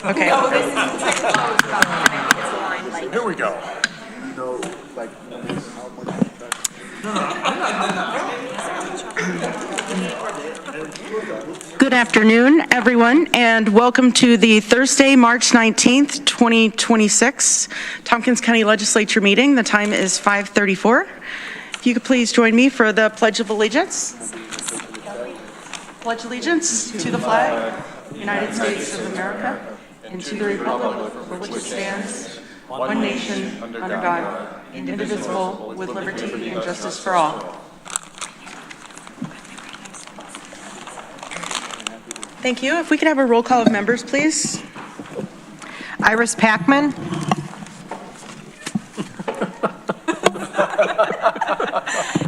Okay. No, this is closed, but I think it's aligned like. Here we go. Good afternoon, everyone, and welcome to the Thursday, March 19th, 2026 Tompkins County Legislature meeting. The time is 5:34. If you could please join me for the Pledge of Allegiance. Pledge allegiance to the flag, United States of America, and to the republic for which it stands, one nation, under God, indivisible, with liberty and justice for all. Thank you. If we could have a roll call of members, please. Iris Packman.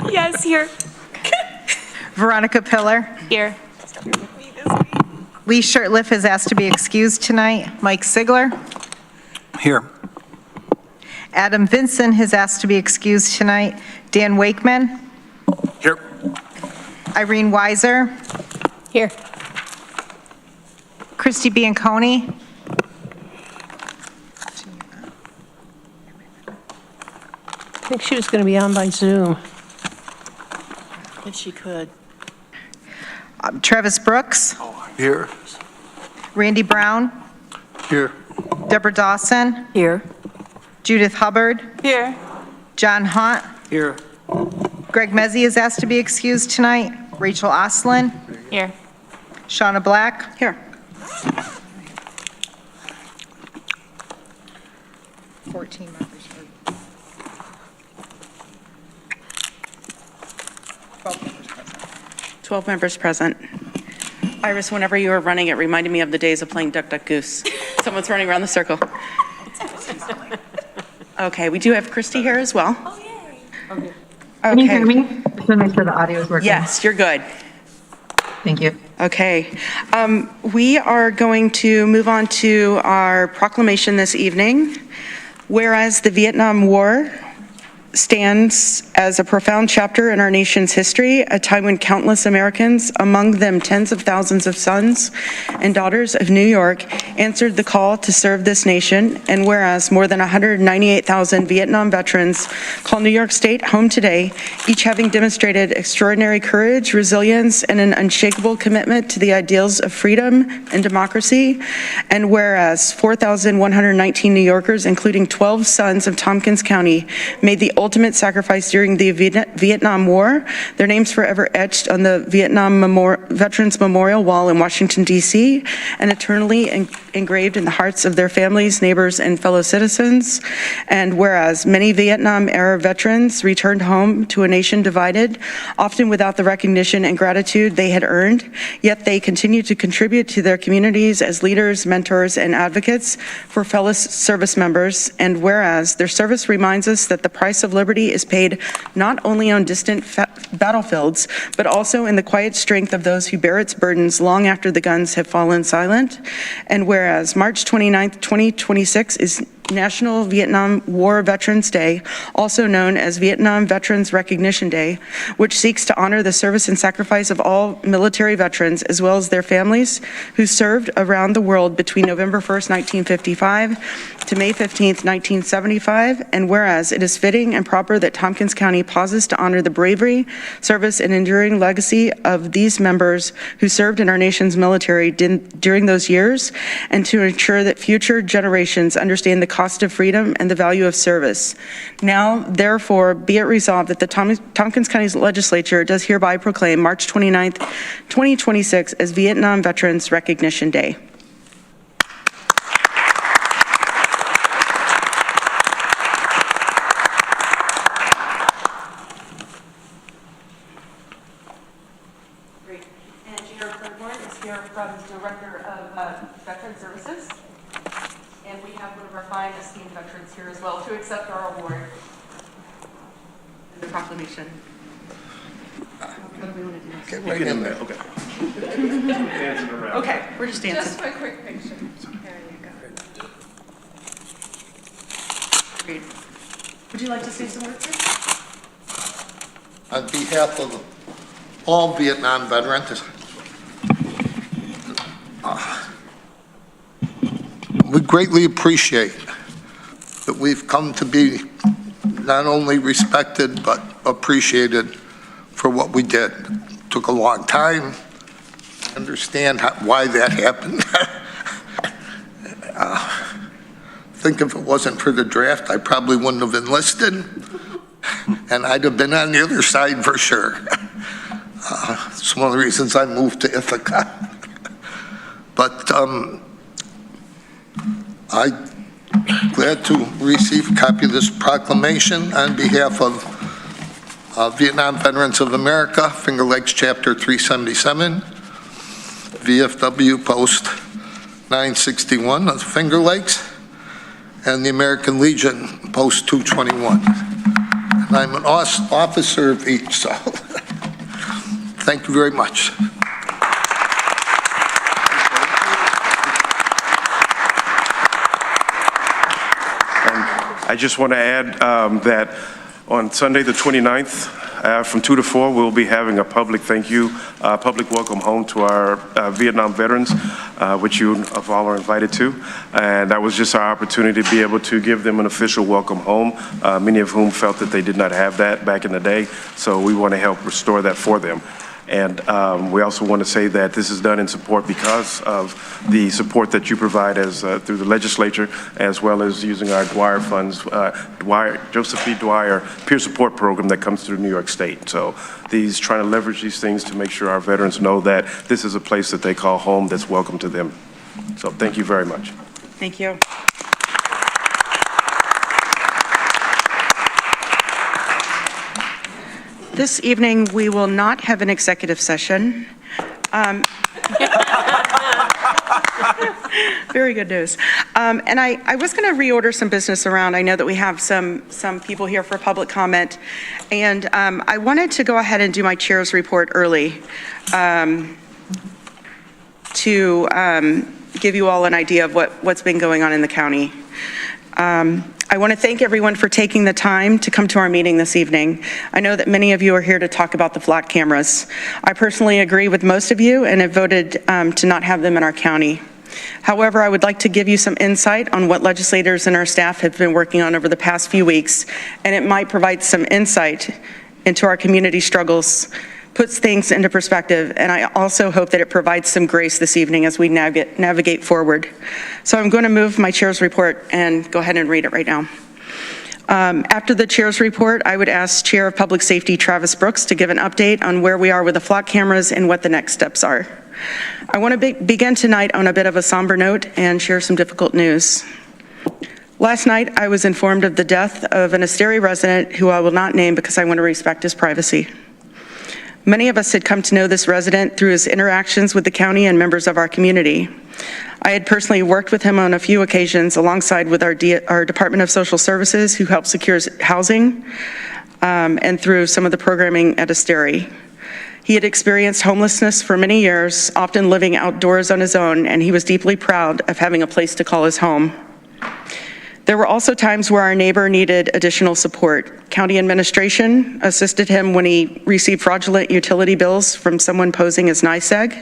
Yes, here. Veronica Pillar. Here. Lee Shirtliff is asked to be excused tonight. Mike Sigler. Here. Adam Vinson is asked to be excused tonight. Dan Wakeman. Here. Irene Weiser. Here. Christy Bianconi. I think she was going to be on by Zoom. If she could. Travis Brooks. Here. Randy Brown. Here. Deborah Dawson. Here. Judith Hubbard. Here. John Hunt. Here. Greg Mezzi is asked to be excused tonight. Rachel Oslin. Here. Shauna Black. Here. 14 members. 12 members present. Iris, whenever you were running, it reminded me of the days of playing Duck, Duck, Goose. Someone's running around the circle. Okay, we do have Christy here as well. Okay. Can you hear me? Just to make sure the audio is working. Yes, you're good. Thank you. Okay. We are going to move on to our proclamation this evening. Whereas the Vietnam War stands as a profound chapter in our nation's history, a time when countless Americans, among them tens of thousands of sons and daughters of New York, answered the call to serve this nation, and whereas more than 198,000 Vietnam veterans call New York State home today, each having demonstrated extraordinary courage, resilience, and an unshakable commitment to the ideals of freedom and democracy, and whereas 4,119 New Yorkers, including 12 sons of Tompkins County, made the ultimate sacrifice during the Vietnam War, their names forever etched on the Vietnam Veterans Memorial Wall in Washington, D.C., and eternally engraved in the hearts of their families, neighbors, and fellow citizens. And whereas many Vietnam-era veterans returned home to a nation divided, often without the recognition and gratitude they had earned, yet they continue to contribute to their communities as leaders, mentors, and advocates for fellow service members. And whereas their service reminds us that the price of liberty is paid not only on distant battlefields, but also in the quiet strength of those who bear its burdens long after the guns have fallen silent. And whereas March 29th, 2026 is National Vietnam War Veterans Day, also known as Vietnam Veterans Recognition Day, which seeks to honor the service and sacrifice of all military veterans as well as their families who served around the world between November 1st, 1955 to May 15th, 1975. And whereas it is fitting and proper that Tompkins County pauses to honor the bravery, service, and enduring legacy of these members who served in our nation's military during those years, and to ensure that future generations understand the cost of freedom and the value of service. Now, therefore, be it resolved that the Tompkins County Legislature does hereby proclaim March 29th, 2026 as Vietnam Veterans Recognition Day. Great. And Gina Claiborne is here from the Director of Veteran Services. And we have one of our fine esteemed veterans here as well to accept our award and the proclamation. What do we want to do? Get right in there. Okay. Dancing around. Okay, we're just dancing. Just for a quick picture. There you go. Great. Would you like to say some words? On behalf of all Vietnam veterans, we greatly appreciate that we've come to be not only respected but appreciated for what we did. Took a long time to understand why that happened. I think if it wasn't for the draft, I probably wouldn't have enlisted, and I'd have been on the other side for sure. It's one of the reasons I moved to Ithaca. But I'm glad to receive a copy of this proclamation on behalf of Vietnam Veterans of America, Finger Lakes Chapter 377, VFW Post 961 of Finger Lakes, and the American Legion Post 221. And I'm an officer of each, so thank you very much. I just want to add that on Sunday, the 29th, from 2 to 4, we'll be having a public thank you, public welcome home to our Vietnam veterans, which you all are invited to. And that was just our opportunity to be able to give them an official welcome home, many of whom felt that they did not have that back in the day. So we want to help restore that for them. And we also want to say that this is done in support because of the support that you provide as through the legislature, as well as using our Dwyer funds, Joseph B. Dwyer peer support program that comes through New York State. So these trying to leverage these things to make sure our veterans know that this is a place that they call home that's welcome to them. So thank you very much. Thank you. This evening, we will not have an executive session. Very good news. And I was going to reorder some business around. I know that we have some people here for public comment. And I wanted to go ahead and do my chair's report early to give you all an idea of what's been going on in the county. I want to thank everyone for taking the time to come to our meeting this evening. I know that many of you are here to talk about the flat cameras. I personally agree with most of you and have voted to not have them in our county. However, I would like to give you some insight on what legislators and our staff have been working on over the past few weeks, and it might provide some insight into our community struggles, puts things into perspective, and I also hope that it provides some grace this evening as we navigate forward. So I'm going to move my chair's report and go ahead and read it right now. After the chair's report, I would ask Chair of Public Safety Travis Brooks to give an update on where we are with the flock cameras and what the next steps are. I want to begin tonight on a bit of a somber note and share some difficult news. Last night, I was informed of the death of an Asteri resident who I will not name because I want to respect his privacy. Many of us had come to know this resident through his interactions with the county and members of our community. I had personally worked with him on a few occasions alongside with our Department of Social Services, who helped secure housing, and through some of the programming at Asteri. He had experienced homelessness for many years, often living outdoors on his own, and he was deeply proud of having a place to call his home. There were also times where our neighbor needed additional support. County administration assisted him when he received fraudulent utility bills from someone posing as NYSEG.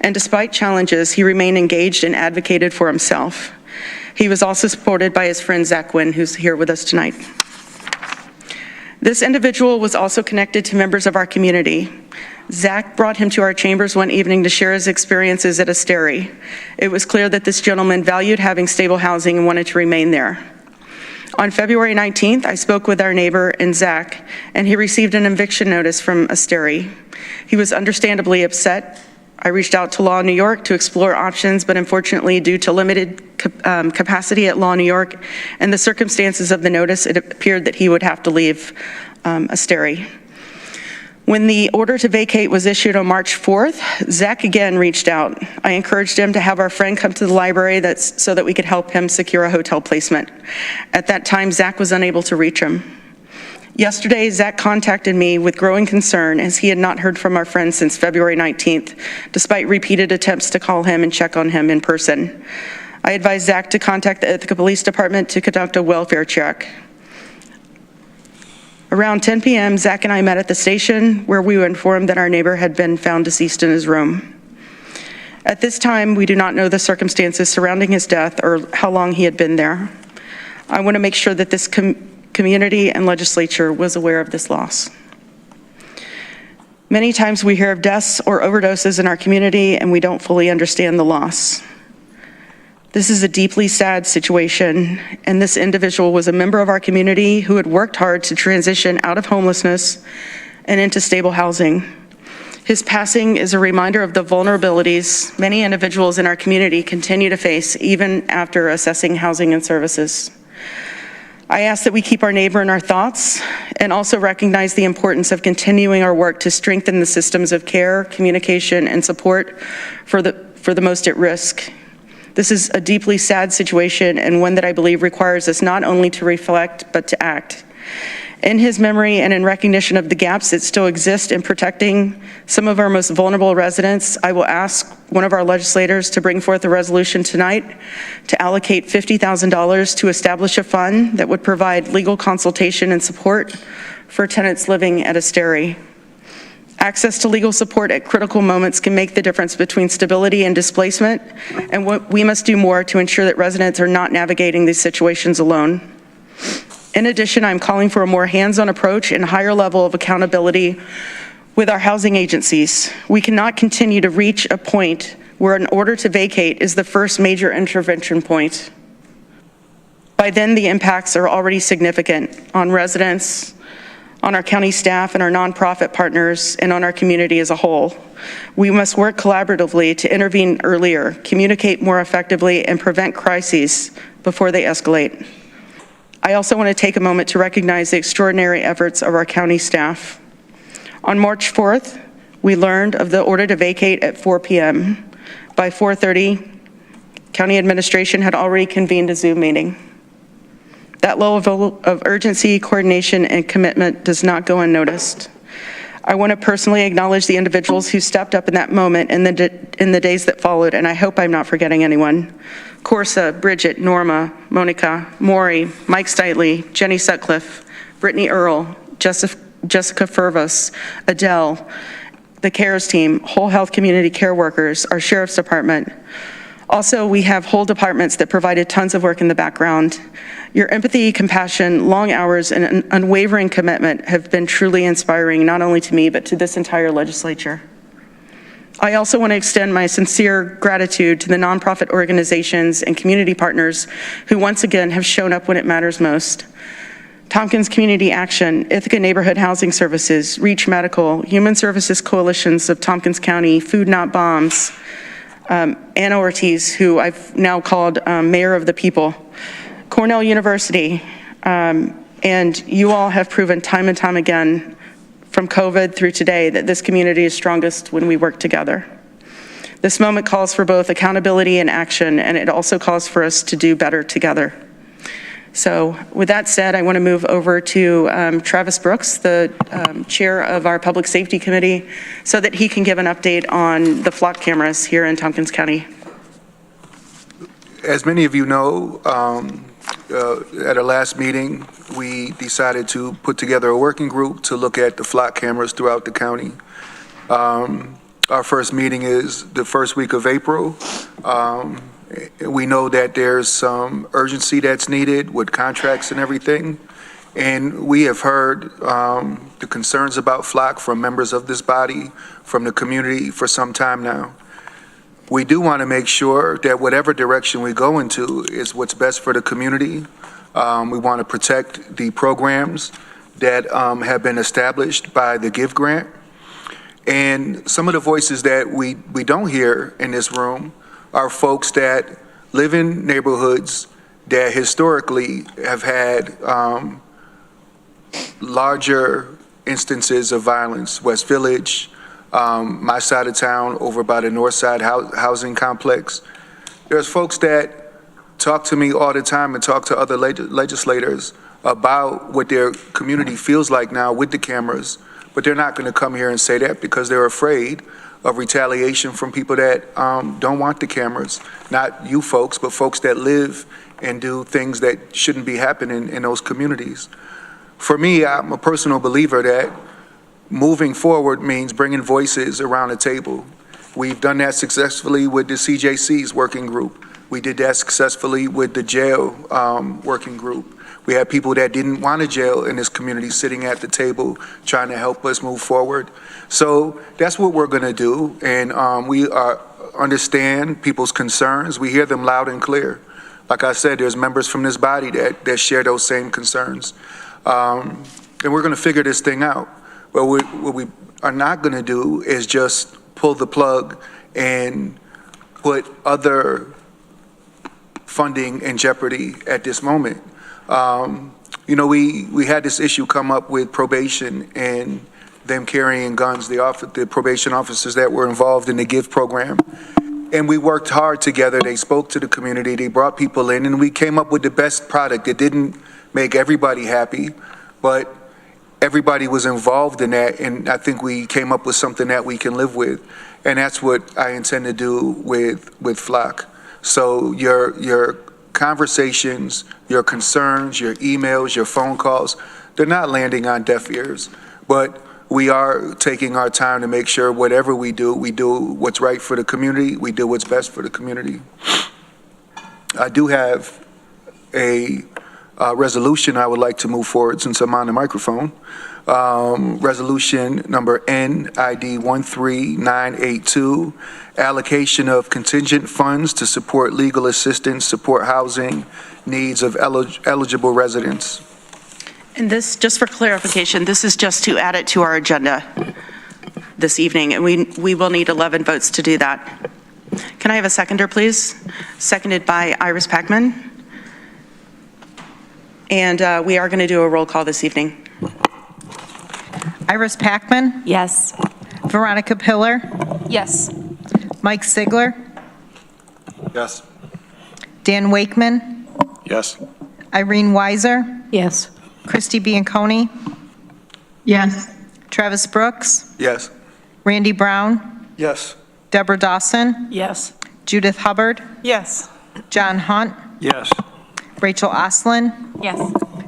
And despite challenges, he remained engaged and advocated for himself. He was also supported by his friend Zach Wynn, who's here with us tonight. This individual was also connected to members of our community. Zach brought him to our chambers one evening to share his experiences at Asteri. It was clear that this gentleman valued having stable housing and wanted to remain there. On February 19th, I spoke with our neighbor and Zach, and he received an eviction notice from Asteri. He was understandably upset. I reached out to Law New York to explore options, but unfortunately, due to limited capacity at Law New York and the circumstances of the notice, it appeared that he would have to leave Asteri. When the order to vacate was issued on March 4th, Zach again reached out. I encouraged him to have our friend come to the library so that we could help him secure a hotel placement. At that time, Zach was unable to reach him. Yesterday, Zach contacted me with growing concern as he had not heard from our friend since February 19th, despite repeated attempts to call him and check on him in person. I advised Zach to contact the Ithaca Police Department to conduct a welfare check. Around 10 p.m., Zach and I met at the station where we were informed that our neighbor had been found deceased in his room. At this time, we do not know the circumstances surrounding his death or how long he had been there. I want to make sure that this community and legislature was aware of this loss. Many times we hear of deaths or overdoses in our community and we don't fully understand the loss. This is a deeply sad situation, and this individual was a member of our community who had worked hard to transition out of homelessness and into stable housing. His passing is a reminder of the vulnerabilities many individuals in our community continue to face even after assessing housing and services. I ask that we keep our neighbor in our thoughts and also recognize the importance of continuing our work to strengthen the systems of care, communication, and support for the most at risk. This is a deeply sad situation and one that I believe requires us not only to reflect, but to act. In his memory and in recognition of the gaps that still exist in protecting some of our most vulnerable residents, I will ask one of our legislators to bring forth a resolution tonight to allocate $50,000 to establish a fund that would provide legal consultation and support for tenants living at Asteri. Access to legal support at critical moments can make the difference between stability and displacement, and we must do more to ensure that residents are not navigating these situations alone. In addition, I'm calling for a more hands-on approach and higher level of accountability with our housing agencies. We cannot continue to reach a point where an order to vacate is the first major intervention point. By then, the impacts are already significant on residents, on our county staff and our nonprofit partners, and on our community as a whole. We must work collaboratively to intervene earlier, communicate more effectively, and prevent crises before they escalate. I also want to take a moment to recognize the extraordinary efforts of our county staff. On March 4th, we learned of the order to vacate at 4 p.m. By 4:30, county administration had already convened a Zoom meeting. That level of urgency, coordination, and commitment does not go unnoticed. I want to personally acknowledge the individuals who stepped up in that moment and in the days that followed, and I hope I'm not forgetting anyone. Corsa, Bridget, Norma, Monica, Maury, Mike Steitley, Jenny Sutcliffe, Brittany Earle, Jessica Furvos, Adele, the CARES team, whole health community care workers, our sheriff's department. Also, we have whole departments that provided tons of work in the background. Your empathy, compassion, long hours, and an unwavering commitment have been truly inspiring, not only to me, but to this entire legislature. I also want to extend my sincere gratitude to the nonprofit organizations and community partners who once again have shown up when it matters most. Tompkins Community Action, Ithaca Neighborhood Housing Services, Reach Medical, Human Services Coalitions of Tompkins County, Food Not Bombs, Anna Ortiz, who I've now called Mayor of the People, Cornell University, and you all have proven time and time again, from COVID through today, that this community is strongest when we work together. This moment calls for both accountability and action, and it also calls for us to do better together. So with that said, I want to move over to Travis Brooks, the chair of our Public Safety Committee, so that he can give an update on the flock cameras here in Tompkins County. As many of you know, at our last meeting, we decided to put together a working group to look at the flock cameras throughout the county. Our first meeting is the first week of April. We know that there's some urgency that's needed with contracts and everything. And we have heard the concerns about flock from members of this body, from the community for some time now. We do want to make sure that whatever direction we go into is what's best for the community. We want to protect the programs that have been established by the GIVE grant. And some of the voices that we don't hear in this room are folks that live in neighborhoods that historically have had larger instances of violence. West Village, my side of town over by the north side housing complex. There's folks that talk to me all the time and talk to other legislators about what their community feels like now with the cameras, but they're not going to come here and say that because they're afraid of retaliation from people that don't want the cameras. Not you folks, but folks that live and do things that shouldn't be happening in those communities. For me, I'm a personal believer that moving forward means bringing voices around the table. We've done that successfully with the CJC's working group. We did that successfully with the jail working group. We had people that didn't want a jail in this community sitting at the table trying to help us move forward. So that's what we're going to do, and we understand people's concerns. We hear them loud and clear. Like I said, there's members from this body that share those same concerns. And we're going to figure this thing out. But what we are not going to do is just pull the plug and put other funding in jeopardy at this moment. You know, we had this issue come up with probation and them carrying guns, the probation officers that were involved in the GIFT program. And we worked hard together. They spoke to the community. They brought people in, and we came up with the best product. It didn't make everybody happy, but everybody was involved in that, and I think we came up with something that we can live with. And that's what I intend to do with FLOC. So your conversations, your concerns, your emails, your phone calls, they're not landing on deaf ears, but we are taking our time to make sure whatever we do what's right for the community, we do what's best for the community. I do have a resolution I would like to move forward since I'm on the microphone. Resolution number NID 13982, allocation of contingent funds to support legal assistance, support housing needs of eligible residents. And this, just for clarification, this is just to add it to our agenda this evening, and we will need 11 votes to do that. Can I have a seconder, please? Seconded by Iris Packman. And we are going to do a roll call this evening. Iris Packman, Yes. Veronica Pillar, Yes. Mike Sigler, Yes. Dan Wakeman, Yes. Irene Weiser, Yes. Christy Bianconi, Yes. Travis Brooks, Yes. Randy Brown, Yes. Deborah Dawson, Yes. Judith Hubbard, Yes. John Hunt, Yes. Rachel Oslin, Yes.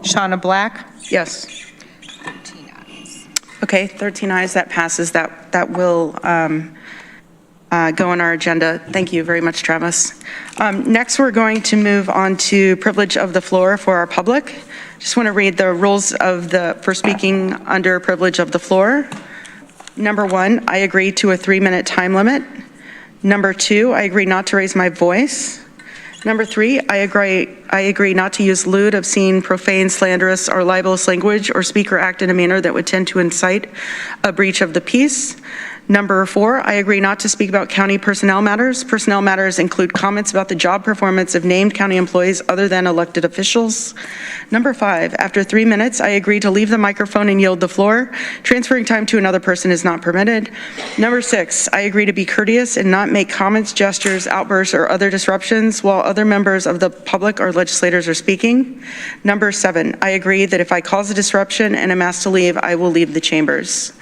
Shauna Black. Yes. Okay, 13 ayes, that passes. That will go on our agenda. Thank you very much, Travis. Next, we're going to move on to privilege of the floor for our public. Just want to read the rules for speaking under privilege of the floor. Number 1, I agree to a 3-minute time limit. Number 2, I agree not to raise my voice. Number 3, I agree not to use lewd, obscene, profane, slanderous, or libelous language or speak or act in a manner that would tend to incite a breach of the peace. Number 4, I agree not to speak about county personnel matters. Personnel matters include comments about the job performance of named county employees other than elected officials. Number 5, after 3 minutes, I agree to leave the microphone and yield the floor. Transferring time to another person is not permitted. Number 6, I agree to be courteous and not make comments, gestures, outbursts, or other disruptions while other members of the public or legislators are speaking. Number 7, I agree that if I cause a disruption and am asked to leave, I will leave the chambers.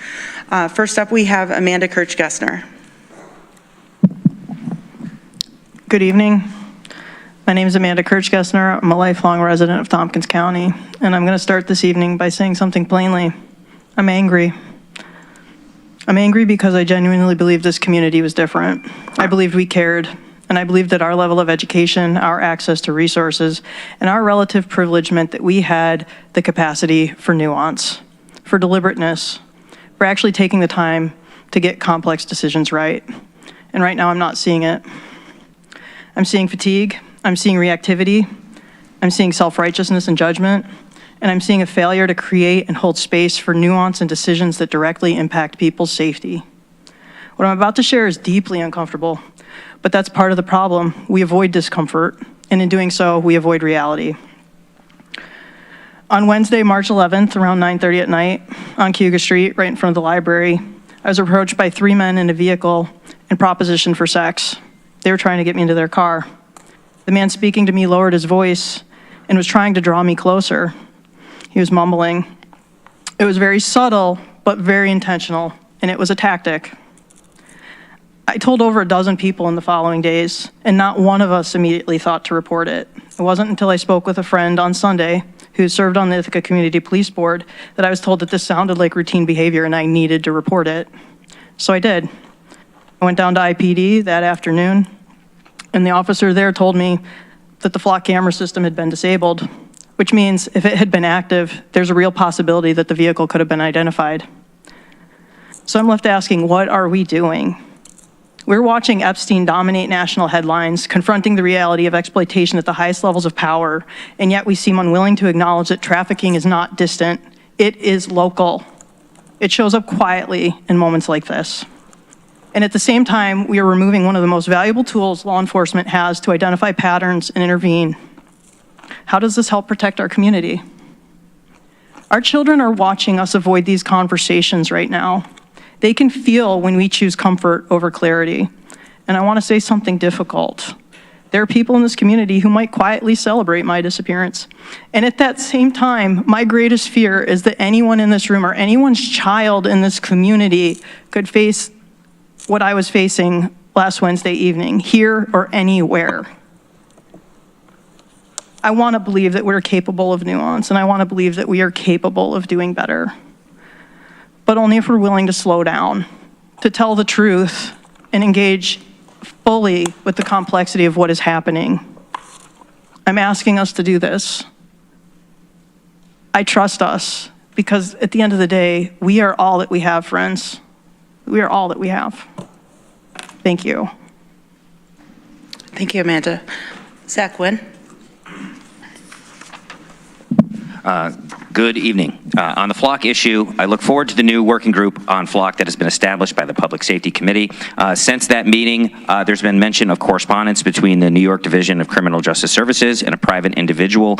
First up, we have Amanda Kirch-Gessner. Good evening. My name is Amanda Kirch-Gessner. I'm a lifelong resident of Tompkins County, and I'm going to start this evening by saying something plainly. I'm angry. I'm angry because I genuinely believe this community was different. I believed we cared, and I believed that our level of education, our access to resources, and our relative privilege meant that we had the capacity for nuance, for deliberateness, for actually taking the time to get complex decisions right. And right now I'm not seeing it. I'm seeing fatigue, I'm seeing reactivity, I'm seeing self-righteousness and judgment, and I'm seeing a failure to create and hold space for nuance and decisions that directly impact people's safety. What I'm about to share is deeply uncomfortable, but that's part of the problem. We avoid discomfort, and in doing so, we avoid reality. On Wednesday, March 11th, around 9:30 at night, on Cayuga Street, right in front of the library, I was approached by 3 men in a vehicle and propositioned for sex. They were trying to get me into their car. The man speaking to me lowered his voice and was trying to draw me closer. He was mumbling. It was very subtle, but very intentional, and it was a tactic. I told over a dozen people in the following days, and not one of us immediately thought to report it. It wasn't until I spoke with a friend on Sunday who served on the Ithaca Community Police Board that I was told that this sounded like routine behavior and I needed to report it. So I did. I went down to IPD that afternoon, and the officer there told me that the flock camera system had been disabled, which means if it had been active, there's a real possibility that the vehicle could have been identified. So I'm left asking, what are we doing? We're watching Epstein dominate national headlines, confronting the reality of exploitation at the highest levels of power, and yet we seem unwilling to acknowledge that trafficking is not distant, it is local. It shows up quietly in moments like this. And at the same time, we are removing one of the most valuable tools law enforcement has to identify patterns and intervene. How does this help protect our community? Our children are watching us avoid these conversations right now. They can feel when we choose comfort over clarity. And I want to say something difficult. There are people in this community who might quietly celebrate my disappearance. And at that same time, my greatest fear is that anyone in this room or anyone's child in this community could face what I was facing last Wednesday evening, here or anywhere. I want to believe that we're capable of nuance, and I want to believe that we are capable of doing better. But only if we're willing to slow down, to tell the truth, and engage fully with the complexity of what is happening. I'm asking us to do this. I trust us, because at the end of the day, we are all that we have, friends. We are all that we have. Thank you. Thank you, Amanda. Zach Wynn? Good evening. On the flock issue, I look forward to the new working group on flock that has been established by the Public Safety Committee. Since that meeting, there's been mention of correspondence between the New York Division of Criminal Justice Services and a private individual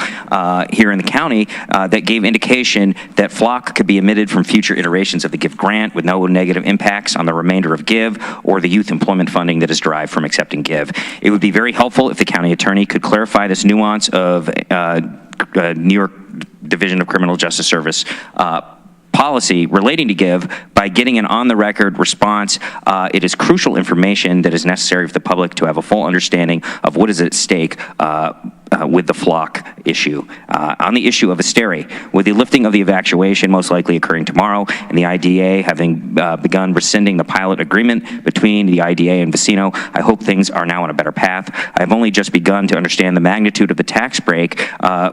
here in the county that gave indication that flock could be omitted from future iterations of the GIVE grant with no negative impacts on the remainder of GIVE or the youth employment funding that is derived from accepting GIVE. It would be very helpful if the county attorney could clarify this nuance of New York Division of Criminal Justice Service policy relating to GIVE by getting an on-the-record response. It is crucial information that is necessary for the public to have a full understanding of what is at stake with the flock issue. On the issue of Asteri, with the lifting of the evacuation most likely occurring tomorrow and the IDA having begun rescinding the pilot agreement between the IDA and Vecino, I hope things are now on a better path. I have only just begun to understand the magnitude of the tax break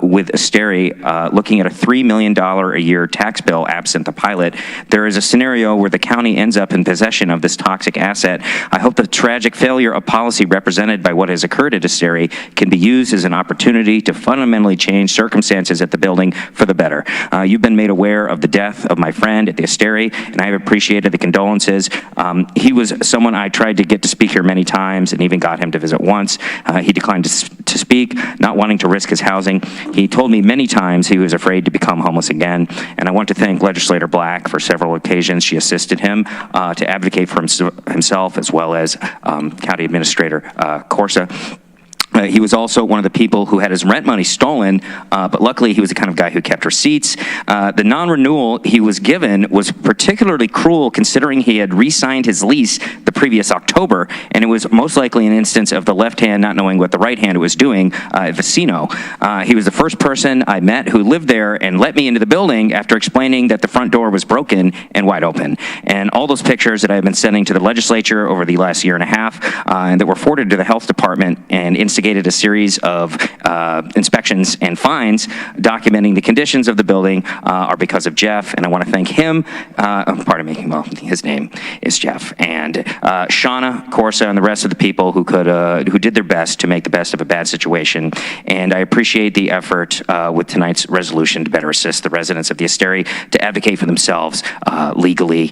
with Asteri, looking at a $3 million a year tax bill absent the pilot. There is a scenario where the county ends up in possession of this toxic asset. I hope the tragic failure of policy represented by what has occurred at Asteri can be used as an opportunity to fundamentally change circumstances at the building for the better. You've been made aware of the death of my friend at the Asteri, and I have appreciated the condolences. He was someone I tried to get to speak here many times and even got him to visit once. He declined to speak, not wanting to risk his housing. He told me many times he was afraid to become homeless again, and I want to thank Legislator Black for several occasions. She assisted him to advocate for himself, as well as County Administrator Corsa. He was also one of the people who had his rent money stolen, but luckily he was the kind of guy who kept receipts. The non-renewal he was given was particularly cruel considering he had re-signed his lease the previous October, and it was most likely an instance of the left hand not knowing what the right hand was doing at Vecino. He was the first person I met who lived there and let me into the building after explaining that the front door was broken and wide open. And all those pictures that I've been sending to the legislature over the last year and a half and that were forwarded to the health department and instigated a series of inspections and fines documenting the conditions of the building are because of Jeff, and I want to thank him. Pardon me, well, his name is Jeff, and Shauna, Corsa, and the rest of the people who did their best to make the best of a bad situation. And I appreciate the effort with tonight's resolution to better assist the residents of the Asteri to advocate for themselves legally.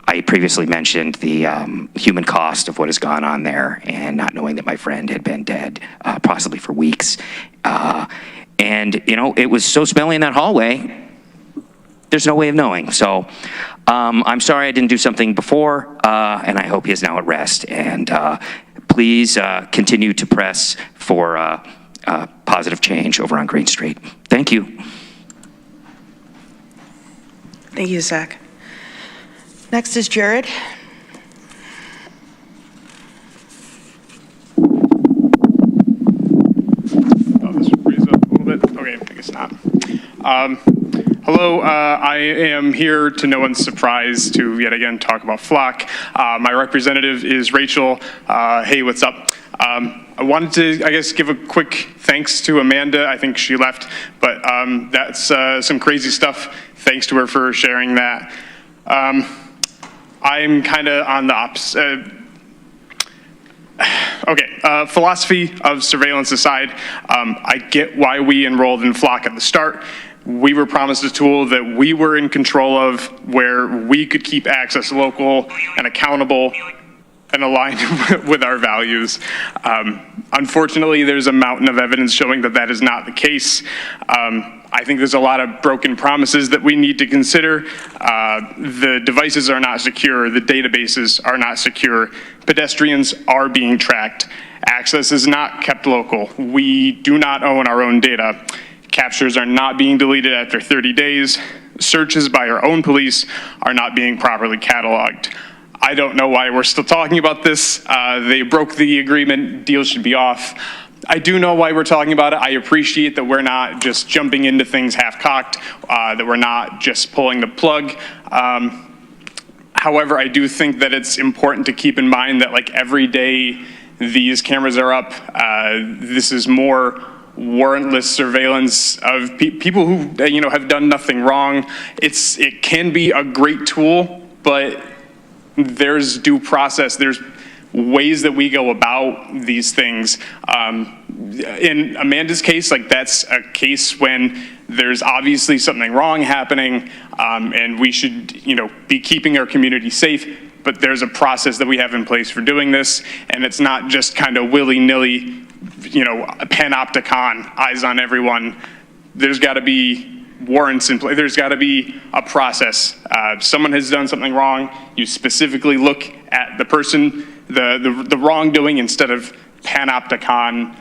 I previously mentioned the human cost of what has gone on there and not knowing that my friend had been dead possibly for weeks. And, you know, it was so smelly in that hallway, there's no way of knowing. So I'm sorry I didn't do something before, and I hope he is now at rest. And please continue to press for positive change over on Green Street. Thank you. Thank you, Zach. Next is Jared. Oh, this raise up a little bit? Okay, I guess not. Hello, I am here to no one's surprise to yet again talk about Flock. My representative is Rachel. Hey, what's up? I wanted to, I guess, give a quick thanks to Amanda. I think she left, but that's some crazy stuff. Thanks to her for sharing that. I'm kind of on the opposite. Okay, philosophy of surveillance aside, I get why we enrolled in Flock at the start. We were promised a tool that we were in control of, where we could keep access local and accountable and aligned with our values. Unfortunately, there's a mountain of evidence showing that that is not the case. I think there's a lot of broken promises that we need to consider. The devices are not secure. The databases are not secure. Pedestrians are being tracked. Access is not kept local. We do not own our own data. Captures are not being deleted after 30 days. Searches by our own police are not being properly cataloged. I don't know why we're still talking about this. They broke the agreement. Deal should be off. I do know why we're talking about it. I appreciate that we're not just jumping into things half-cocked, that we're not just pulling the plug. However, I do think that it's important to keep in mind that, like, every day these cameras are up, this is more warrantless surveillance of people who, you know, have done nothing wrong. It can be a great tool, but there's due process. There's ways that we go about these things. In Amanda's case, like, that's a case when there's obviously something wrong happening, and we should, you know, be keeping our community safe. But there's a process that we have in place for doing this, and it's not just kind of willy-nilly, you know, panopticon, eyes on everyone. There's got to be warrants in place. There's got to be a process. Someone has done something wrong. You specifically look at the person, the wrongdoing, instead of panopticon.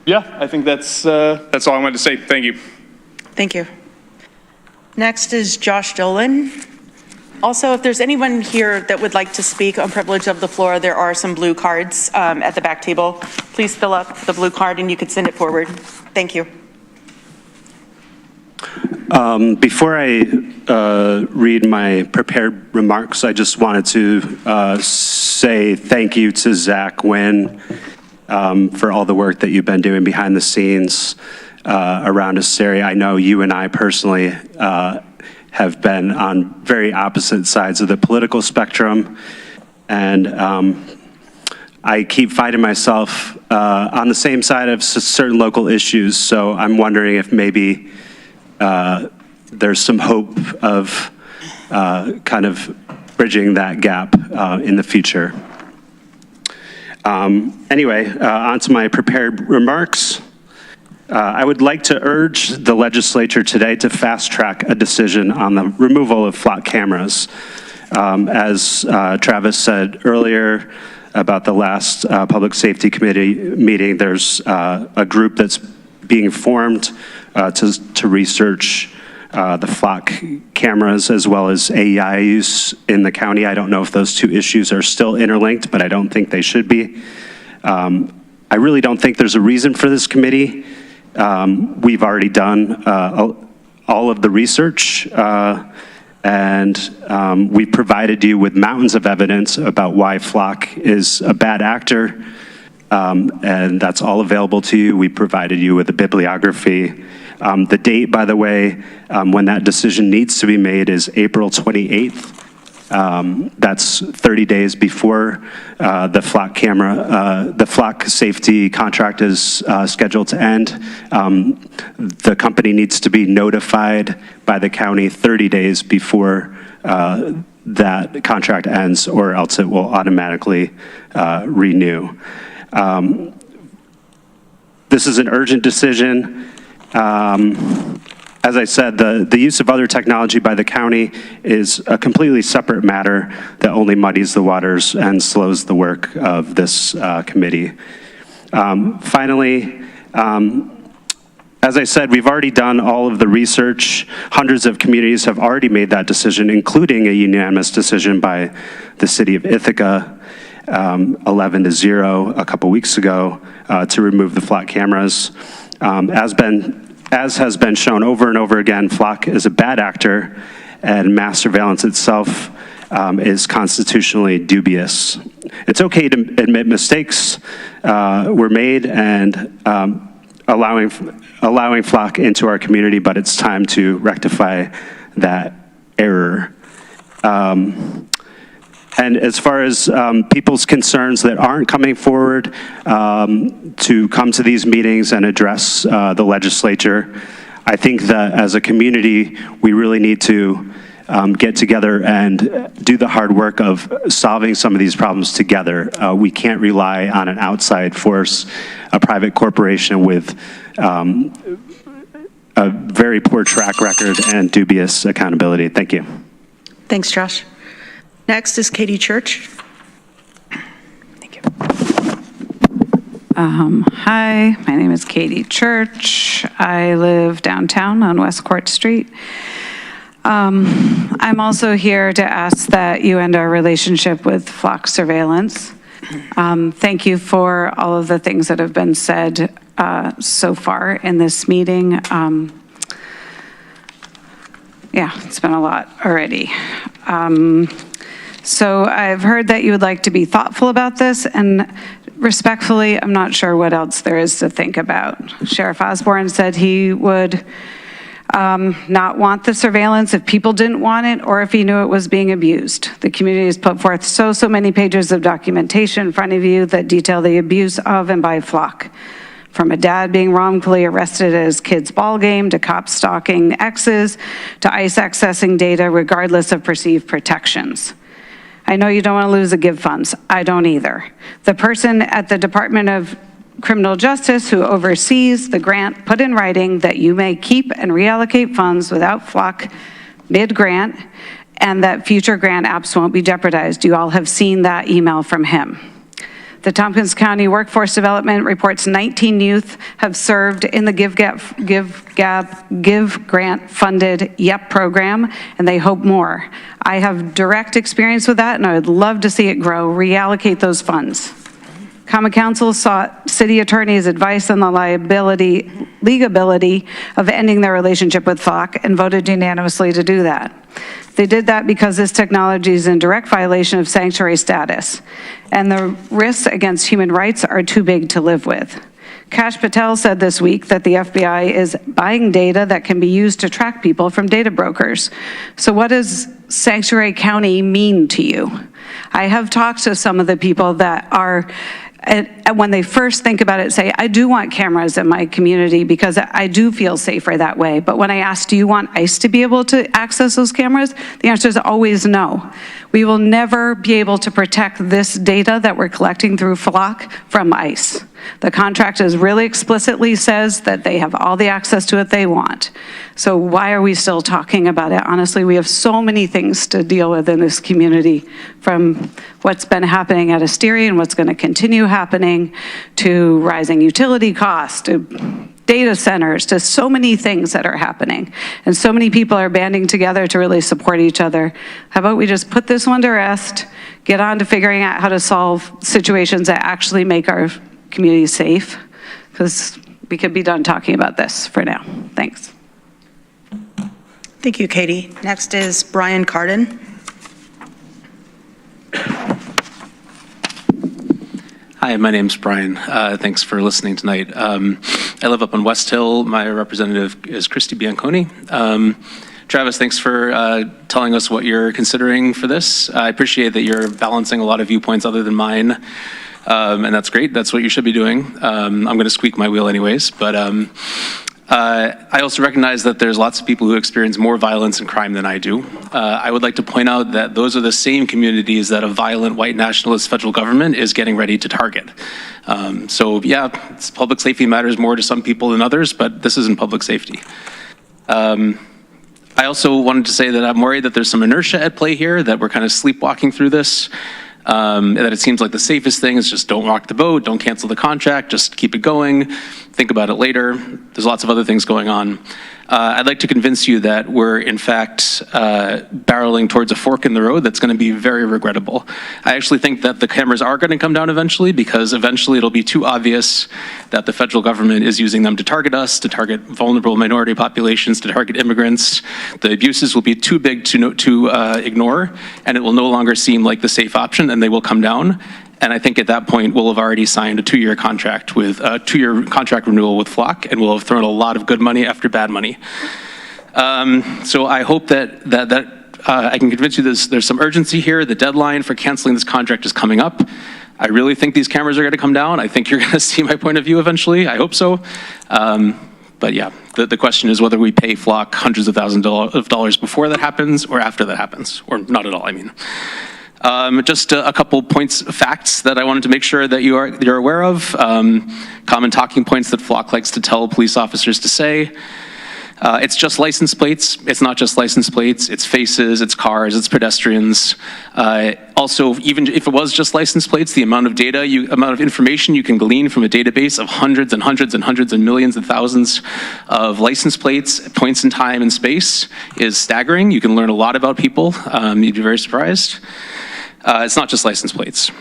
Yeah, I think that's all I wanted to say. Thank you. Thank you. Next is Josh Dolan. Also, if there's anyone here that would like to speak on privilege of the floor, there are some blue cards at the back table. Please fill up the blue card and you can send it forward. Thank you. Before I read my prepared remarks, I just wanted to say thank you to Zach Wynn for all the work that you've been doing behind the scenes around this area. I know you and I personally have been on very opposite sides of the political spectrum, and I keep finding myself on the same side of certain local issues, so I'm wondering if maybe there's some hope of kind of bridging that gap in the future. Anyway, on to my prepared remarks. I would like to urge the legislature today to fast-track a decision on the removal of flock cameras. As Travis said earlier about the last Public Safety Committee meeting, there's a group that's being formed to research the flock cameras as well as AEI use in the county. I don't know if those two issues are still interlinked, but I don't think they should be. I really don't think there's a reason for this committee. We've already done all of the research, and we've provided you with mountains of evidence about why Flock is a bad actor, and that's all available to you. We provided you with a bibliography. The date, by the way, when that decision needs to be made is April 28th. That's 30 days before the flock safety contract is scheduled to end. The company needs to be notified by the county 30 days before that contract ends, or else it will automatically renew. This is an urgent decision. As I said, the use of other technology by the county is a completely separate matter that only muddies the waters and slows the work of this committee. Finally, as I said, we've already done all of the research. Hundreds of communities have already made that decision, including a unanimous decision by the city of Ithaca, 11-0 a couple weeks ago, to remove the flock cameras. as has been shown over and over again, Flock is a bad actor, and mass surveillance itself is constitutionally dubious. It's okay to admit mistakes were made and allowing Flock into our community, but it's time to rectify that error. And as far as people's concerns that aren't coming forward to come to these meetings and address the legislature, I think that as a community, we really need to get together and do the hard work of solving some of these problems together. We can't rely on an outside force, a private corporation with a very poor track record and dubious accountability. Thank you. Thanks, Josh. Next is Katie Church. Thank you. Hi, my name is Katie Church. I live downtown on West Court Street. I'm also here to ask that you end our relationship with Flock surveillance. Thank you for all of the things that have been said so far in this meeting. Yeah, it's been a lot already. So I've heard that you would like to be thoughtful about this, and respectfully, I'm not sure what else there is to think about. Sheriff Osborne said he would not want the surveillance if people didn't want it or if he knew it was being abused. The community has put forth so many pages of documentation in front of you that detail the abuse of and by Flock. From a dad being wrongfully arrested at his kid's ball game, to cops stalking exes, to ICE accessing data regardless of perceived protections. I know you don't want to lose the GIVE funds. I don't either. The person at the Department of Criminal Justice who oversees the grant put in writing that you may keep and reallocate funds without Flock mid-grant, and that future grant apps won't be jeopardized. You all have seen that email from him. The Tompkins County Workforce Development reports 19 youth have served in the Give Grant funded YEP program, and they hope more. I have direct experience with that, and I would love to see it grow. Reallocate those funds. Common Council sought city attorney's advice on the legability of ending their relationship with Flock and voted unanimously to do that. They did that because this technology is in direct violation of sanctuary status, and the risks against human rights are too big to live with. Kash Patel said this week that the FBI is buying data that can be used to track people from data brokers. So what does Sanctuary County mean to you? I have talked to some of the people that are, and when they first think about it, say, I do want cameras in my community because I do feel safer that way. But when I ask, do you want ICE to be able to access those cameras? The answer is always no. We will never be able to protect this data that we're collecting through Flock from ICE. The contract is really explicitly says that they have all the access to it they want. So why are we still talking about it? Honestly, we have so many things to deal with in this community, from what's been happening at Asteria and what's going to continue happening, to rising utility costs, to data centers, to so many things that are happening. And so many people are banding together to really support each other. How about we just put this one to rest, get on to figuring out how to solve situations that actually make our community safe, because we could be done talking about this for now. Thanks. Thank you, Katie. Next is Brian Cardin. Hi, my name's Brian. Thanks for listening tonight. I live up on West Hill. My representative is Christy Bianconi. Travis, thanks for telling us what you're considering for this. I appreciate that you're balancing a lot of viewpoints other than mine. And that's great. That's what you should be doing. I'm going to squeak my wheel anyways, but I also recognize that there's lots of people who experience more violence and crime than I do. I would like to point out that those are the same communities that a violent white nationalist federal government is getting ready to target. So yeah, public safety matters more to some people than others, but this isn't public safety. I also wanted to say that I'm worried that there's some inertia at play here, that we're kind of sleepwalking through this. That it seems like the safest thing is just don't rock the boat, don't cancel the contract, just keep it going, think about it later. There's lots of other things going on. I'd like to convince you that we're, in fact, barreling towards a fork in the road that's going to be very regrettable. I actually think that the cameras are going to come down eventually, because eventually it'll be too obvious that the federal government is using them to target us, to target vulnerable minority populations, to target immigrants. The abuses will be too big to ignore, and it will no longer seem like the safe option, and they will come down. And I think at that point, we'll have already signed a two-year contract renewal with Flock, and we'll have thrown a lot of good money after bad money. So I hope that I can convince you there's some urgency here. The deadline for canceling this contract is coming up. I really think these cameras are going to come down. I think you're going to see my point of view eventually. I hope so. But yeah, the question is whether we pay Flock hundreds of thousands of dollars before that happens or after that happens, or not at all, I mean. Just a couple facts that I wanted to make sure that you're aware of. Common talking points that Flock likes to tell police officers to say. It's just license plates. It's not just license plates. It's faces, it's cars, it's pedestrians. Also, even if it was just license plates, the amount of information you can glean from a database of hundreds and hundreds and hundreds and millions and thousands of license plates, points in time and space, is staggering. You can learn a lot about people. You'd be very surprised. It's not just license plates.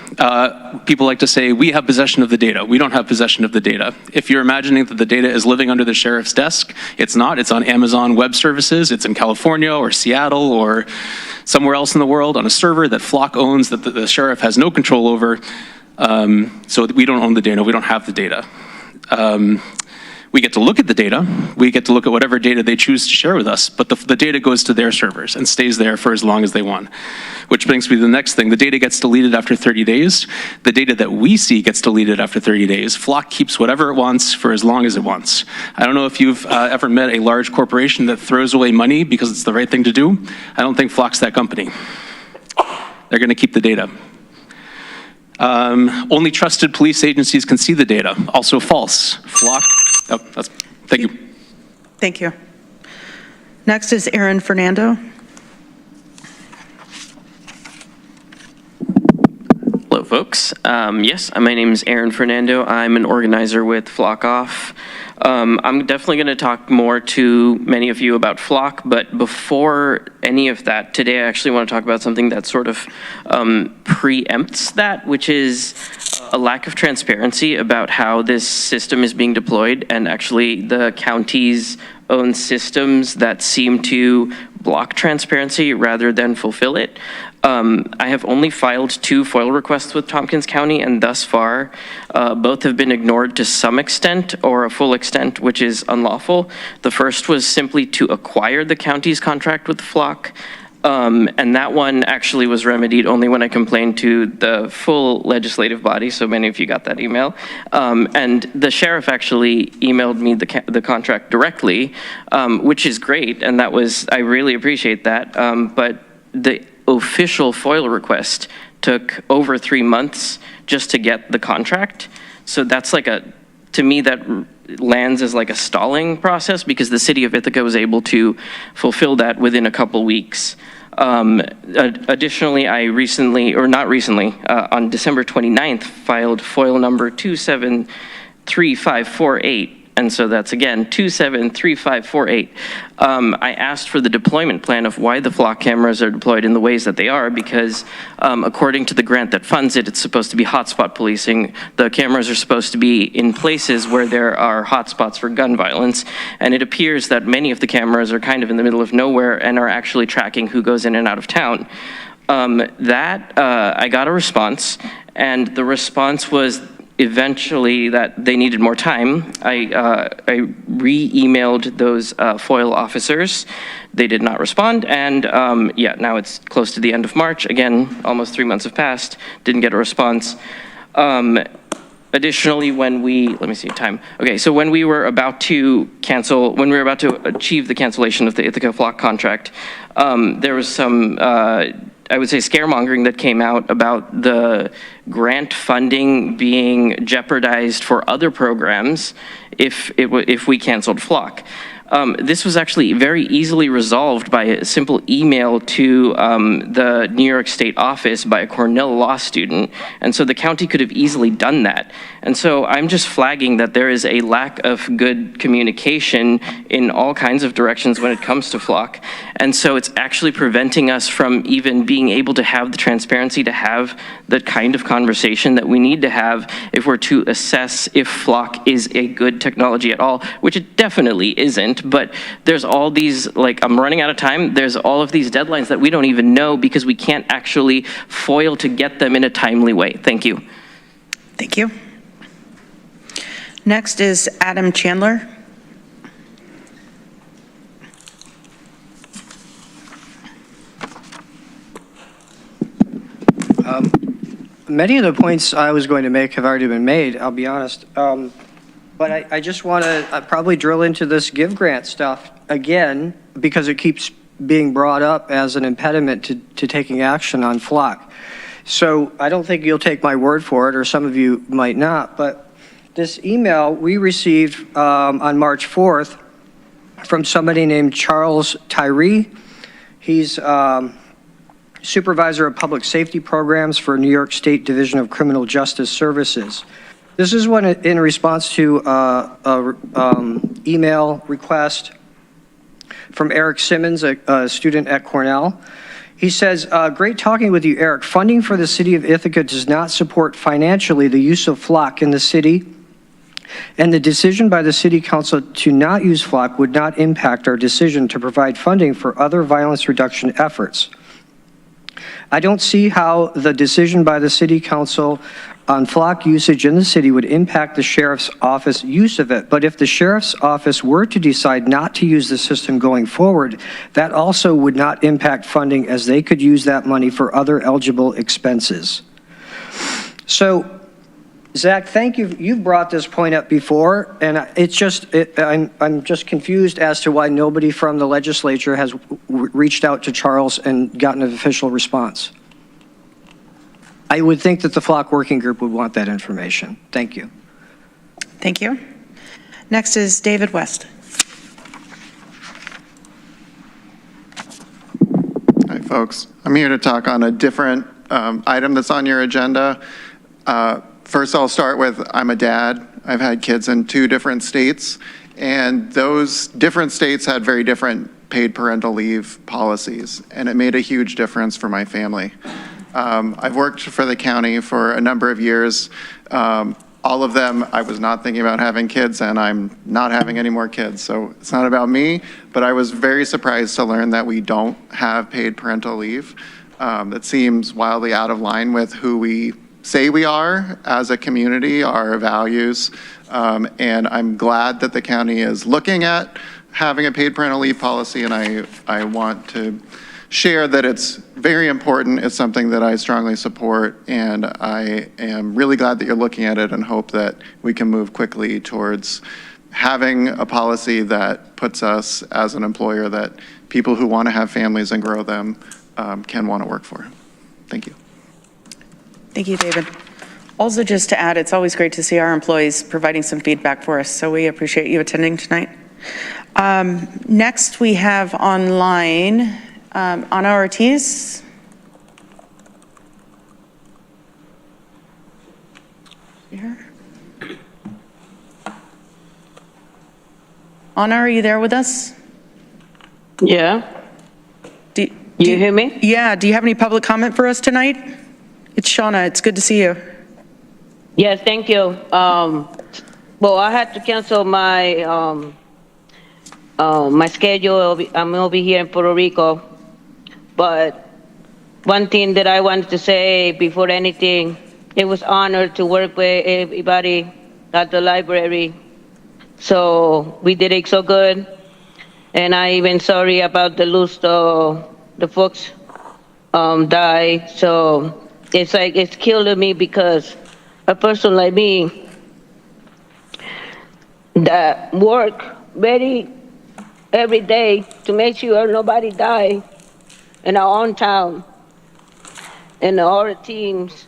People like to say, we have possession of the data. We don't have possession of the data. If you're imagining that the data is living under the sheriff's desk, it's not. It's on Amazon Web Services. It's in California or Seattle or somewhere else in the world on a server that Flock owns that the sheriff has no control over. So we don't own the data. We don't have the data. We get to look at the data. We get to look at whatever data they choose to share with us, but the data goes to their servers and stays there for as long as they want. Which brings me to the next thing. The data gets deleted after 30 days. The data that we see gets deleted after 30 days. Flock keeps whatever it wants for as long as it wants. I don't know if you've ever met a large corporation that throws away money because it's the right thing to do. I don't think Flock's that company. They're going to keep the data. Only trusted police agencies can see the data. Also false. Flock. Oh, thank you. Thank you. Next is Aaron Fernando. Hello, folks. Yes, my name is Aaron Fernando. I'm an organizer with Flock Off. I'm definitely going to talk more to many of you about Flock, but before any of that, today I actually want to talk about something that sort of preempts that, which is a lack of transparency about how this system is being deployed, and actually the county's own systems that seem to block transparency rather than fulfill it. I have only filed 2 FOIL requests with Tompkins County, and thus far, both have been ignored to some extent or a full extent, which is unlawful. The first was simply to acquire the county's contract with Flock, and that one actually was remedied only when I complained to the full legislative body, so many of you got that email. And the sheriff actually emailed me the contract directly, which is great, and I really appreciate that, but the official FOIL request took over 3 months just to get the contract. So that's to me, that lands as like a stalling process, because the city of Ithaca was able to fulfill that within a couple weeks. Additionally, I recently, or not recently, on December 29th, filed FOIL number 273548. And so that's, again, 273548. I asked for the deployment plan of why the Flock cameras are deployed in the ways that they are, because according to the grant that funds it, it's supposed to be hotspot policing. The cameras are supposed to be in places where there are hotspots for gun violence. And it appears that many of the cameras are kind of in the middle of nowhere and are actually tracking who goes in and out of town. I got a response, and the response was eventually that they needed more time. I re-emailed those FOIL officers. They did not respond, and now it's close to the end of March. Again, almost 3 months have passed, didn't get a response. Additionally, let me see, time. Okay, so when we were about to achieve the cancellation of the Ithaca Flock contract, there was some I would say scaremongering that came out about the grant funding being jeopardized for other programs if we canceled Flock. This was actually very easily resolved by a simple email to the New York State office by a Cornell law student, and so the county could have easily done that. And so I'm just flagging that there is a lack of good communication in all kinds of directions when it comes to Flock, and so it's actually preventing us from even being able to have the transparency to have the kind of conversation that we need to have if we're to assess if Flock is a good technology at all, which it definitely isn't, but there's all these, like, I'm running out of time, there's all of these deadlines that we don't even know because we can't actually foil to get them in a timely way. Thank you. Thank you. Next is Adam Chandler. Many of the points I was going to make have already been made, I'll be honest. But I just want to probably drill into this give grant stuff again, because it keeps being brought up as an impediment to taking action on Flock. So I don't think you'll take my word for it, or some of you might not, but this email we received on March 4th from somebody named Charles Tyree. He's Supervisor of Public Safety Programs for New York State Division of Criminal Justice Services. This is one in response to an email request from Eric Simmons, a student at Cornell. He says, great talking with you, Eric. Funding for the city of Ithaca does not support financially the use of Flock in the city, and the decision by the city council to not use Flock would not impact our decision to provide funding for other violence reduction efforts. I don't see how the decision by the city council on Flock usage in the city would impact the sheriff's office use of it. But if the sheriff's office were to decide not to use the system going forward, that also would not impact funding, as they could use that money for other eligible expenses. So, Zach, thank you. You've brought this point up before, and it's just, I'm just confused as to why nobody from the legislature has reached out to Charles and gotten an official response. I would think that the Flock working group would want that information. Thank you. Thank you. Next is David West. Hi, folks. I'm here to talk on a different item that's on your agenda. First, I'll start with I'm a dad. I've had kids in 2 different states, and those different states had very different paid parental leave policies, and it made a huge difference for my family. I've worked for the county for a number of years. All of them, I was not thinking about having kids, and I'm not having any more kids, so it's not about me, but I was very surprised to learn that we don't have paid parental leave. That seems wildly out of line with who we say we are as a community, our values, and I'm glad that the county is looking at having a paid parental leave policy, and I want to share that it's very important. It's something that I strongly support, and I am really glad that you're looking at it and hope that we can move quickly towards having a policy that puts us as an employer that people who want to have families and grow them can want to work for. Thank you. Thank you, David. Also, just to add, it's always great to see our employees providing some feedback for us, so we appreciate you attending tonight. Next, we have online Ana Ortiz. Here. Ana, are you there with us? Yeah. Do you hear me? Yeah. Do you have any public comment for us tonight? It's Shauna. It's good to see you. Yes, thank you. Well, I had to cancel my my schedule. I'm gonna be here in Puerto Rico, but one thing that I wanted to say before anything, it was honored to work with everybody at the library. So we did it so good, and I even sorry about the loss the folks died. So it's like it's killing me because a person like me that work every day to make sure nobody die in our own town and our teams,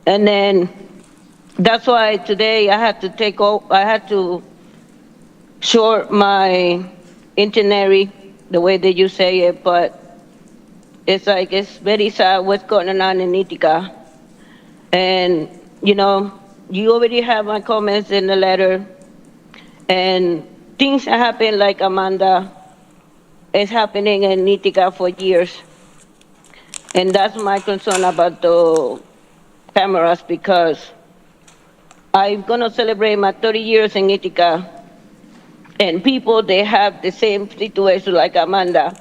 and then that's why today I had to short my itinerary, the way that you say it, but it's like, it's very sad what's going on in Ithaca. And, you know, you already have my comments in the letter, and things that happen like Amanda is happening in Ithaca for years. And that's my concern about the cameras, because I'm gonna celebrate my 30 years in Ithaca, and people, they have the same situation like Amanda,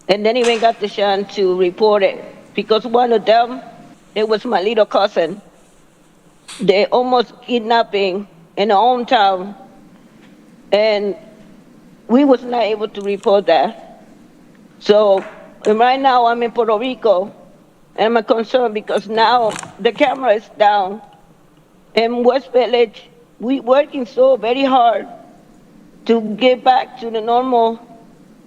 and then even got the chance to report it, because one of them, it was my little cousin. They almost kidnapping in our own town, and we was not able to report that. So, and right now I'm in Puerto Rico, and I'm concerned because now the camera is down. In West Village, we working so very hard to get back to the normal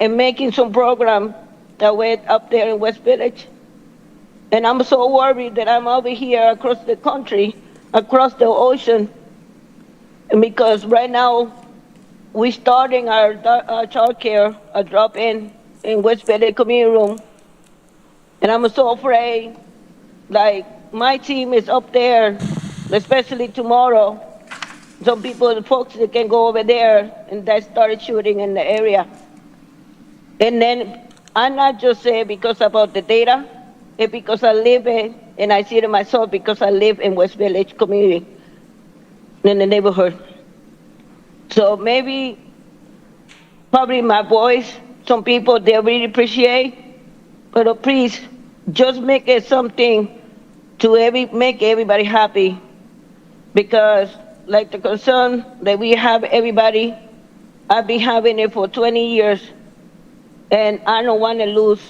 and making some program that went up there in West Village. And I'm so worried that I'm over here across the country, across the ocean, and because right now we're starting our child care, a drop-in West Village community room. And I'm so afraid, like my team is up there, especially tomorrow. Some people, the folks, they can go over there, and they started shooting in the area. And then I'm not just saying because about the data, it's because I live in, and I see it myself because I live in West Village community, in the neighborhood. So maybe, probably my voice, some people, they really appreciate, but please, just make it something to make everybody happy. Because like the concern that we have everybody, I've been having it for 20 years, and I don't want to lose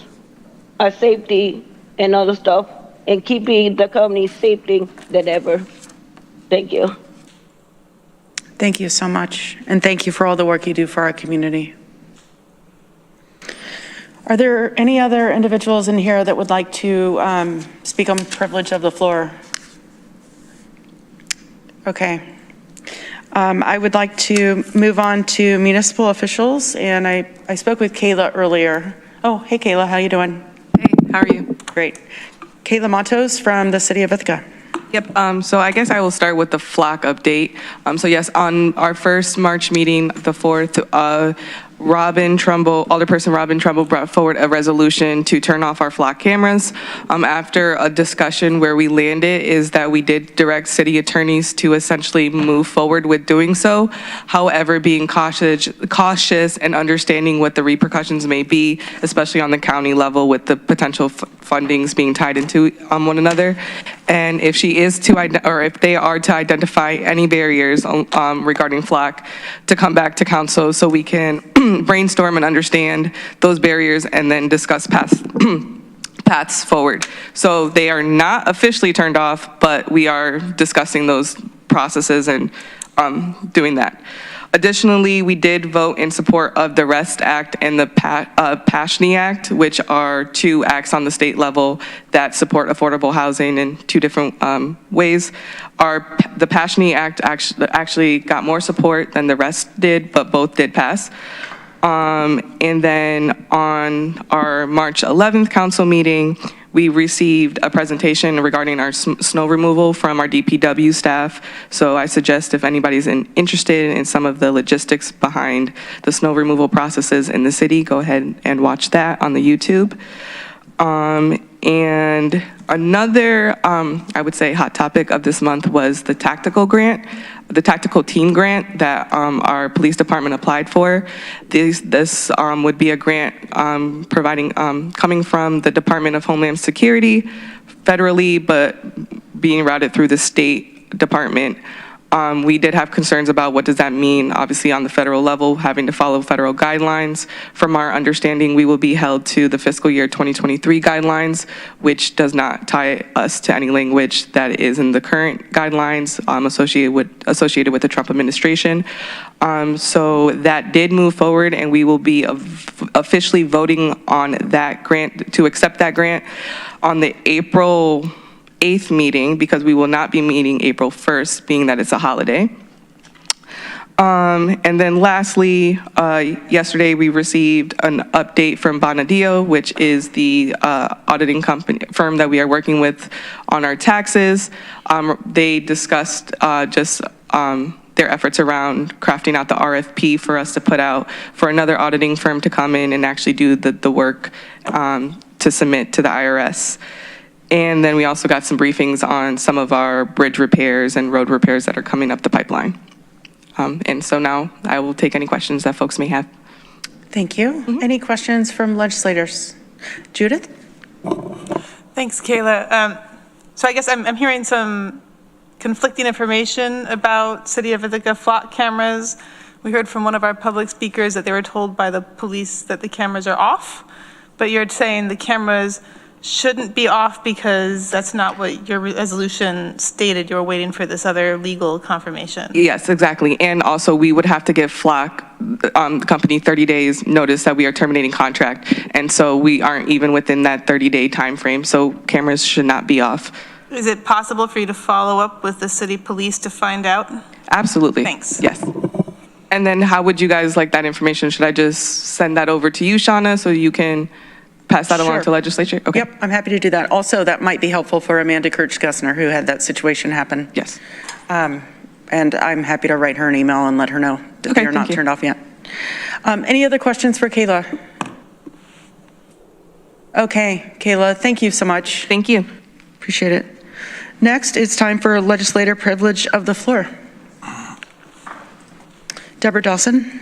our safety and other stuff, and keeping the company safety than ever. Thank you. Thank you so much, and thank you for all the work you do for our community. Are there any other individuals in here that would like to speak on privilege of the floor? Okay. I would like to move on to municipal officials, and I spoke with Kayla earlier. Oh, hey Kayla, how you doing? Hey, how are you? Great. Kayla Matos from the city of Ithaca. Yep, so I guess I will start with the flock update. So yes, on our first March meeting, the 4th, Alderperson Robin Trumbull brought forward a resolution to turn off our flock cameras. After a discussion where we landed is that we did direct city attorneys to essentially move forward with doing so. However, being cautious and understanding what the repercussions may be, especially on the county level with the potential fundings being tied into one another. And if if they are to identify any barriers regarding flock, to come back to council so we can brainstorm and understand those barriers and then discuss paths forward. So they are not officially turned off, but we are discussing those processes and doing that. Additionally, we did vote in support of the REST Act and the PASHNI Act, which are two acts on the state level that support affordable housing in two different ways. The PASHNI Act actually got more support than the REST did, but both did pass. And then on our March 11th council meeting, we received a presentation regarding our snow removal from our DPW staff. So I suggest if anybody's interested in some of the logistics behind the snow removal processes in the city, go ahead and watch that on the YouTube. And another, I would say, hot topic of this month was the tactical team grant that our police department applied for. This would be a grant coming from the Department of Homeland Security federally, but being routed through the state department. We did have concerns about what does that mean, obviously on the federal level, having to follow federal guidelines. From our understanding, we will be held to the fiscal year 2023 guidelines, which does not tie us to any language that is in the current guidelines associated with the Trump administration. So that did move forward, and we will be officially voting on that grant, to accept that grant on the April 8th meeting, because we will not be meeting April 1st, being that it's a holiday. And then lastly, yesterday we received an update from Bonadillo, which is the auditing company firm that we are working with on our taxes. They discussed their efforts around crafting out the RFP for us to put out for another auditing firm to come in and actually do the work to submit to the IRS. And then we also got some briefings on some of our bridge repairs and road repairs that are coming up the pipeline. And so now I will take any questions that folks may have. Thank you. Any questions from legislators? Judith? Thanks, Kayla. So I guess I'm hearing some conflicting information about City of Ithaca flock cameras. We heard from one of our public speakers that they were told by the police that the cameras are off, but you're saying the cameras shouldn't be off because that's not what your resolution stated. You were waiting for this other legal confirmation. Yes, exactly. And also we would have to give Flock, the company, 30 days notice that we are terminating contract. And so we aren't even within that 30-day time frame. So cameras should not be off. Is it possible for you to follow up with the city police to find out? Absolutely. Thanks. Yes. And then how would you guys like that information? Should I just send that over to you, Shauna, so you can pass that along to legislature? Okay. Yep, I'm happy to do that. Also, that might be helpful for Amanda Kirch-Gessner, who had that situation happen. Yes. And I'm happy to write her an email and let her know that they're not turned off yet. Any other questions for Kayla? Okay, Kayla, thank you so much. Thank you. Appreciate it. Next, it's time for legislator privilege of the floor. Deborah Dawson.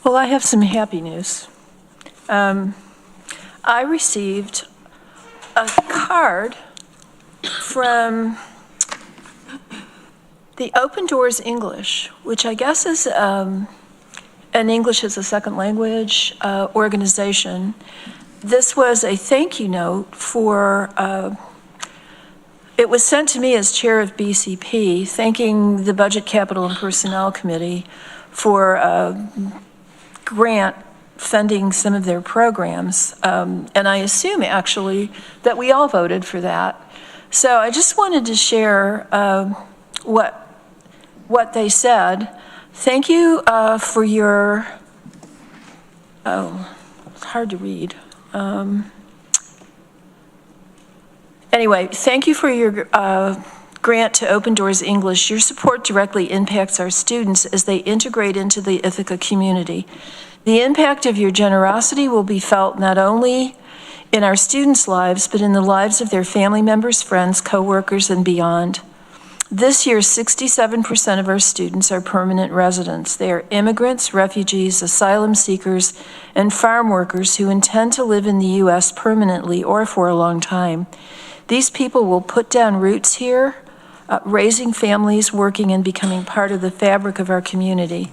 Well, I have some happy news. I received a card from the Open Doors English, which I guess is an English as a second language organization. This was a thank you note for, it was sent to me as chair of BCP, thanking the Budget, Capital, and Personnel Committee for a grant funding some of their programs. And I assume actually that we all voted for that. So I just wanted to share what they said. Thank you for your, it's hard to read. Anyway, thank you for your grant to Open Doors English. Your support directly impacts our students as they integrate into the Ithaca community. The impact of your generosity will be felt not only in our students' lives, but in the lives of their family members, friends, coworkers, and beyond. This year, 67% of our students are permanent residents. They are immigrants, refugees, asylum seekers, and farm workers who intend to live in the U.S. permanently or for a long time. These people will put down roots here, raising families, working, and becoming part of the fabric of our community.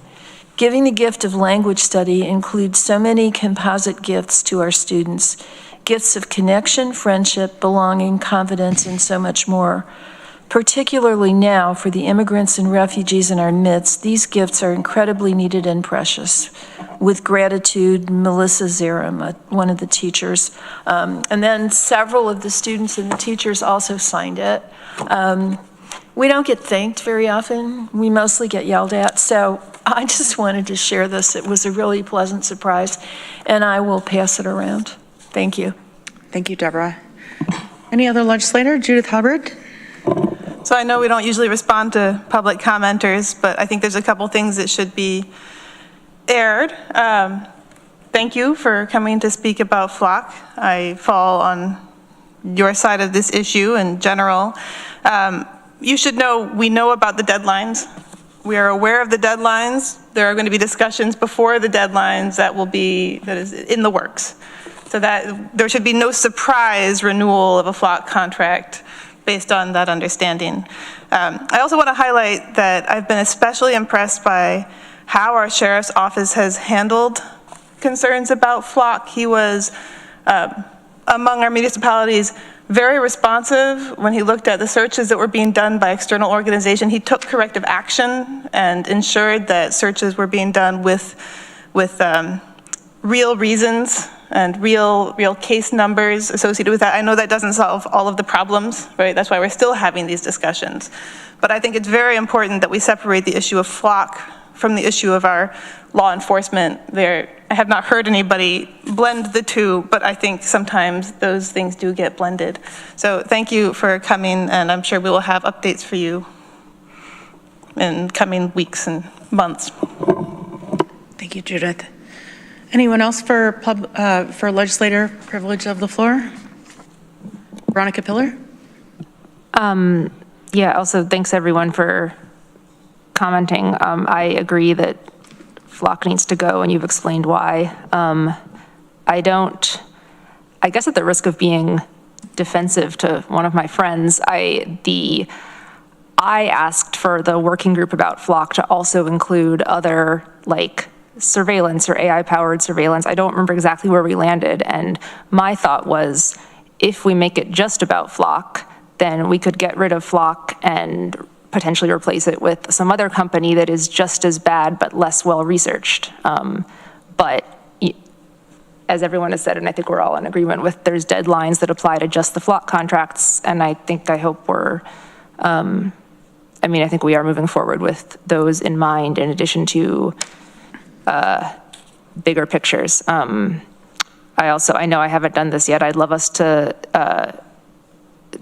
Giving the gift of language study includes so many composite gifts to our students. Gifts of connection, friendship, belonging, confidence, and so much more. Particularly now for the immigrants and refugees in our midst, these gifts are incredibly needed and precious. With gratitude, Melissa Zerum, one of the teachers. And then several of the students and the teachers also signed it. We don't get thanked very often. We mostly get yelled at. So I just wanted to share this. It was a really pleasant surprise, and I will pass it around. Thank you. Thank you, Deborah. Any other legislator? Judith Hubbard. So I know we don't usually respond to public commenters, but I think there's a couple things that should be aired. Thank you for coming to speak about Flock. I fall on your side of this issue in general. You should know, we know about the deadlines. We are aware of the deadlines. There are going to be discussions before the deadlines that is in the works. So that there should be no surprise renewal of a Flock contract based on that understanding. I also want to highlight that I've been especially impressed by how our sheriff's office has handled concerns about Flock. He was, among our municipalities, very responsive when he looked at the searches that were being done by external organization. He took corrective action and ensured that searches were being done with real reasons and real case numbers associated with that. I know that doesn't solve all of the problems, right? That's why we're still having these discussions. But I think it's very important that we separate the issue of Flock from the issue of our law enforcement. I have not heard anybody blend the two, but I think sometimes those things do get blended. So thank you for coming, and I'm sure we will have updates for you in coming weeks and months. Thank you, Judith. Anyone else for legislator privilege of the floor? Veronica Pillar? Yeah, also thanks everyone for commenting. I agree that Flock needs to go, and you've explained why. I guess at the risk of being defensive to one of my friends, I asked for the working group about Flock to also include other like surveillance or AI-powered surveillance. I don't remember exactly where we landed, and my thought was if we make it just about Flock, then we could get rid of Flock and potentially replace it with some other company that is just as bad but less well-researched. But as everyone has said, and I think we're all in agreement with, there's deadlines that apply to just the Flock contracts, and I hope we're, I think we are moving forward with those in mind in addition to bigger pictures. I know I haven't done this yet. I'd love us to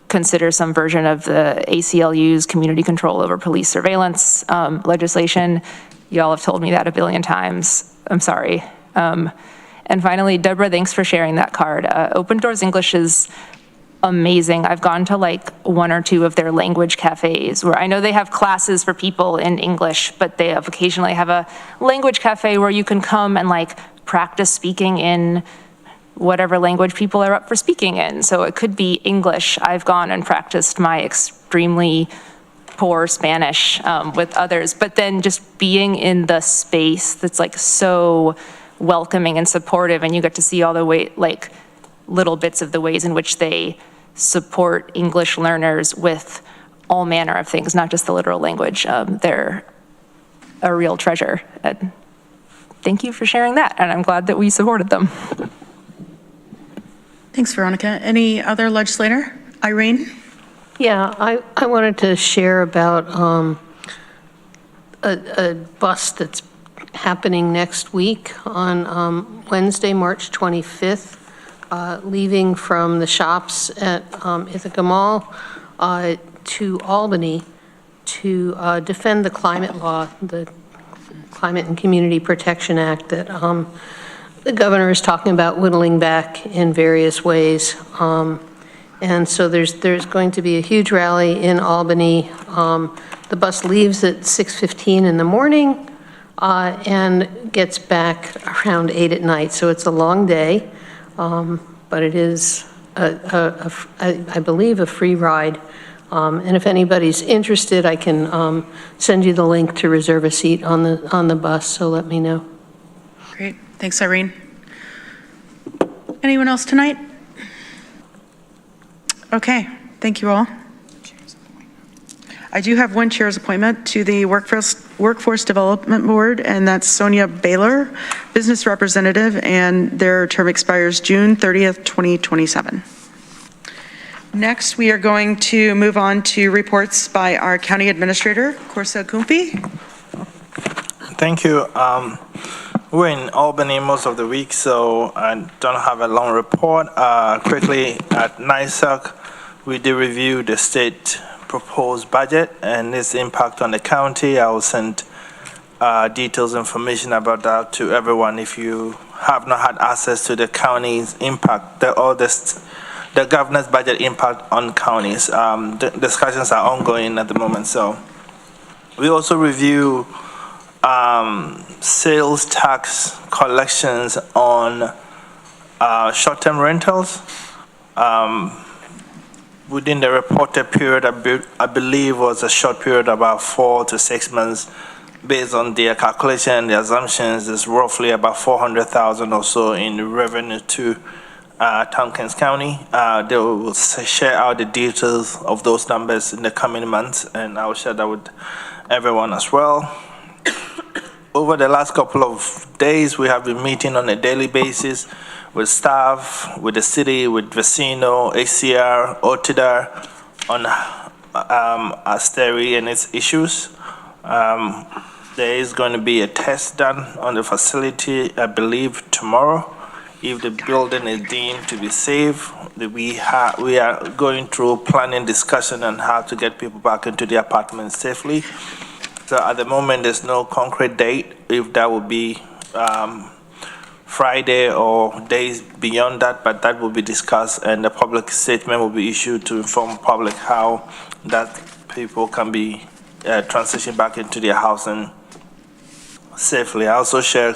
consider some version of the ACLU's community control over police surveillance legislation. Y'all have told me that a billion times. I'm sorry. And finally, Deborah, thanks for sharing that card. Open Doors English is amazing. I've gone to like one or two of their language cafes where I know they have classes for people in English, but they occasionally have a language cafe where you can come and like practice speaking in whatever language people are up for speaking in. So it could be English. I've gone and practiced my extremely poor Spanish with others, but then just being in the space that's like so welcoming and supportive, and you get to see all the way, like little bits of the ways in which they support English learners with all manner of things, not just the literal language. They're a real treasure. And thank you for sharing that, and I'm glad that we supported them. Thanks, Veronica. Any other legislator? Irene? Yeah, I wanted to share about a bus that's happening next week on Wednesday, March 25th, leaving from the shops at Ithaca Mall to Albany to defend the climate law, the Climate and Community Protection Act that the governor is talking about whittling back in various ways. And so there's going to be a huge rally in Albany. The bus leaves at 6:15 in the morning and gets back around 8 at night. So it's a long day, but it is, I believe, a free ride. And if anybody's interested, I can send you the link to reserve a seat on the bus, so let me know. Great. Thanks, Irene. Anyone else tonight? Okay. Thank you all. I do have one chair's appointment to the Workforce Development Board, and that's Sonia Baylor, business representative, and their term expires June 30th, 2027. Next, we are going to move on to reports by our county administrator, Corsa Kumpi. Thank you. We're in Albany most of the week, so I don't have a long report. Quickly, at NYSEC, we did review the state proposed budget and its impact on the county. I will send details information about that to everyone if you have not had access to the county's impact, the governor's budget impact on counties. The discussions are ongoing at the moment. So we also review sales tax collections on short-term rentals. Within the reported period, I believe was a short period, about 4 to 6 months. Based on their calculation, the assumptions is roughly about $400,000 or so in revenue to Tompkins County. They will share out the details of those numbers in the coming months, and I will share that with everyone as well. Over the last couple of days, we have been meeting on a daily basis with staff, with the city, with Vecino, ACR, OTIDA on Asteri and its issues. There is going to be a test done on the facility, I believe, tomorrow. If the building is deemed to be safe, we are going through planning discussion on how to get people back into the apartments safely. So at the moment, there's no concrete date, if that will be Friday or days beyond that, but that will be discussed, and the public statement will be issued to inform public how that people can be transitioned back into their housing safely. I also share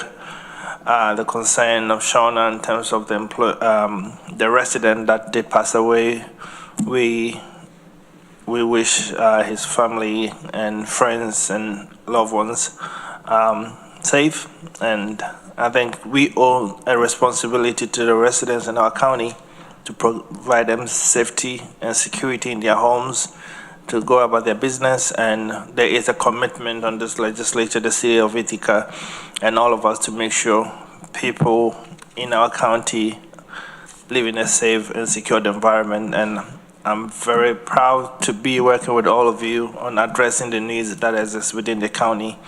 the concern of Shauna in terms of the resident that did pass away. We wish his family and friends and loved ones safe, and I think we owe a responsibility to the residents in our county to provide them safety and security in their homes, to go about their business, and there is a commitment on this legislature, the city of Ithaca, and all of us to make sure people in our county live in a safe and secured environment. And I'm very proud to be working with all of you on addressing the needs that exist within the county.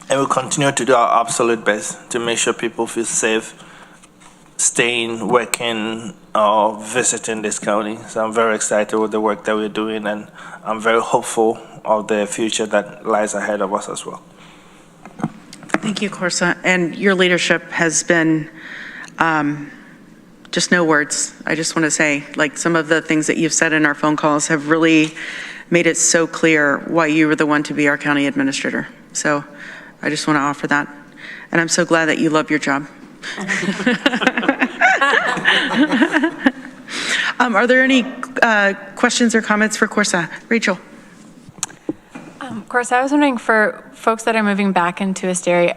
And we'll continue to do our absolute best to make sure people feel safe staying, working, or visiting this county. So I'm very excited with the work that we're doing, and I'm very hopeful of the future that lies ahead of us as well. Thank you, Corsa. And your leadership has been just no words. I just want to say, like, some of the things that you've said in our phone calls have really made it so clear why you were the one to be our county administrator. So I just want to offer that. And I'm so glad that you love your job. Are there any questions or comments for Corsa? Rachel. Corsa, I was wondering, for folks that are moving back into Asteria,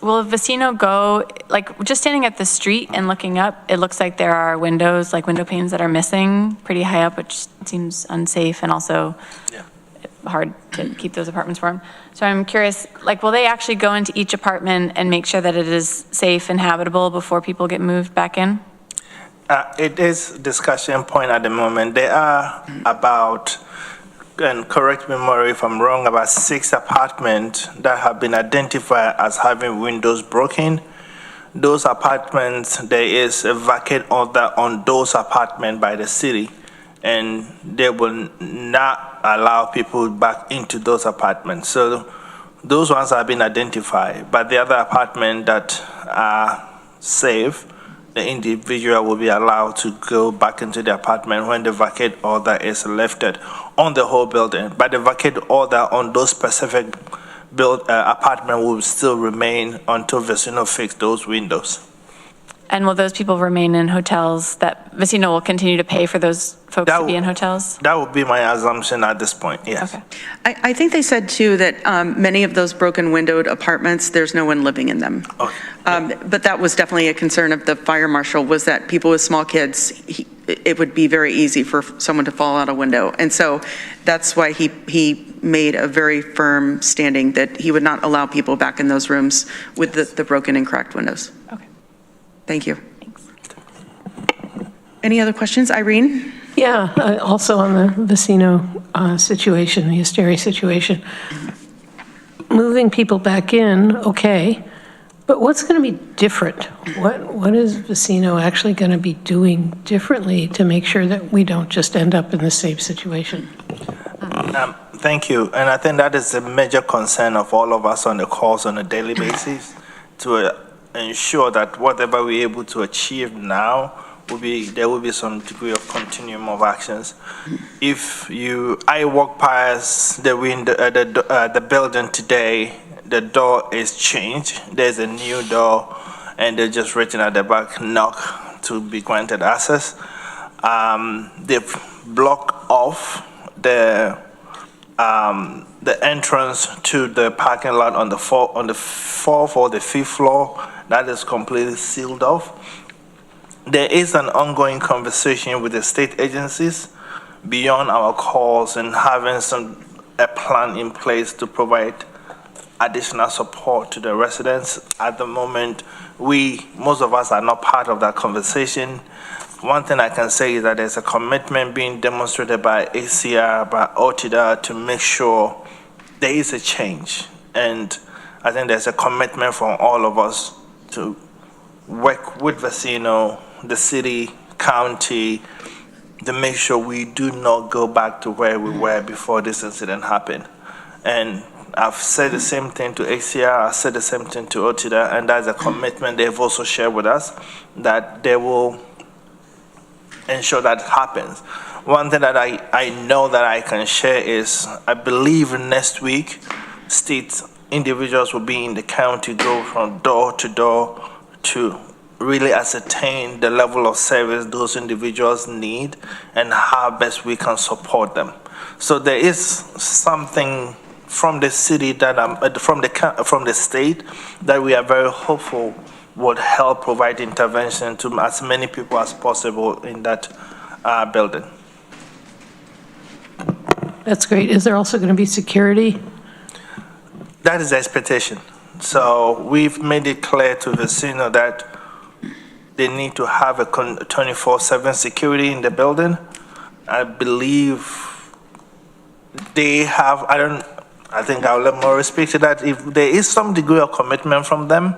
will a Vecino go, like, just standing at the street and looking up, it looks like there are windows, like window panes that are missing pretty high up, which seems unsafe and also hard to keep those apartments warm. So I'm curious, like, will they actually go into each apartment and make sure that it is safe and habitable before people get moved back in? It is a discussion point at the moment. There are about, and correct me Maury if I'm wrong, about 6 apartments that have been identified as having windows broken. Those apartments, there is a vacate order on those apartments by the city, and they will not allow people back into those apartments. So those ones have been identified, but the other apartments that are safe, the individual will be allowed to go back into the apartment when the vacate order is lifted on the whole building. But the vacate order on those specific apartment will still remain until Vecino fix those windows. And will those people remain in hotels, that Vecino will continue to pay for those folks to be in hotels? That would be my assumption at this point, yes. Okay. I think they said, too, that many of those broken windowed apartments, there's no one living in them. But that was definitely a concern of the fire marshal, was that people with small kids, it would be very easy for someone to fall out a window. And so that's why he made a very firm standing that he would not allow people back in those rooms with the broken and cracked windows. Okay. Thank you. Thanks. Any other questions? Irene? Yeah, also on the Vecino situation, the Asteria situation. Moving people back in, okay, but what's going to be different? What is Vecino actually going to be doing differently to make sure that we don't just end up in the same situation? Thank you, and I think that is a major concern of all of us on the calls on a daily basis, to ensure that whatever we're able to achieve now there will be some degree of continuum of actions. If I walk past the window, the building today, the door is changed. There's a new door, and they're just written at the back, knock to be granted access. They've blocked off the entrance to the parking lot on the fourth or the 5th floor. That is completely sealed off. There is an ongoing conversation with the state agencies beyond our calls and having a plan in place to provide additional support to the residents. At the moment, most of us are not part of that conversation. One thing I can say is that there's a commitment being demonstrated by ACR, by OTIDA, to make sure there is a change. And I think there's a commitment from all of us to work with Vecino, the city, county, to make sure we do not go back to where we were before this incident happened. And I've said the same thing to ACR, I've said the same thing to OTIDA, and that's a commitment they've also shared with us, that they will ensure that happens. One thing that I know that I can share is, I believe next week, state individuals will be in the county, go from door to door to really ascertain the level of service those individuals need and how best we can support them. So there is something from the city that from the state that we are very hopeful would help provide intervention to as many people as possible in that building. That's great. Is there also going to be security? That is the expectation. So we've made it clear to Vecino that they need to have a 24/7 security in the building. I believe they have, I think I'll let Maurice speak to that. If there is some degree of commitment from them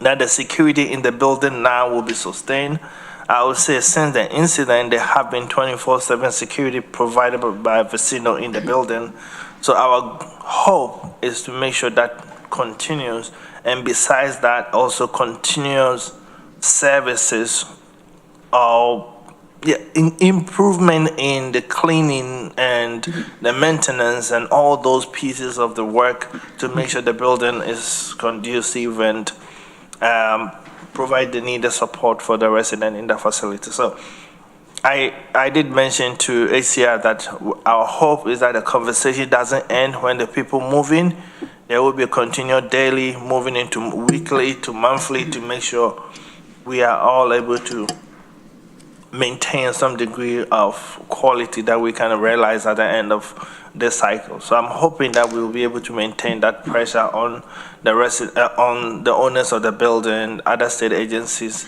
that the security in the building now will be sustained, I would say since the incident, there have been 24/7 security provided by Vecino in the building. So our hope is to make sure that continues. And besides that, also continuous services or improvement in the cleaning and the maintenance and all those pieces of the work to make sure the building is conducive and provide the needed support for the resident in the facility. So I did mention to ACR that our hope is that the conversation doesn't end when the people move in. There will be a continued daily, moving into weekly to monthly to make sure we are all able to maintain some degree of quality that we can realize at the end of this cycle. So I'm hoping that we'll be able to maintain that pressure on on the owners of the building, other state agencies,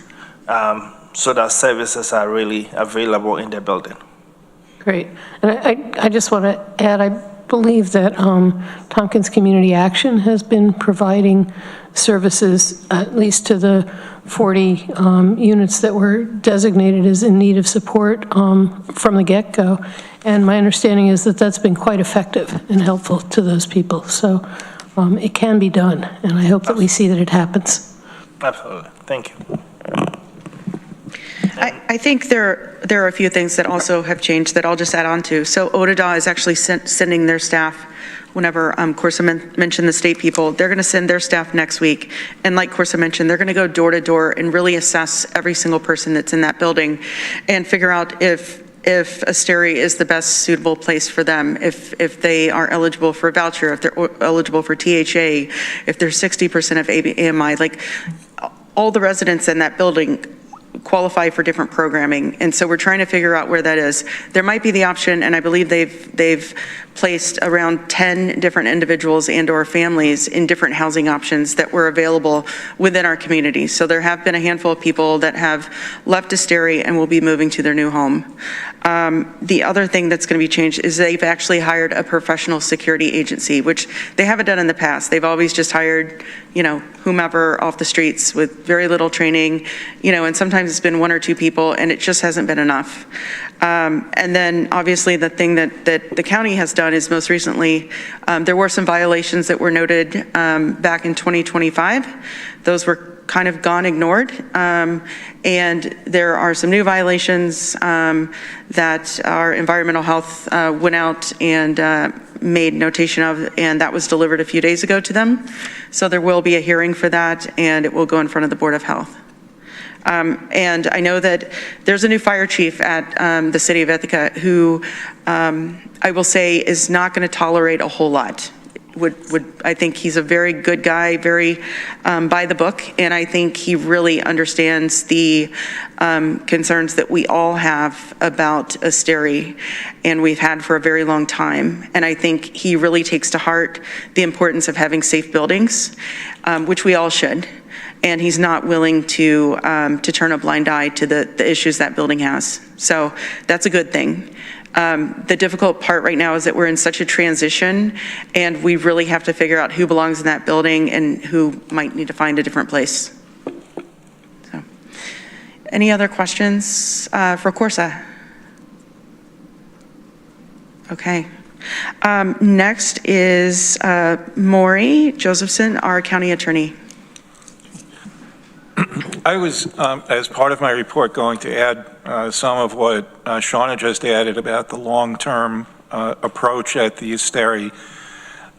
so that services are really available in the building. Great. And I just want to add, I believe that Tompkins Community Action has been providing services, at least to the 40 units that were designated as in need of support from the get-go. And my understanding is that that's been quite effective and helpful to those people. So it can be done, and I hope that we see that it happens. Absolutely. Thank you. I think there are a few things that also have changed that I'll just add on to. So OTIDA is actually sending their staff, whenever Corsa mentioned the state people, they're going to send their staff next week. And like Corsa mentioned, they're going to go door to door and really assess every single person that's in that building and figure out if Asteri is the best suitable place for them, if they are eligible for a voucher, if they're eligible for THA, if they're 60% of AMI, like all the residents in that building qualify for different programming. And so we're trying to figure out where that is. There might be the option, and I believe they've placed around 10 different individuals and or families in different housing options that were available within our community. So there have been a handful of people that have left Asteri and will be moving to their new home. The other thing that's going to be changed is they've actually hired a professional security agency, which they haven't done in the past. They've always just hired, whomever off the streets with very little training, and sometimes it's been one or two people, and it just hasn't been enough. And then obviously the thing that the county has done is most recently, there were some violations that were noted back in 2025. Those were kind of gone ignored. And there are some new violations that our environmental health went out and made notation of, and that was delivered a few days ago to them. So there will be a hearing for that, and it will go in front of the Board of Health. And I know that there's a new fire chief at the city of Ithaca who I will say is not going to tolerate a whole lot. I think he's a very good guy, very by the book, and I think he really understands the concerns that we all have about Asteri, and we've had for a very long time. And I think he really takes to heart the importance of having safe buildings, which we all should. And he's not willing to turn a blind eye to the issues that building has. So that's a good thing. The difficult part right now is that we're in such a transition, and we really have to figure out who belongs in that building and who might need to find a different place. So, any other questions for Corsa? Okay. Next is Maury Josephson, our county attorney. I was, as part of my report, going to add some of what Shauna just added about the long-term approach at the Esteri.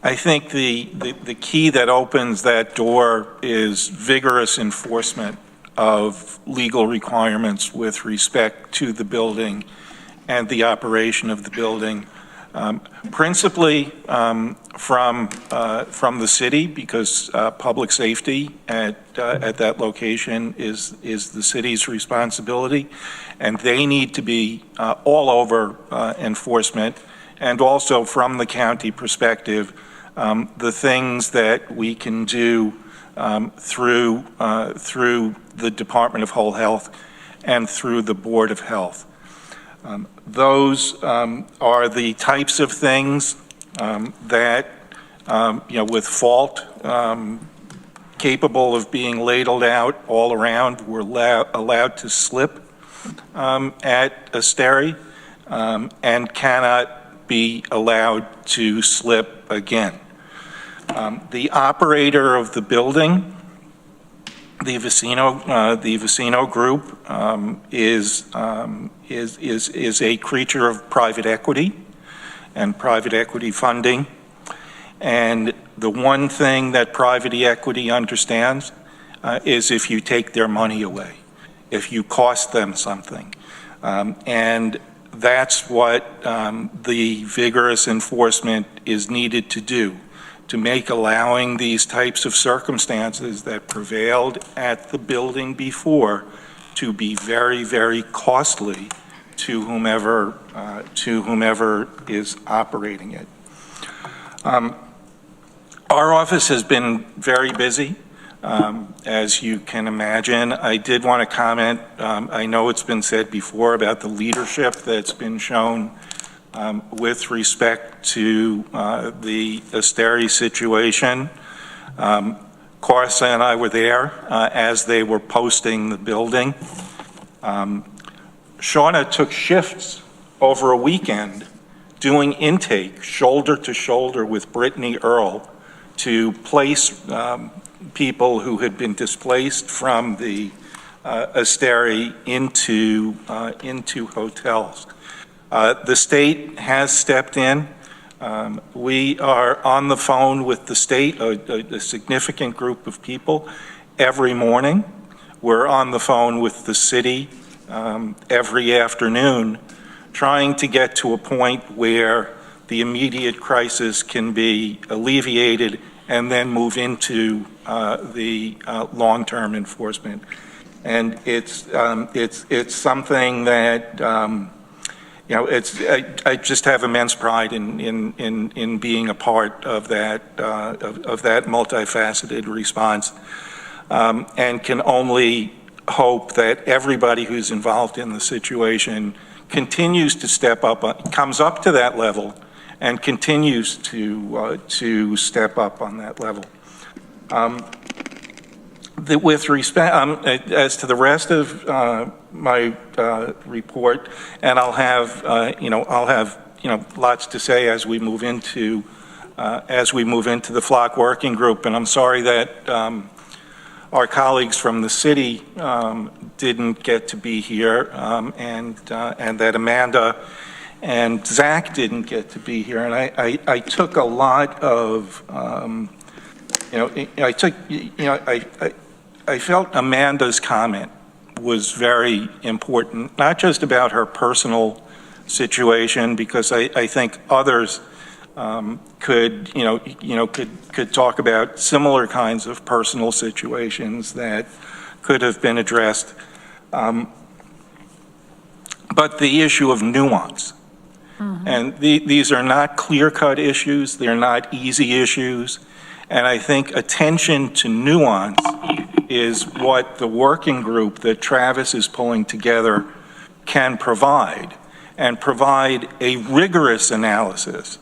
I think the key that opens that door is vigorous enforcement of legal requirements with respect to the building and the operation of the building. Principally from the city, because public safety at that location is the city's responsibility, and they need to be all over enforcement, and also from the county perspective, the things that we can do through the Department of Whole Health and through the Board of Health. Those are the types of things that, with fault capable of being ladled out all around, we're allowed to slip at Esteri and cannot be allowed to slip again. The operator of the building, the Vicino Group, is a creature of private equity and private equity funding. And the one thing that private equity understands is if you take their money away, if you cost them something. And that's what the vigorous enforcement is needed to do, to make allowing these types of circumstances that prevailed at the building before to be very, very costly to whomever is operating it. Our office has been very busy, as you can imagine. I did want to comment, I know it's been said before about the leadership that's been shown with respect to the Esteri situation. Corsa and I were there as they were posting the building. Shauna took shifts over a weekend doing intake shoulder to shoulder with Brittany Earl to place people who had been displaced from the Esteri into hotels. The state has stepped in. We are on the phone with the state, a significant group of people, every morning. We're on the phone with the city every afternoon, trying to get to a point where the immediate crisis can be alleviated and then move into the long-term enforcement. And it's something that I just have immense pride in being a part of that multifaceted response, and can only hope that everybody who's involved in the situation continues to step up, comes up to that level, and continues to step up on that level. With respect, as to the rest of my report, and I'll have lots to say as we move into the Flock Working Group. And I'm sorry that our colleagues from the city didn't get to be here, and that Amanda and Zach didn't get to be here. And I took a lot of, I felt Amanda's comment was very important, not just about her personal situation, because I think others could talk about similar kinds of personal situations that could have been addressed. But the issue of nuance, and these are not clear-cut issues, they're not easy issues, and I think attention to nuance is what the working group that Travis is pulling together can provide. and provide a rigorous analysis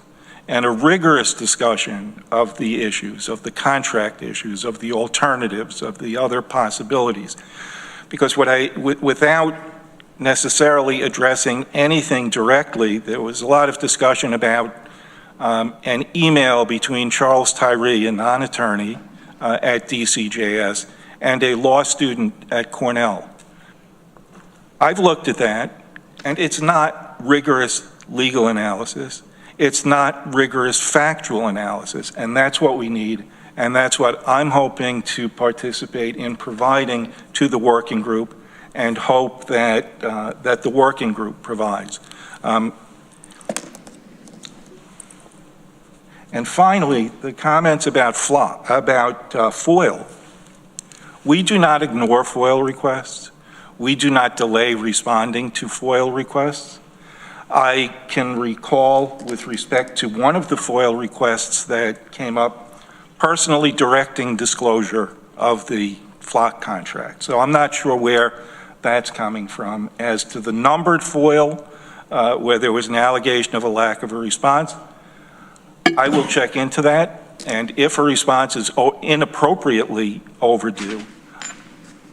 and a rigorous discussion of the issues, of the contract issues, of the alternatives, of the other possibilities. Because without necessarily addressing anything directly, there was a lot of discussion about an email between Charles Tyree, a non-attorney at DCJS, and a law student at Cornell. I've looked at that, and it's not rigorous legal analysis. It's not rigorous factual analysis, and that's what we need, and that's what I'm hoping to participate in providing to the working group, and hope that that the working group provides. And finally, the comments about FOIL. We do not ignore FOIL requests. We do not delay responding to FOIL requests. I can recall, with respect to one of the FOIL requests that came up, personally directing disclosure of the flock contract. So I'm not sure where that's coming from. As to the numbered FOIL, where there was an allegation of a lack of a response, I will check into that, and if a response is inappropriately overdue,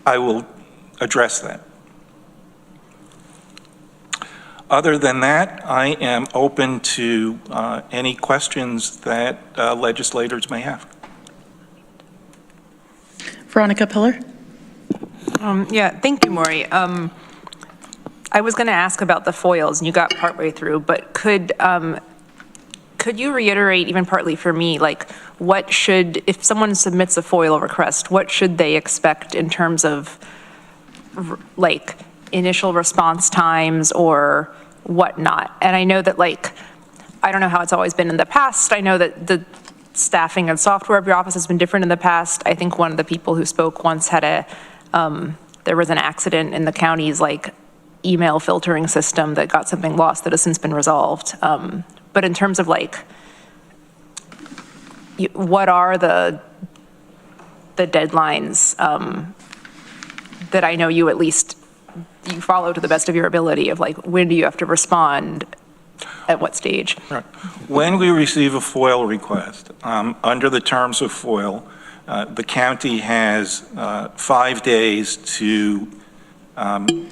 I will address that. Other than that, I am open to any questions that legislators may have. Veronica Pillar. Yeah, thank you, Maury. I was going to ask about the FOILs, and you got partway through, but could you reiterate, even partly for me, like what should, if someone submits a FOIL request, what should they expect in terms of like initial response times or whatnot? And I know that, like, I don't know how it's always been in the past. I know that the staffing and software of your office has been different in the past. I think one of the people who spoke once had there was an accident in the county's like email filtering system that got something lost that has since been resolved. But in terms of like, what are the deadlines that I know you at least, you follow to the best of your ability of like, when do you have to respond, at what stage? Right. When we receive a FOIL request, under the terms of FOIL, the county has 5 days to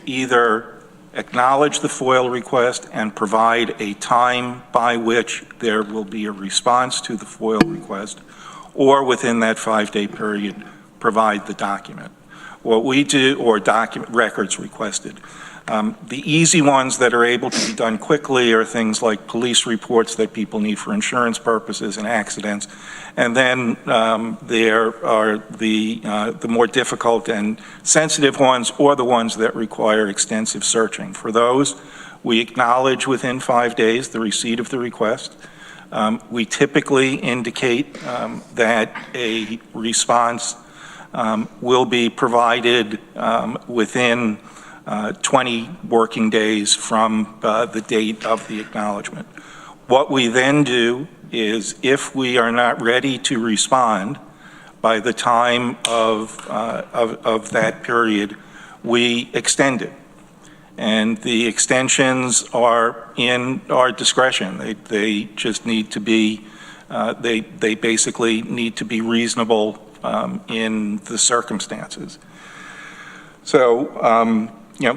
either acknowledge the FOIL request and provide a time by which there will be a response to the FOIL request, or within that 5-day period, provide the document. What we do, or document records requested. The easy ones that are able to be done quickly are things like police reports that people need for insurance purposes and accidents. And then there are the more difficult and sensitive ones, or the ones that require extensive searching. For those, we acknowledge within 5 days the receipt of the request. We typically indicate that a response will be provided within 20 working days from the date of the acknowledgement. What we then do is, if we are not ready to respond by the time of that period, we extend it. And the extensions are in our discretion. They just need to be, they basically need to be reasonable in the circumstances. So,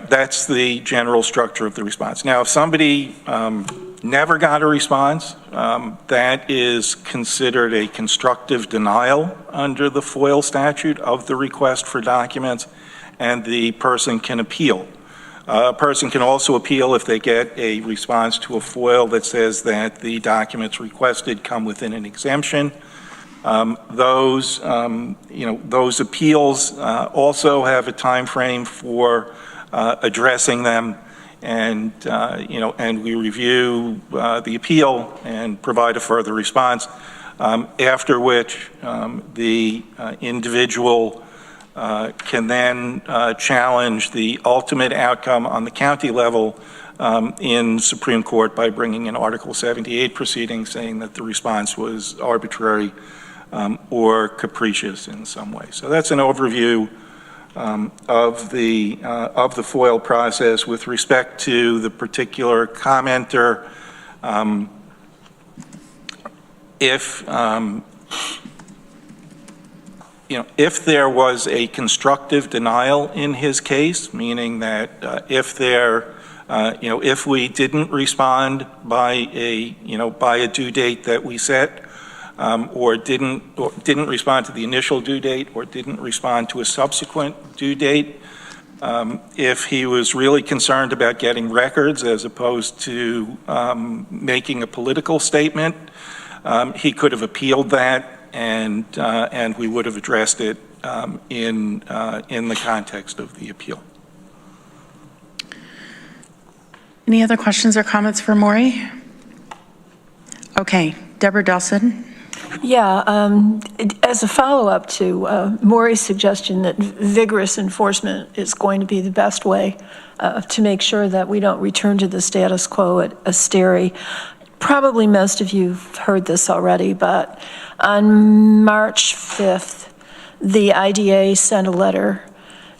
that's the general structure of the response. Now, if somebody never got a response, that is considered a constructive denial under the FOIL statute of the request for documents, and the person can appeal. A person can also appeal if they get a response to a FOIL that says that the documents requested come within an exemption. Those appeals also have a time frame for addressing them, and and we review the appeal and provide a further response, after which the individual can then challenge the ultimate outcome on the county level in Supreme Court by bringing an Article 78 proceeding saying that the response was arbitrary or capricious in some way. So that's an overview of the FOIL process with respect to the particular commenter. If if there was a constructive denial in his case, meaning that if we didn't respond by a due date that we set, or didn't respond to the initial due date, or didn't respond to a subsequent due date, if he was really concerned about getting records as opposed to making a political statement, he could have appealed that, and we would have addressed it in the context of the appeal. Any other questions or comments for Maury? Okay, Deborah Dawson. Yeah, as a follow-up to Maury's suggestion that vigorous enforcement is going to be the best way to make sure that we don't return to the status quo at Asteri. Probably most of you have heard this already, but on March 5th, the IDA sent a letter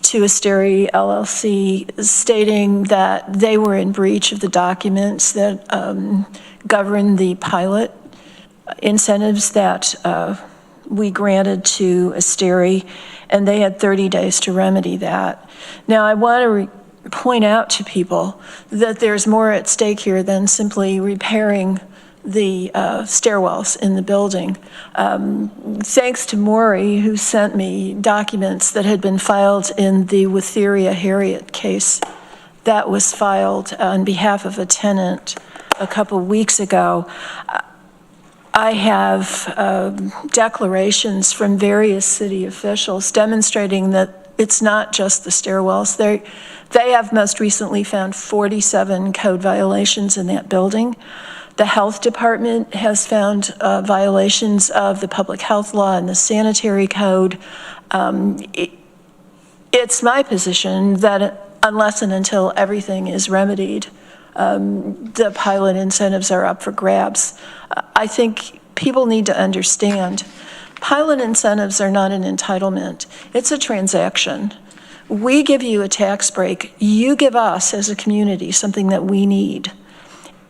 to Asteri LLC stating that they were in breach of the documents that govern the pilot incentives that we granted to Asteri, and they had 30 days to remedy that. Now, I want to point out to people that there's more at stake here than simply repairing the stairwells in the building. Thanks to Maury, who sent me documents that had been filed in the Witheria Harriet case that was filed on behalf of a tenant a couple weeks ago. I have declarations from various city officials demonstrating that it's not just the stairwells. They have most recently found 47 code violations in that building. The health department has found violations of the public health law and the sanitary code. It's my position that unless and until everything is remedied, the pilot incentives are up for grabs. I think people need to understand pilot incentives are not an entitlement. It's a transaction. We give you a tax break. You give us as a community something that we need.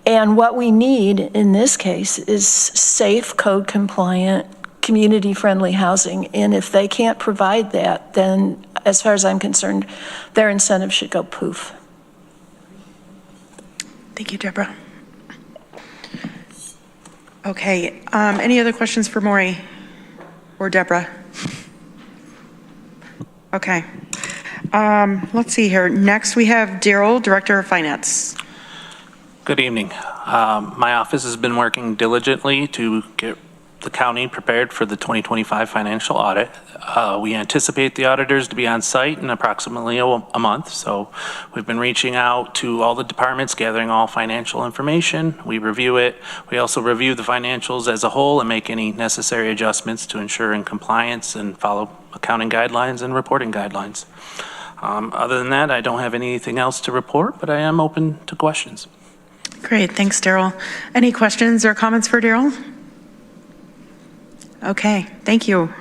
And what we need in this case is safe, code compliant, community friendly housing. And if they can't provide that, then as far as I'm concerned, their incentive should go poof. Thank you, Deborah. Okay, any other questions for Maury or Deborah? Okay, let's see here. Next, we have Daryl, Director of Finance. Good evening. My office has been working diligently to get the county prepared for the 2025 financial audit. We anticipate the auditors to be on site in approximately a month, so we've been reaching out to all the departments, gathering all financial information. We review it. We also review the financials as a whole and make any necessary adjustments to ensure in compliance and follow accounting guidelines and reporting guidelines. Other than that, I don't have anything else to report, but I am open to questions. Great, thanks, Daryl. Any questions or comments for Daryl? Okay, thank you.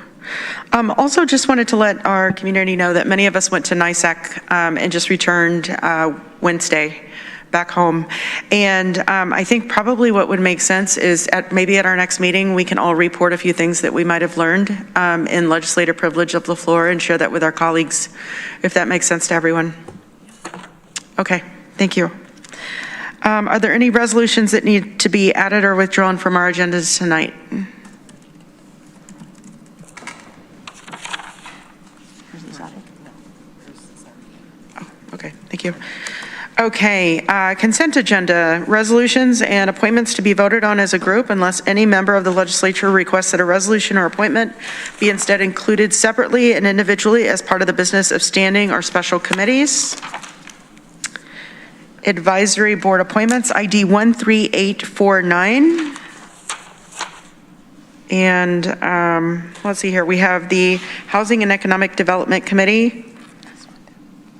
Also, just wanted to let our community know that many of us went to NISAC and just returned Wednesday back home. And I think probably what would make sense is maybe at our next meeting, we can all report a few things that we might have learned in legislative privilege of the floor and share that with our colleagues, if that makes sense to everyone. Okay, thank you. Are there any resolutions that need to be added or withdrawn from our agendas tonight? Okay, thank you. Okay, consent agenda, resolutions and appointments to be voted on as a group unless any member of the legislature requests that a resolution or appointment be instead included separately and individually as part of the business of standing or special committees. Advisory board appointments, ID 13849. And let's see here, we have the Housing and Economic Development Committee.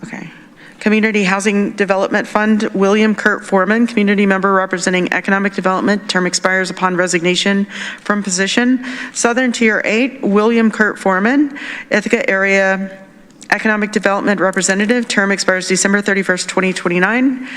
Okay. Community Housing Development Fund, William Kurt Foreman, community member representing economic development, term expires upon resignation from position. Southern Tier 8, William Kurt Foreman, Ithaca Area Economic Development Representative, term expires December 31st, 2029.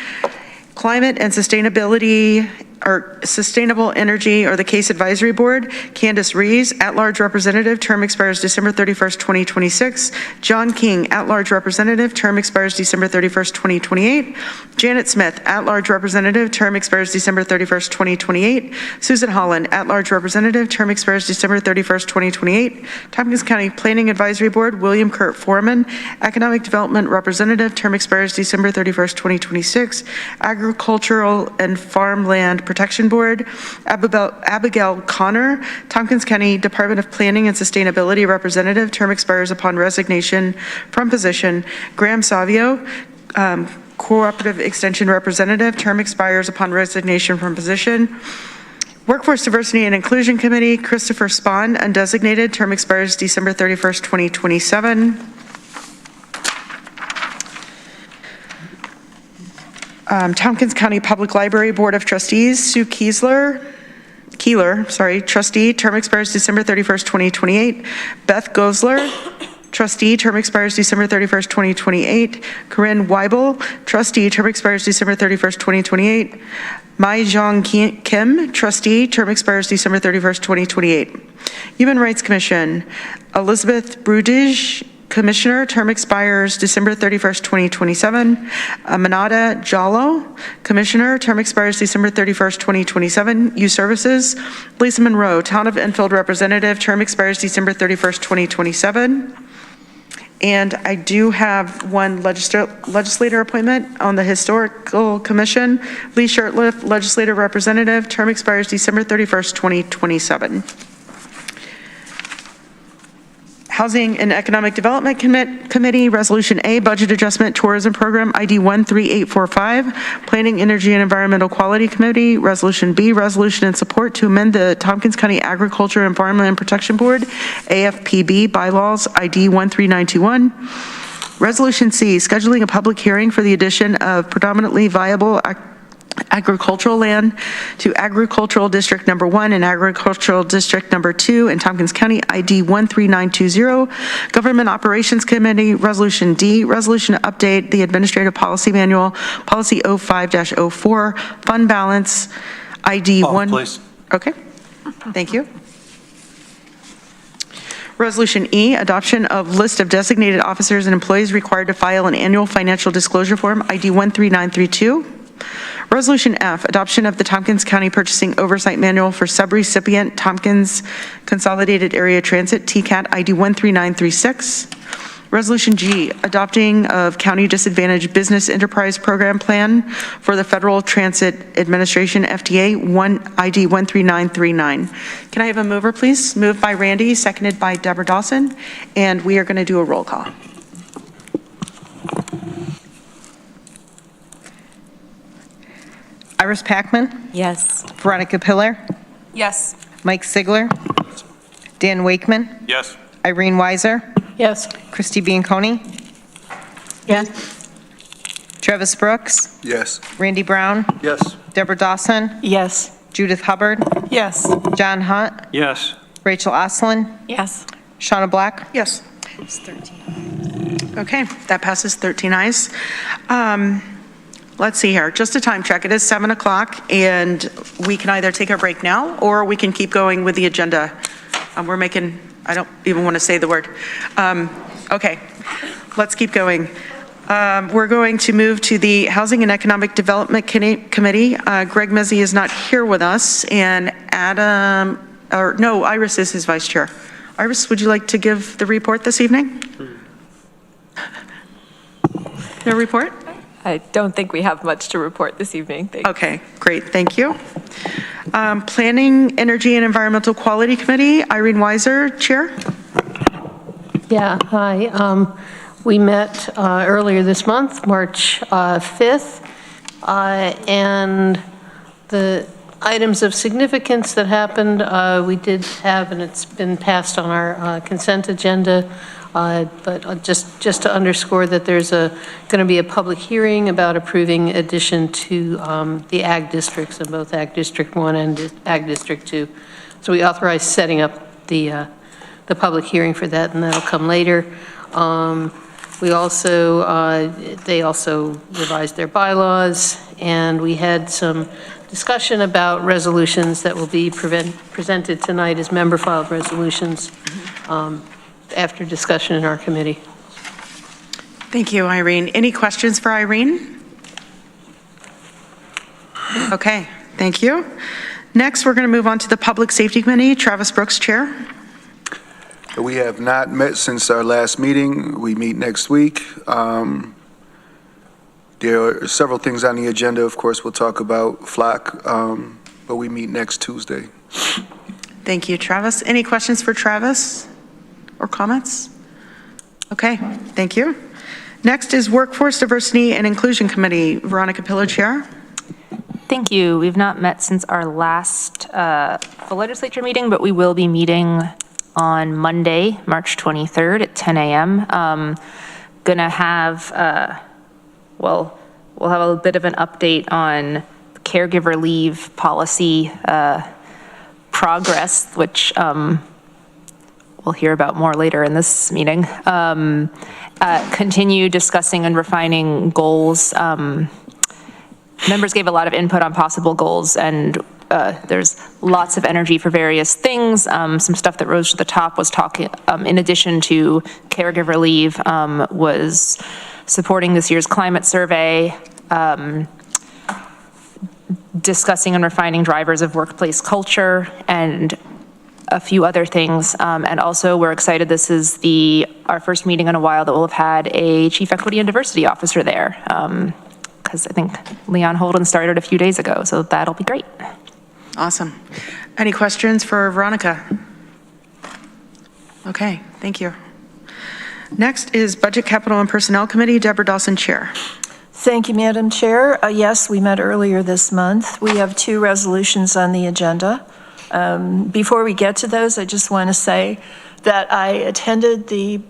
Climate and Sustainability or Sustainable Energy or the Case Advisory Board, Candace Rees, at-large representative, term expires December 31st, 2026. John King, at-large representative, term expires December 31st, 2028. Janet Smith, at-large representative, term expires December 31st, 2028. Susan Holland, at-large representative, term expires December 31st, 2028. Tompkins County Planning Advisory Board, William Kurt Foreman, Economic Development Representative, term expires December 31st, 2026. Agricultural and Farmland Protection Board, Abigail Connor, Tompkins County Department of Planning and Sustainability Representative, term expires upon resignation from position. Graham Savio, Cooperative Extension Representative, term expires upon resignation from position. Workforce Diversity and Inclusion Committee, Christopher Spahn, undesignated, term expires December 31st, 2027. Tompkins County Public Library Board of Trustees, Sue Keeler, trustee, term expires December 31st, 2028. Beth Gosler, trustee, term expires December 31st, 2028. Corinne Weibel, trustee, term expires December 31st, 2028. Mai Zhang Kim, trustee, term expires December 31st, 2028. Human Rights Commission, Elizabeth Brudige, Commissioner, term expires December 31st, 2027. Aminata Jallo, Commissioner, term expires December 31st, 2027. Youth Services, Lisa Monroe, Town of Enfield Representative, term expires December 31st, 2027. And I do have one legislator appointment on the Historical Commission. Lee Shirtliff, Legislative Representative, term expires December 31st, 2027. Housing and Economic Development Committee, Resolution A, Budget Adjustment Tourism Program, ID 13845. Planning, Energy, and Environmental Quality Committee, Resolution B, Resolution in support to amend the Tompkins County Agriculture and Farmland Protection Board, AFPB, bylaws, ID 13921. Resolution C, scheduling a public hearing for the addition of predominantly viable agricultural land to Agricultural District Number 1 and Agricultural District Number 2 in Tompkins County, ID 13920. Government Operations Committee, Resolution D, resolution to update the Administrative Policy Manual, Policy 05-04, Fund Balance, ID 1. Please. Okay, thank you. Resolution E, adoption of list of designated officers and employees required to file an annual financial disclosure form, ID 13932. Resolution F, adoption of the Tompkins County Purchasing Oversight Manual for subrecipient Tompkins Consolidated Area Transit, TCAT, ID 13936. Resolution G, adopting of County Disadvantaged Business Enterprise Program Plan for the Federal Transit Administration, FTA, ID 13939. Can I have a mover, please? Moved by Randy, seconded by Deborah Dawson, and we are going to do a roll call. Iris Packman? Yes. Veronica Pillar? Yes. Mike Sigler? Dan Wakeman? Yes. Irene Weiser? Yes. Christy Bianconi? Yes. Travis Brooks? Yes. Randy Brown? Yes. Deborah Dawson? Yes. Judith Hubbard? Yes. John Hunt? Yes. Rachel Oslin? Yes. Shauna Black? Yes. It's 13. Okay, that passes 13 ayes. Let's see here, just a time check. It is 7 o'clock, and we can either take a break now, or we can keep going with the agenda. We're making, I don't even want to say the word. Okay, let's keep going. We're going to move to the Housing and Economic Development Committee. Greg Mezzi is not here with us, and Iris is his vice chair. Iris, would you like to give the report this evening? No report? I don't think we have much to report this evening. Thanks. Okay, great, thank you. Planning, Energy, and Environmental Quality Committee, Irene Weiser, Chair. Yeah, hi. We met earlier this month, March 5th, and the items of significance that happened, we did have, and it's been passed on our consent agenda, but just to underscore that there's going to be a public hearing about approving addition to the Ag districts in both Ag District 1 and Ag District 2. So we authorized setting up the public hearing for that, and that'll come later. We also, they also revised their bylaws, and we had some discussion about resolutions that will be presented tonight as member-filed resolutions after discussion in our committee. Thank you, Irene. Any questions for Irene? Okay, thank you. Next, we're going to move on to the Public Safety Committee. Travis Brooks, Chair. We have not met since our last meeting. We meet next week. There are several things on the agenda. Of course, we'll talk about FLOC, but we meet next Tuesday. Thank you, Travis. Any questions for Travis or comments? Okay, thank you. Next is Workforce Diversity and Inclusion Committee. Veronica Pillar, Chair. Thank you. We've not met since our last full legislature meeting, but we will be meeting on Monday, March 23rd at 10 a.m. Gonna have, well, we'll have a bit of an update on caregiver leave policy progress, which we'll hear about more later in this meeting. Continue discussing and refining goals. Members gave a lot of input on possible goals, and there's lots of energy for various things. Some stuff that rose to the top was talking, in addition to caregiver leave, was supporting this year's climate survey, discussing and refining drivers of workplace culture, and a few other things. And also, we're excited, this is our first meeting in a while that we'll have had a Chief Equity and Diversity Officer there, because I think Leon Holden started a few days ago, so that'll be great. Awesome. Any questions for Veronica? Okay, thank you. Next is Budget, Capital, and Personnel Committee. Deborah Dawson, Chair. Thank you, Madam Chair. Yes, we met earlier this month. We have 2 resolutions on the agenda. Before we get to those, I just want to say that I attended the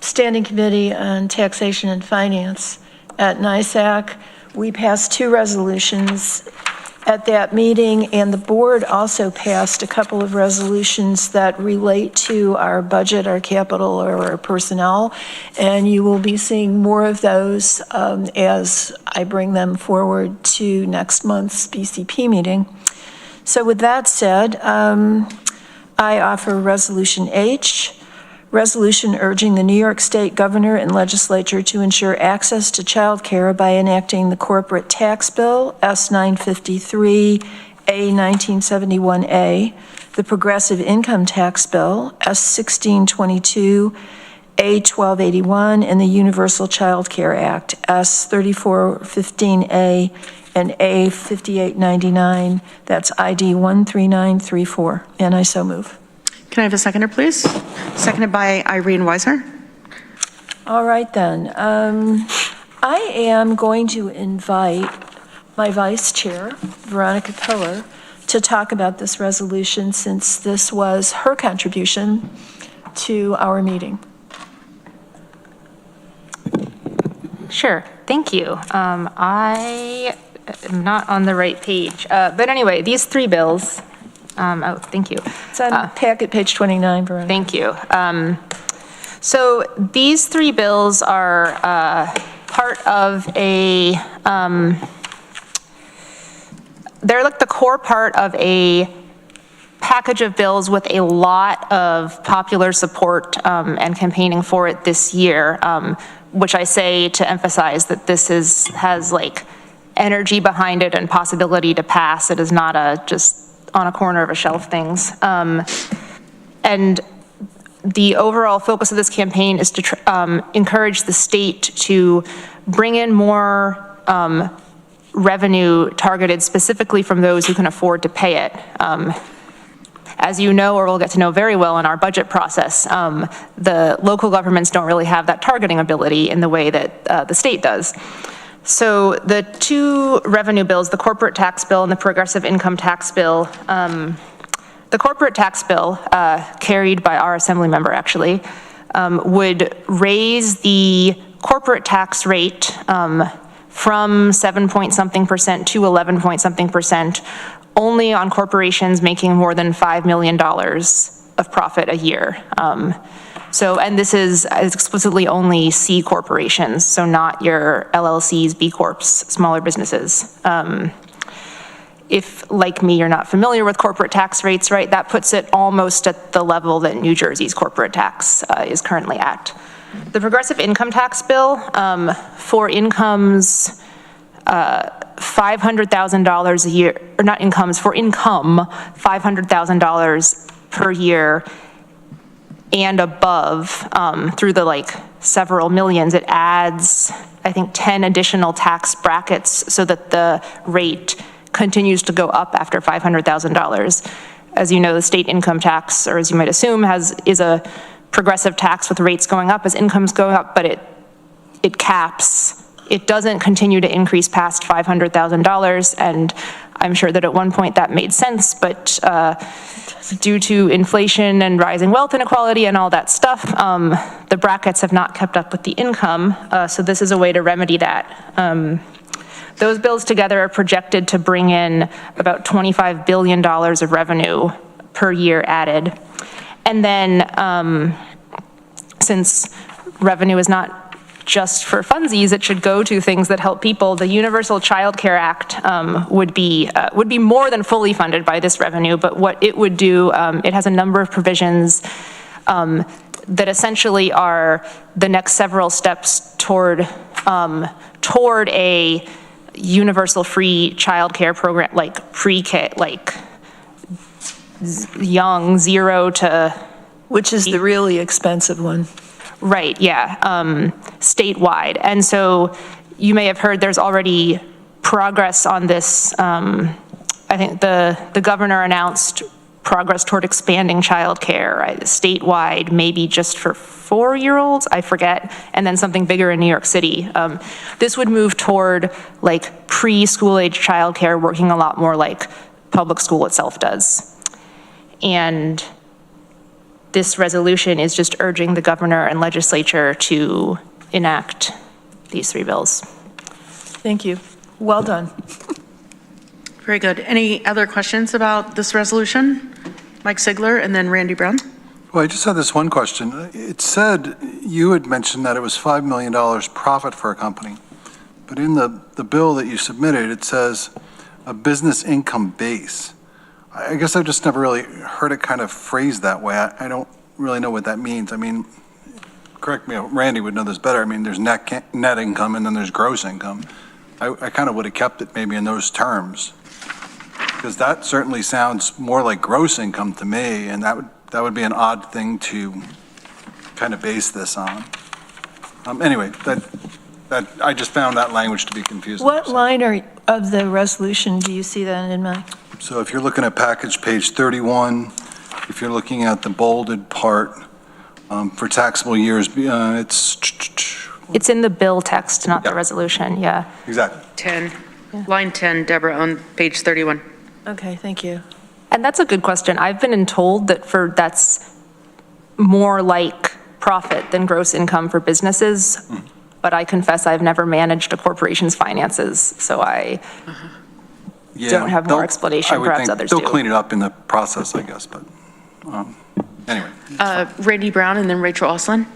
Standing Committee on Taxation and Finance at NISAC. We passed 2 resolutions at that meeting, and the board also passed a couple of resolutions that relate to our budget, our capital, or our personnel, and you will be seeing more of those as I bring them forward to next month's BCP meeting. So with that said, I offer Resolution H, resolution urging the New York State Governor and Legislature to ensure access to child care by enacting the Corporate Tax Bill, S-953, A-1971A, the Progressive Income Tax Bill, S-1622, A-1281, and the Universal Child Care Act, S-3415A and A-5899. That's ID 13934, and I so move. Can I have a seconder, please? Seconded by Irene Weiser. All right, then. I am going to invite my vice chair, Veronica Pillar, to talk about this resolution since this was her contribution to our meeting. Sure, thank you. I am not on the right page, but anyway, these 3 bills. Oh, thank you. It's on packet page 29, Veronica. Thank you. So these 3 bills are part of a, they're like the core part of a package of bills with a lot of popular support and campaigning for it this year, which I say to emphasize that this has like energy behind it and possibility to pass. It is not a just on a corner of a shelf things. And the overall focus of this campaign is to encourage the state to bring in more revenue targeted specifically from those who can afford to pay it. As you know, or we'll get to know very well in our budget process, the local governments don't really have that targeting ability in the way that the state does. So the 2 revenue bills, the corporate tax bill and the progressive income tax bill, the corporate tax bill, carried by our assembly member actually, would raise the corporate tax rate from 7-point-something% to 11-point-something% only on corporations making more than $5 million of profit a year. And this is explicitly only C corporations, so not your LLCs, B Corps, smaller businesses. If, like me, you're not familiar with corporate tax rates, right, that puts it almost at the level that New Jersey's corporate tax is currently at. The progressive income tax bill for incomes $500,000 a year, or not incomes, for income, $500,000 per year and above through the several millions, it adds, I think, 10 additional tax brackets so that the rate continues to go up after $500,000. As you know, the state income tax, or as you might assume, is a progressive tax with rates going up as incomes go up, but it caps. It doesn't continue to increase past $500,000, and I'm sure that at one point that made sense, but due to inflation and rising wealth inequality and all that stuff, the brackets have not kept up with the income, so this is a way to remedy that. Those bills together are projected to bring in about $25 billion of revenue per year added. And then, since revenue is not just for funsies, it should go to things that help people. The Universal Child Care Act would be more than fully funded by this revenue, but what it would do, it has a number of provisions that essentially are the next several steps toward a universal free child care program, like pre-K, like young, 0 to... Which is the really expensive one. Right, yeah, statewide. And so you may have heard there's already progress on this. I think the governor announced progress toward expanding childcare, right, statewide, maybe just for 4-year-olds, I forget, and then something bigger in New York City. This would move toward preschool age childcare, working a lot more like public school itself does. And this resolution is just urging the governor and legislature to enact these 3 bills. Thank you. Well done. Very good. Any other questions about this resolution? Mike Sigler and then Randy Brown. Well, I just had this one question. It said, you had mentioned that it was $5 million profit for a company, but in the bill that you submitted, it says a business income base. I guess I've just never really heard it kind of phrased that way. I don't really know what that means. I mean, correct me, Randy would know this better. I mean, there's net income and then there's gross income. I kind of would have kept it maybe in those terms, because that certainly sounds more like gross income to me, and that would be an odd thing to kind of base this on. Anyway, that I just found that language to be confusing. What line of the resolution do you see that in mind? So if you're looking at package page 31, if you're looking at the bolded part for taxable years, It's in the bill text, not the resolution, yeah. Exactly. 10, line 10, Deborah, on page 31. Okay, thank you. And that's a good question. I've been told that that's more like profit than gross income for businesses, but I confess I've never managed a corporation's finances, so I don't have more explanation, perhaps others do. They'll clean it up in the process, I guess, but anyway. Randy Brown and then Rachel Oslin.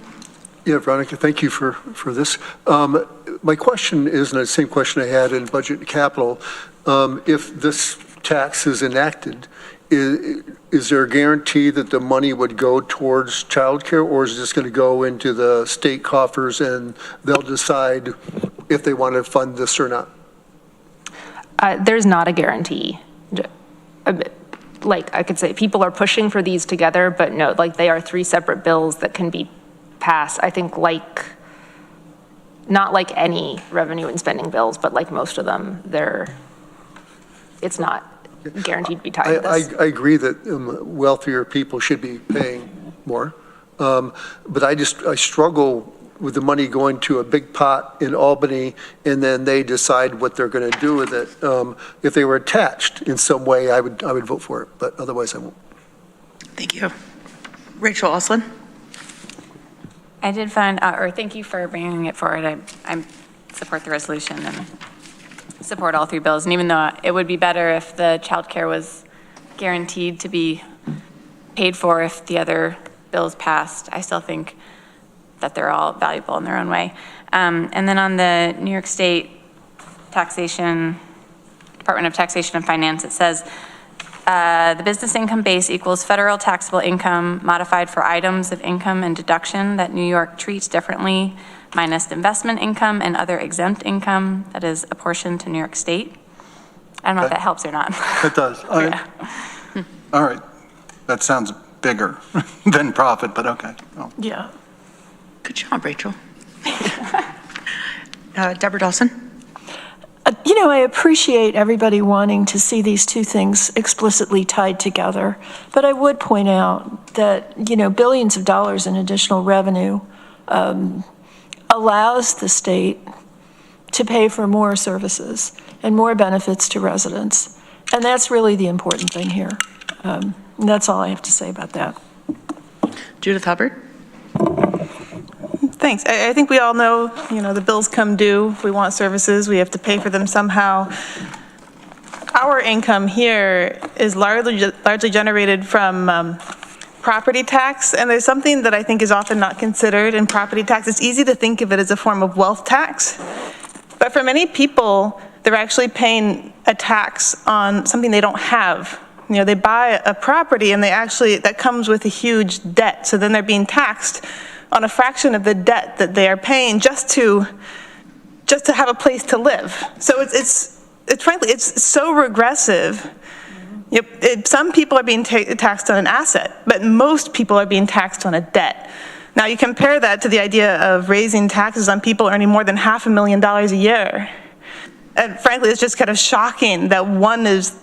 Yeah, Veronica, thank you for this. My question is, and the same question I had in Budget and Capital, if this tax is enacted, is there a guarantee that the money would go towards childcare, or is this going to go into the state coffers and they'll decide if they want to fund this or not? There's not a guarantee. Like I could say, people are pushing for these together, but no, they are 3 separate bills that can be passed. I think not like any revenue and spending bills, but like most of them, it's not guaranteed to be tied to this. I agree that wealthier people should be paying more, but I struggle with the money going to a big pot in Albany, and then they decide what they're going to do with it. If they were attached in some way, I would vote for it, but otherwise I won't. Thank you. Rachel Oslin. I did find, thank you for bringing it forward. I support the resolution and support all 3 bills. And even though it would be better if the child care was guaranteed to be paid for if the other bills passed. I still think that they're all valuable in their own way. And then on the New York State Taxation, Department of Taxation and Finance, it says, the business income base equals federal taxable income modified for items of income and deduction that New York treats differently, minus investment income and other exempt income that is apportioned to New York State. I don't know if that helps or not. It does. All right. That sounds bigger than profit, but okay. Oh. Yeah. Good job, Rachel. Deborah Dawson? I appreciate everybody wanting to see these two things explicitly tied together, but I would point out that, billions of dollars in additional revenue allows the state to pay for more services and more benefits to residents. And that's really the important thing here. And that's all I have to say about that. Judith Hubbard? Thanks. I think we all know, the bills come due. If we want services, we have to pay for them somehow. Our income here is largely generated from property tax, and there's something that I think is often not considered in property tax. It's easy to think of it as a form of wealth tax, but for many people, they're actually paying a tax on something they don't have. They buy a property and that comes with a huge debt, so then they're being taxed on a fraction of the debt that they are paying just to have a place to live. So it's frankly, it's so regressive. Some people are being taxed on an asset, but most people are being taxed on a debt. Now you compare that to the idea of raising taxes on people earning more than $500,000 a year. And frankly, it's just kind of shocking that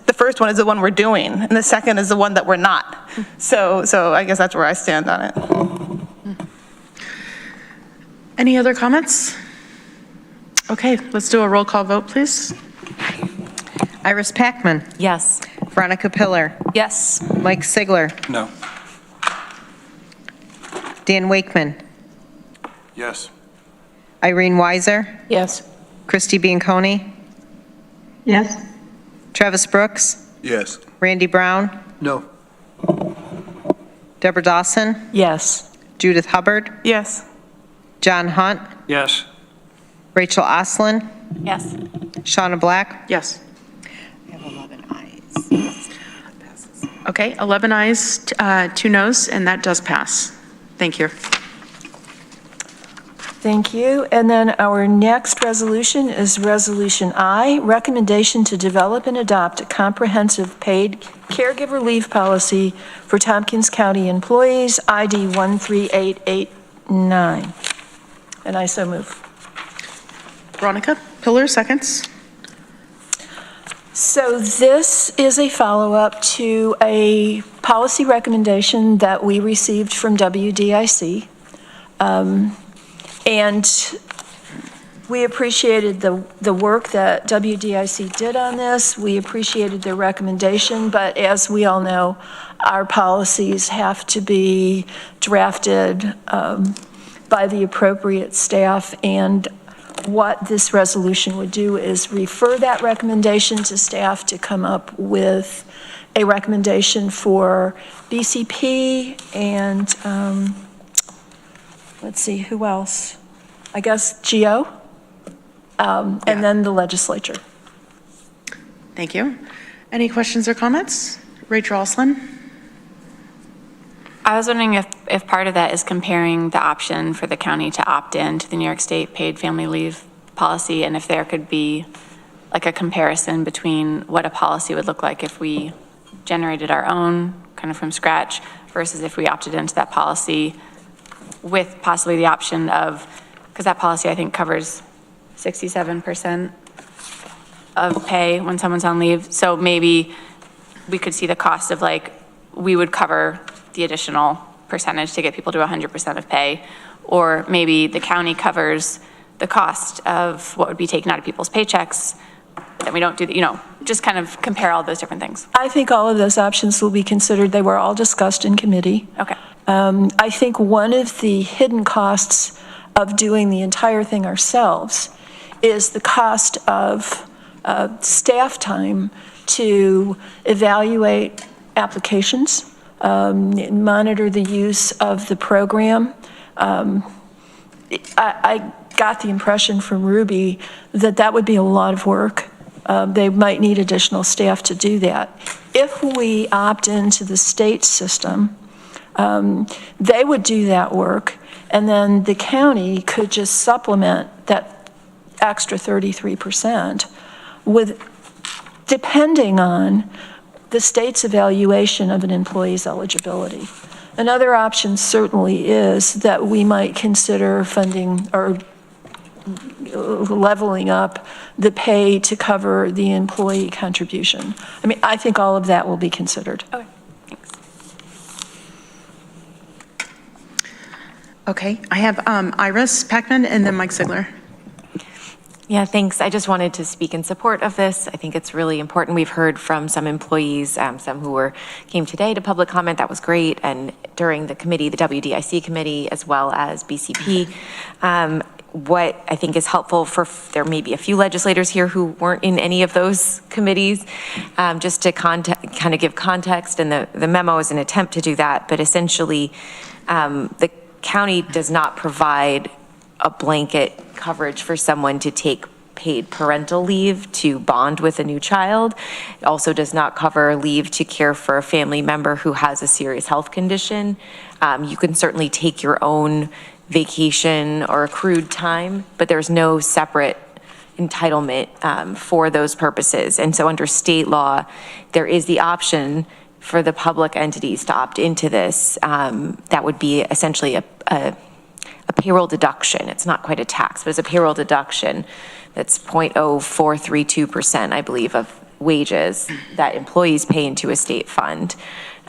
the first one is the one we're doing, and the second is the one that we're not. So I guess that's where I stand on it. Any other comments? Okay, let's do a roll call vote, please. Iris Packman. Yes. Veronica Pillar. Yes. Mike Sigler. No. Dan Wakeman. Yes. Irene Weiser. Yes. Christy Bianconi. Yes. Travis Brooks. Yes. Randy Brown. No. Deborah Dawson. Yes. Judith Hubbard. Yes. John Hunt. Yes. Rachel Oslin. Yes. Shauna Black. Yes. I have 11 ayes. Okay, 11 ayes, 2 noes, and that does pass. Thank you. Thank you. And then our next resolution is Resolution I, recommendation to develop and adopt a comprehensive paid caregiver leave policy for Tompkins County employees, ID 13889. And I so move. Veronica Pillar, seconds. So this is a follow-up to a policy recommendation that we received from WDIC. And we appreciated the work that WDIC did on this. We appreciated their recommendation, but as we all know, our policies have to be drafted by the appropriate staff, and what this resolution would do is refer that recommendation to staff to come up with a recommendation for BCP and let's see, who else? I guess GO, and then the legislature. Thank you. Any questions or comments? Rachel Oslin? I was wondering if part of that is comparing the option for the county to opt in to the New York State paid family leave policy, and if there could be like a comparison between what a policy would look like if we generated our own kind of from scratch versus if we opted into that policy with possibly the option of, because that policy I think covers 67% of pay when someone's on leave. So maybe we could see the cost of we would cover the additional percentage to get people to 100% of pay, or maybe the county covers the cost of what would be taken out of people's paychecks that we don't do, just kind of compare all those different things. I think all of those options will be considered. They were all discussed in committee. Okay. I think one of the hidden costs of doing the entire thing ourselves is the cost of staff time to evaluate applications, monitor the use of the program. I got the impression from Ruby that that would be a lot of work. They might need additional staff to do that. If we opt into the state system, they would do that work, and then the county could just supplement that extra 33% with, depending on the state's evaluation of an employee's eligibility. Another option certainly is that we might consider funding or leveling up the pay to cover the employee contribution. I mean, I think all of that will be considered. Okay, thanks. Okay, I have Iris Packman and then Mike Ziegler. Yeah, thanks. I just wanted to speak in support of this. I think it's really important. We've heard from some employees, some who came today to public comment. That was great. And during the committee, the WDIC committee, as well as BCP, what I think is helpful there may be a few legislators here who weren't in any of those committees, just to kind of give context, and the memo is an attempt to do that. But essentially, the county does not provide a blanket coverage for someone to take paid parental leave to bond with a new child. It also does not cover leave to care for a family member who has a serious health condition. You can certainly take your own vacation or accrued time, but there's no separate entitlement for those purposes. And so under state law, there is the option for the public entities to opt into this. That would be essentially a payroll deduction. It's not quite a tax, but it's a payroll deduction that's 0.0432%, I believe, of wages that employees pay into a state fund.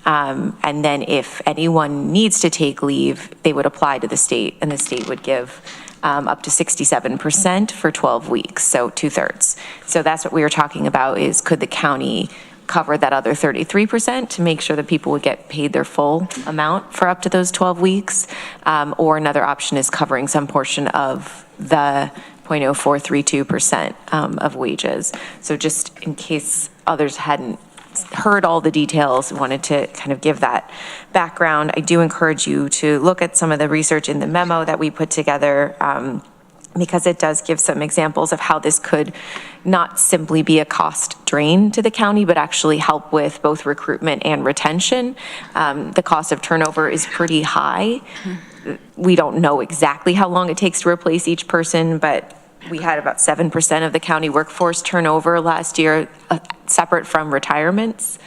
And then if anyone needs to take leave, they would apply to the state, and the state would give up to 67% for 12 weeks, so 2/3. So that's what we were talking about, is could the county cover that other 33% to make sure that people would get paid their full amount for up to those 12 weeks. Or another option is covering some portion of the 0.0432% of wages. So just in case others hadn't heard all the details, wanted to kind of give that background. I do encourage you to look at some of the research in the memo that we put together, because it does give some examples of how this could not simply be a cost drain to the county, but actually help with both recruitment and retention. The cost of turnover is pretty high. We don't know exactly how long it takes to replace each person, but we had about 7% of the county workforce turnover last year, separate from retirements.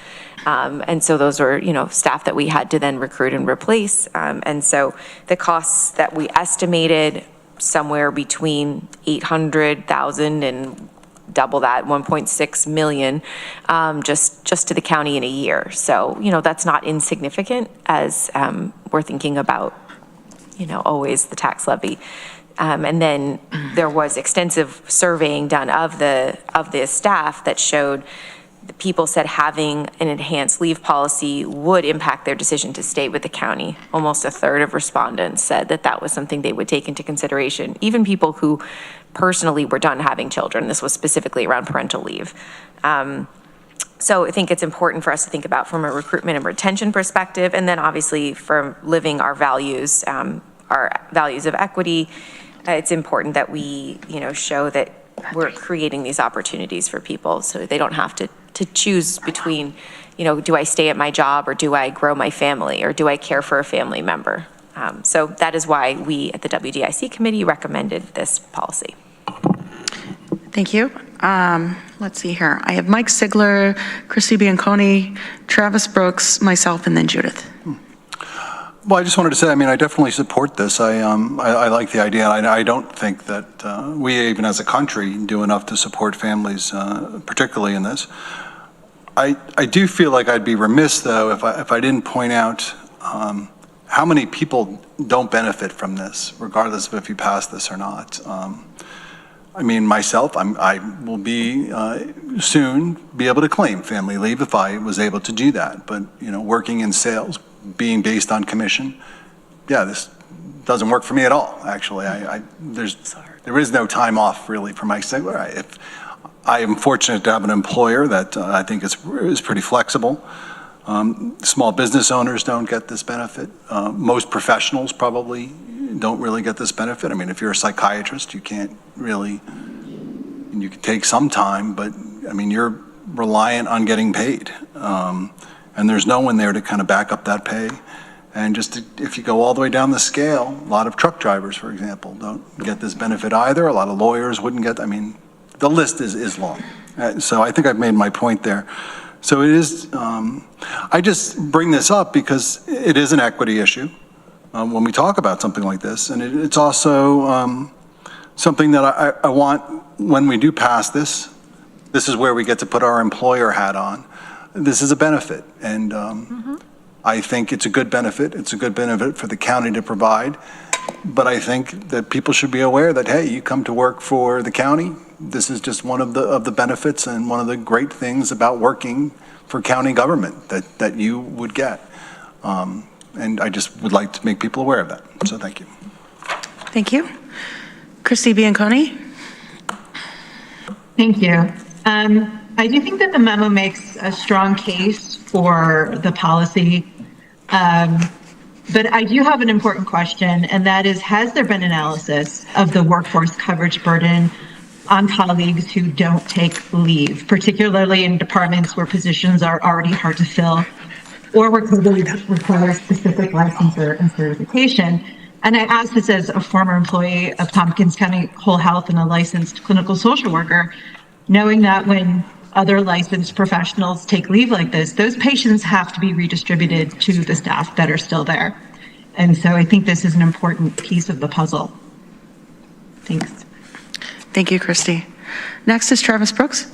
And so those were, staff that we had to then recruit and replace. And so the costs that we estimated somewhere between 800,000 and double that, 1.6 million, just to the county in a year. So, that's not insignificant as we're thinking about, always the tax levy. And then there was extensive surveying done of the staff that showed the people said having an enhanced leave policy would impact their decision to stay with the county. Almost a third of respondents said that that was something they would take into consideration. Even people who personally were done having children. This was specifically around parental leave. So I think it's important for us to think about from a recruitment and retention perspective, and then obviously from living our values of equity. It's important that we, show that we're creating these opportunities for people so they don't have to choose between, do I stay at my job or do I grow my family or do I care for a family member? So that is why we at the WDIC committee recommended this policy. Thank you. Let's see here. I have Mike Ziegler, Christy Bianconi, Travis Brooks, myself, and then Judith. Well, I just wanted to say, I definitely support this. I like the idea. I don't think that we, even as a country, do enough to support families, particularly in this. I do feel like I'd be remiss, though, if I didn't point out how many people don't benefit from this, regardless of if you pass this or not. Myself, I will be soon be able to claim family leave if I was able to do that. But, working in sales, being based on commission, this doesn't work for me at all, actually. There is no time off, really, for Mike Ziegler. I am fortunate to have an employer that I think is pretty flexible. Small business owners don't get this benefit. Most professionals probably don't really get this benefit. I mean, if you're a psychiatrist, you can't really, and you can take some time, but I mean, you're reliant on getting paid. And there's no one there to kind of back up that pay. And just if you go all the way down the scale, a lot of truck drivers, for example, don't get this benefit either. A lot of lawyers wouldn't get, I mean, the list is long. So I think I've made my point there. So it is, I just bring this up because it is an equity issue when we talk about something like this. And it's also something that I want, when we do pass this, this is where we get to put our employer hat on. This is a benefit, and I think it's a good benefit. It's a good benefit for the county to provide, but I think that people should be aware that, hey, you come to work for the county, this is just one of the benefits and one of the great things about working for county government that you would get. And I just would like to make people aware of that, so thank you. Thank you. Christy Bianconi. Thank you. I do think that the memo makes a strong case for the policy, but I do have an important question, and that is, has there been analysis of the workforce coverage burden on colleagues who don't take leave, particularly in departments where positions are already hard to fill or where COVID requires specific licensure and certification? And I ask this as a former employee of Tompkins County Whole Health and a licensed clinical social worker, knowing that when other licensed professionals take leave like this, those patients have to be redistributed to the staff that are still there. And so I think this is an important piece of the puzzle. Thanks. Thank you, Christy. Next is Travis Brooks.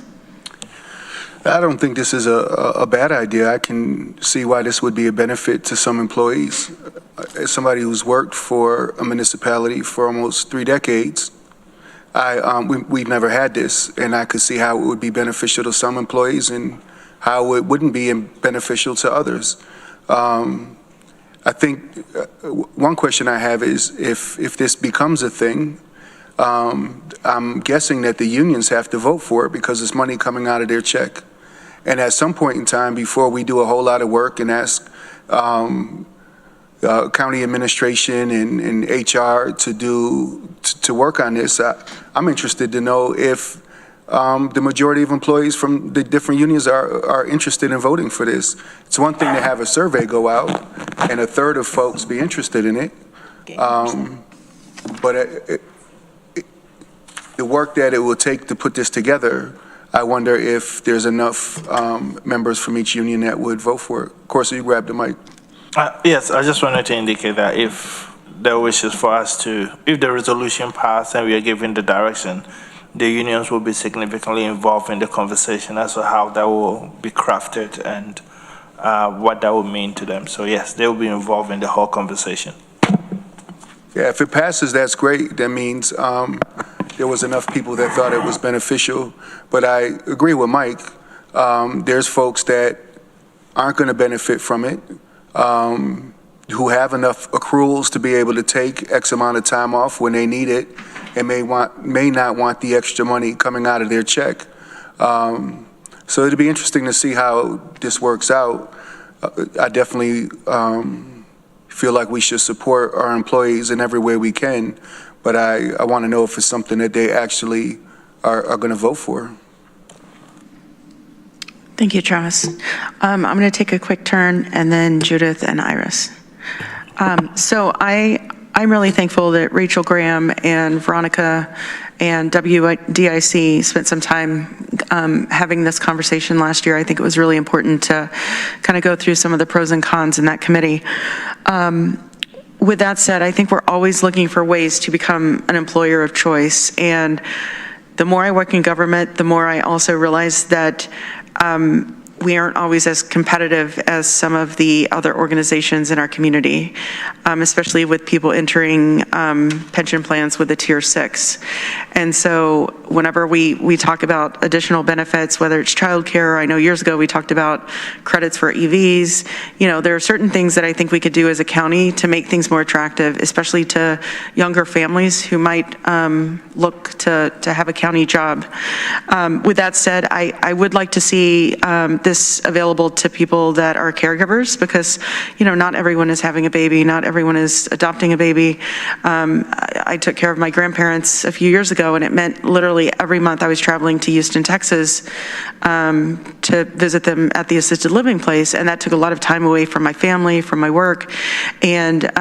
I don't think this is a bad idea. I can see why this would be a benefit to some employees. As somebody who's worked for a municipality for almost 3 decades, we've never had this, and I could see how it would be beneficial to some employees and how it wouldn't be beneficial to others. I think one question I have is if this becomes a thing, I'm guessing that the unions have to vote for it because it's money coming out of their check. And at some point in time, before we do a whole lot of work and ask county administration and HR to work on this, I'm interested to know if the majority of employees from the different unions are interested in voting for this. It's one thing to have a survey go out and a third of folks be interested in it, but the work that it will take to put this together, I wonder if there's enough members from each union that would vote for it. Of course, you grab the mic. Yes, I just wanted to indicate that if there wishes for us to, if the resolution passed and we are given the direction, the unions will be significantly involved in the conversation as to how that will be crafted and what that will mean to them. So yes, they will be involved in the whole conversation. Yeah, if it passes, that's great. That means there was enough people that thought it was beneficial. But I agree with Mike. There's folks that aren't going to benefit from it, who have enough accruals to be able to take X amount of time off when they need it and may not want the extra money coming out of their check. So it'll be interesting to see how this works out. I definitely feel like we should support our employees in every way we can, but I want to know if it's something that they actually are going to vote for. Thank you, Travis. I'm going to take a quick turn, and then Judith and Iris. So I'm really thankful that Rachel Graham and Veronica and WDIC spent some time having this conversation last year. I think it was really important to kind of go through some of the pros and cons in that committee. With that said, I think we're always looking for ways to become an employer of choice. And the more I work in government, the more I also realize that we aren't always as competitive as some of the other organizations in our community, especially with people entering pension plans with a tier 6. And so whenever we talk about additional benefits, whether it's childcare, I know years ago we talked about credits for EVs, you know, there are certain things that I think we could do as a county to make things more attractive, especially to younger families who might look to have a county job. With that said, I would like to see this this available to people that are caregivers, because, not everyone is having a baby, not everyone is adopting a baby. I took care of my grandparents a few years ago, and it meant literally every month I was traveling to Houston, Texas, to visit them at the assisted living place, and that took a lot of time away from my family, from my work. And,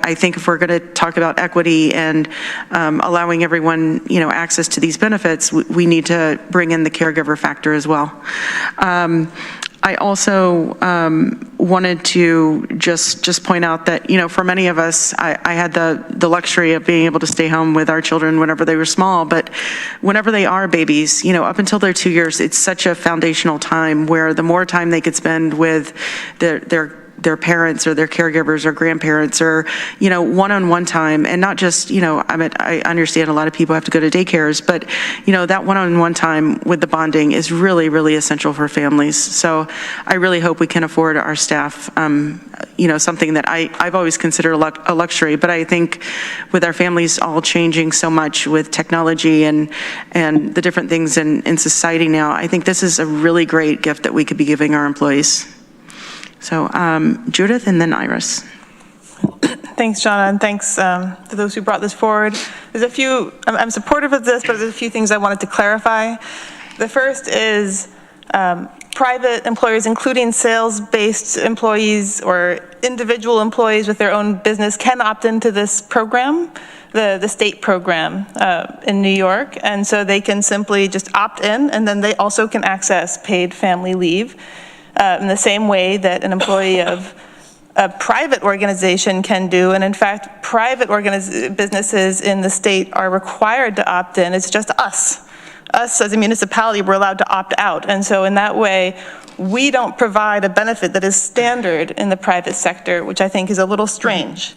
I think if we're going to talk about equity and allowing everyone, access to these benefits, we need to bring in the caregiver factor as well. I also wanted to just point out that, for many of us, I had the luxury of being able to stay home with our children whenever they were small, but whenever they are babies, up until they're 2 years, it's such a foundational time where the more time they could spend with their parents or their caregivers or grandparents, or, one-on-one time, and not just, I understand a lot of people have to go to daycares, but, that one-on-one time with the bonding is really, really essential for families. So I really hope we can afford our staff, something that I've always considered a luxury, but I think with our families all changing so much with technology and the different things in society now, I think this is a really great gift that we could be giving our employees. So Judith and then Iris. Thanks, Shauna, and thanks to those who brought this forward. There's a few, I'm supportive of this, but there's a few things I wanted to clarify. The first is private employers, including sales-based employees or individual employees with their own business, can opt into this program, the state program in New York. And so they can simply just opt in, and then they also can access paid family leave in the same way that an employee of a private organization can do. And in fact, private businesses in the state are required to opt in. It's just us as a municipality, we're allowed to opt out. And so in that way, we don't provide a benefit that is standard in the private sector, which I think is a little strange.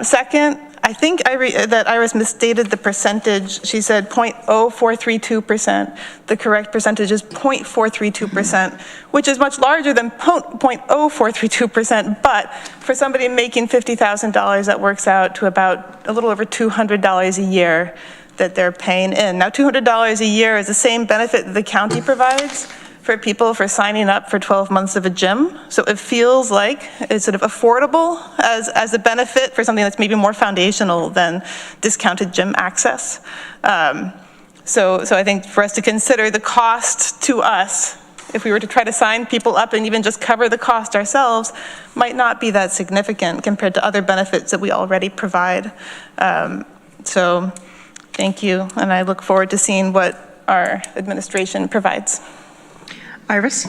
Second, I think that Iris misstated the percentage. She said 0.0432%. The correct percentage is 0.432%, which is much larger than 0.0432%. But for somebody making $50,000, that works out to about a little over $200 a year that they're paying in. Now, $200 a year is the same benefit that the county provides for people for signing up for 12 months of a gym. So it feels like it's sort of affordable as a benefit for something that's maybe more foundational than discounted gym access. So I think for us to consider the cost to us, if we were to try to sign people up and even just cover the cost ourselves, might not be that significant compared to other benefits that we already provide. So thank you, and I look forward to seeing what our administration provides. Iris?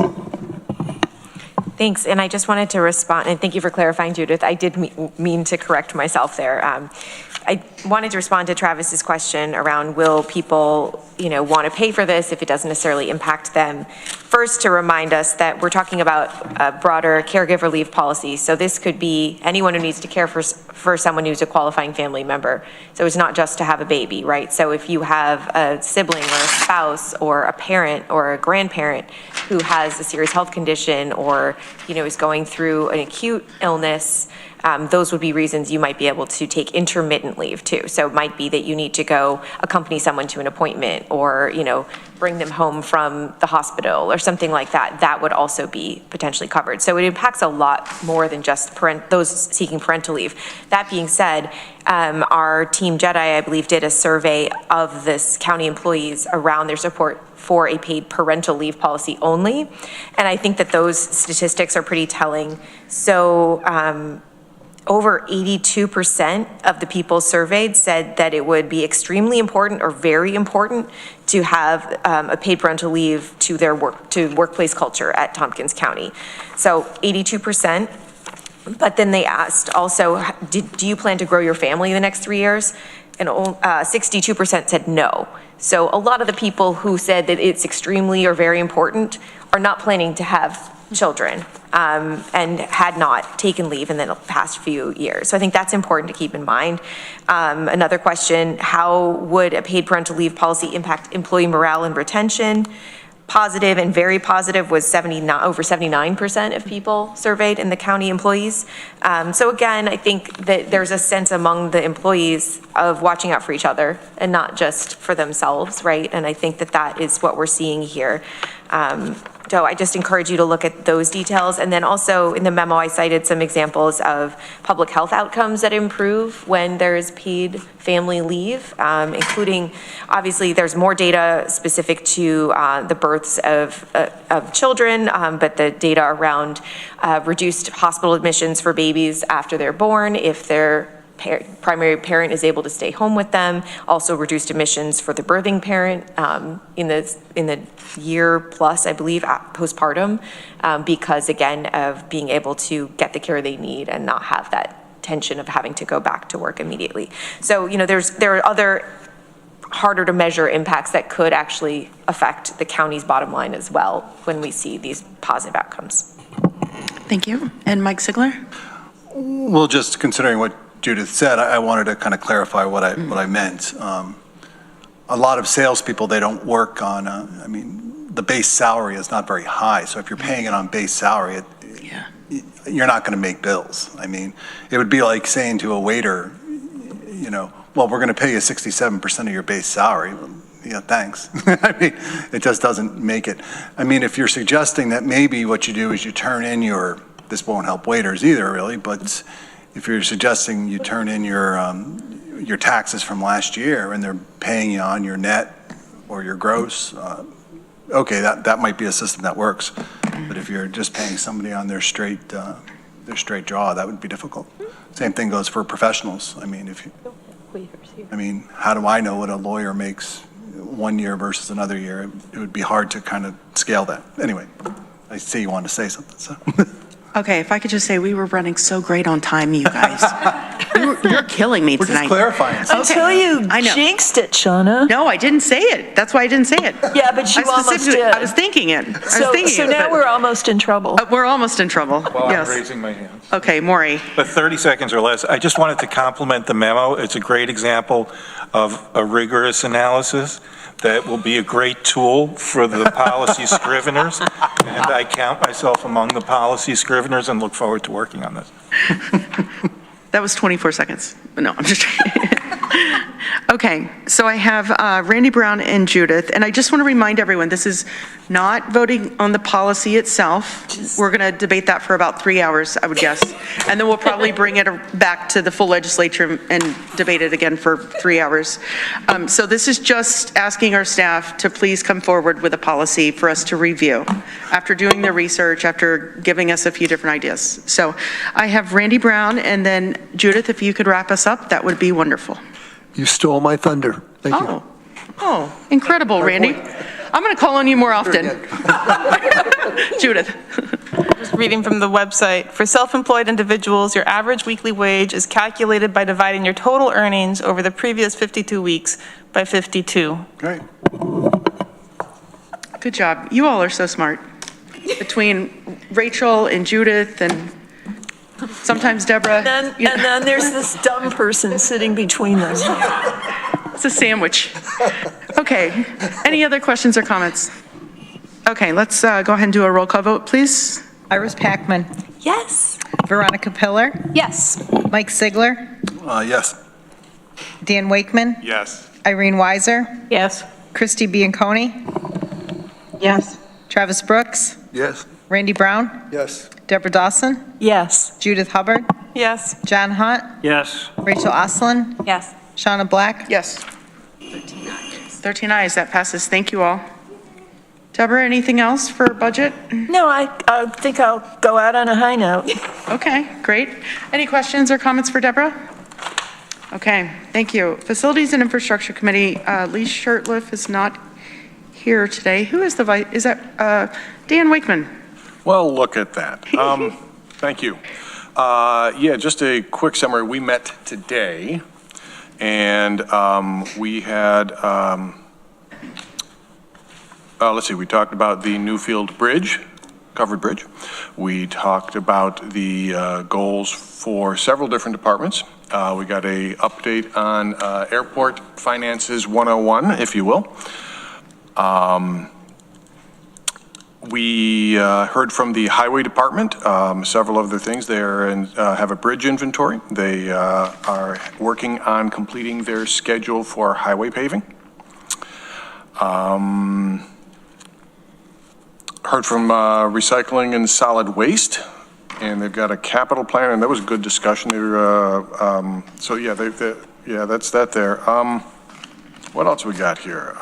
Thanks, and I just wanted to respond, and thank you for clarifying, Judith. I did mean to correct myself there. I wanted to respond to Travis's question around will people, want to pay for this if it doesn't necessarily impact them. First, to remind us that we're talking about a broader caregiver leave policy. So this could be anyone who needs to care for someone who's a qualifying family member. So it's not just to have a baby, right? So if you have a sibling or a spouse or a parent or a grandparent who has a serious health condition or, is going through an acute illness, those would be reasons you might be able to take intermittent leave too. So it might be that you need to go accompany someone to an appointment or, bring them home from the hospital or something like that. That would also be potentially covered. So it impacts a lot more than just those seeking parental leave. That being said, our Team Jedi, I believe, did a survey of this county employees around their support for a paid parental leave policy only. And I think that those statistics are pretty telling. So over 82% of the people surveyed said that it would be extremely important or very important to have a paid parental leave to their workplace culture at Tompkins County. So 82%. But then they asked also, do you plan to grow your family in the next 3 years? And 62% said no. So a lot of the people who said that it's extremely or very important are not planning to have children and had not taken leave in the past few years. So I think that's important to keep in mind. Another question, how would a paid parental leave policy impact employee morale and retention? Positive and very positive was over 79% of people surveyed in the county employees. So again, I think that there's a sense among the employees of watching out for each other and not just for themselves, right? And I think that that is what we're seeing here. So I just encourage you to look at those details. And then also in the memo, I cited some examples of public health outcomes that improve when there is paid family leave, including, obviously, there's more data specific to the births of children, but the data around reduced hospital admissions for babies after they're born, if their primary parent is able to stay home with them, also reduced emissions for the birthing parent in the year plus, I believe, postpartum, because again of being able to get the care they need and not have that tension of having to go back to work immediately. So, you know, there are other harder to measure impacts that could actually affect the county's bottom line as well when we see these positive outcomes. Thank you. And Mike Sigler? Well, just considering what Judith said, I wanted to kind of clarify what I meant. A lot of salespeople, they don't work on, I mean, the base salary is not very high. So if you're paying it on base salary, you're not going to make bills. I mean, it would be like saying to a waiter, you know, well, we're going to pay you 67% of your base salary. Well, yeah, thanks. I mean, it just doesn't make it. I mean, if you're suggesting that maybe what you do is you turn in this won't help waiters either, really, but if you're suggesting you turn in your taxes from last year and they're paying you on your net or your gross, okay, that might be a system that works. But if you're just paying somebody on their straight draw, that would be difficult. Same thing goes for professionals. I mean, how do I know what a lawyer makes 1 year versus another year? It would be hard to kind of scale that. Anyway, I see you wanted to say something, so. Okay, if I could just say, we were running so great on time, you guys. You're killing me tonight. We're just clarifying. Until you jinxed it, Shauna. No, I didn't say it. That's why I didn't say it. Yeah, but you almost did. I was thinking it. So now we're almost in trouble. We're almost in trouble. Well, yes. I'm raising my hands. Okay, Maury. But 30 seconds or less. I just wanted to compliment the memo. It's a great example of a rigorous analysis that will be a great tool for the policy scriveners. And I count myself among the policy scriveners and look forward to working on this. That was 24 seconds. No, I'm just kidding. Okay, so I have Randy Brown and Judith, and I just want to remind everyone, this is not voting on the policy itself. We're going to debate that for about 3 hours, I would guess. And then we'll probably bring it back to the full legislature and debate it again for 3 hours. So this is just asking our staff to please come forward with a policy for us to review after doing the research, after giving us a few different ideas. So I have Randy Brown, and then Judith, if you could wrap us up, that would be wonderful. You stole my thunder. Thank you. Oh, incredible, Randy. I'm going to call on you more often. Judith. Just reading from the website. For self-employed individuals, your average weekly wage is calculated by dividing your total earnings over the previous 52 weeks by 52. Great. Good job. You all are so smart. Between Rachel and Judith and sometimes Deborah. And then there's this dumb person sitting between them. It's a sandwich. Okay. Any other questions or comments? Okay, let's go ahead and do a roll call vote, please. Iris Packman. Yes. Veronica Pillar. Yes. Mike Sigler. Yes. Dan Wakeman. Yes. Irene Weiser. Yes. Christy Bianconi. Yes. Travis Brooks. Yes. Randy Brown. Yes. Deborah Dawson. Yes. Judith Hubbard. Yes. John Hunt. Yes. Rachel Oslin. Yes. Shauna Black. Yes. 13 ayes, that passes. Thank you all. Deborah, anything else for budget? No, I think I'll go out on a high note. Okay, great. Any questions or comments for Deborah? Okay, thank you. Facilities and Infrastructure Committee, Lee Shirtliff is not here today. Who is the vice? Is that Dan Wakeman? Well, look at that. Thank you. Yeah, just a quick summary. We met today, and we had, let's see, we talked about the Newfield Bridge, covered bridge. We talked about the goals for several different departments. We got a update on Airport Finances 101, if you will. We heard from the Highway Department, several other things. They have a bridge inventory. They are working on completing their schedule for Heard from Recycling and Solid Waste, and they've got a capital plan, and that was a good discussion. So yeah, yeah, that's that there. What else we got here?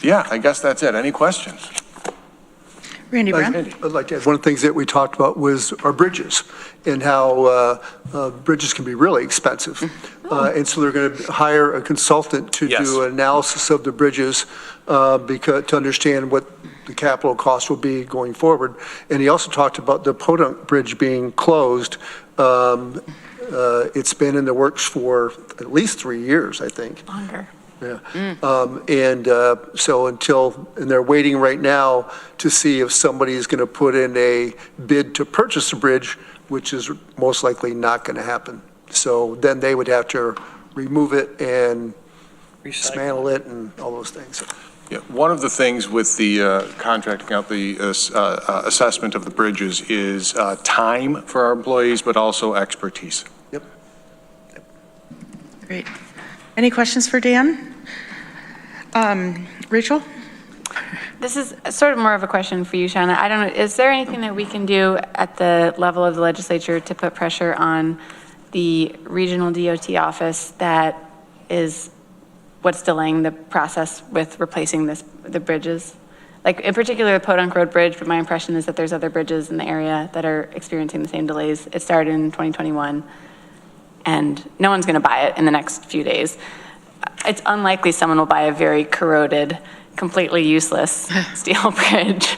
Yeah, I guess that's it. Any questions? Randy Brown? I'd like to add, one of the things that we talked about was our bridges and how bridges can be really expensive. And so they're going to hire a consultant to do an analysis of the bridges to understand what the capital cost will be going forward. And he also talked about the Podunk Bridge being closed. It's been in the works for at least 3 years, I think. Longer. Yeah. And they're waiting right now to see if somebody is going to put in a bid to purchase the bridge, which is most likely not going to happen. So then they would have to remove it and dismantle it and all those things. Yeah, one of the things with the contracting out the assessment of the bridges is time for our employees, but also expertise. Yep. Great. Any questions for Dan? Rachel? This is sort of more of a question for you, Shauna. I don't know, is there anything that we can do at the level of the legislature to put pressure on the regional DOT office that is what's delaying the process with replacing the bridges? Like in particular, the Podunk Road Bridge, but my impression is that there's other bridges in the area that are experiencing the same delays. It started in 2021 and no one's gonna buy it in the next few days. It's unlikely someone will buy a very corroded, completely useless steel bridge.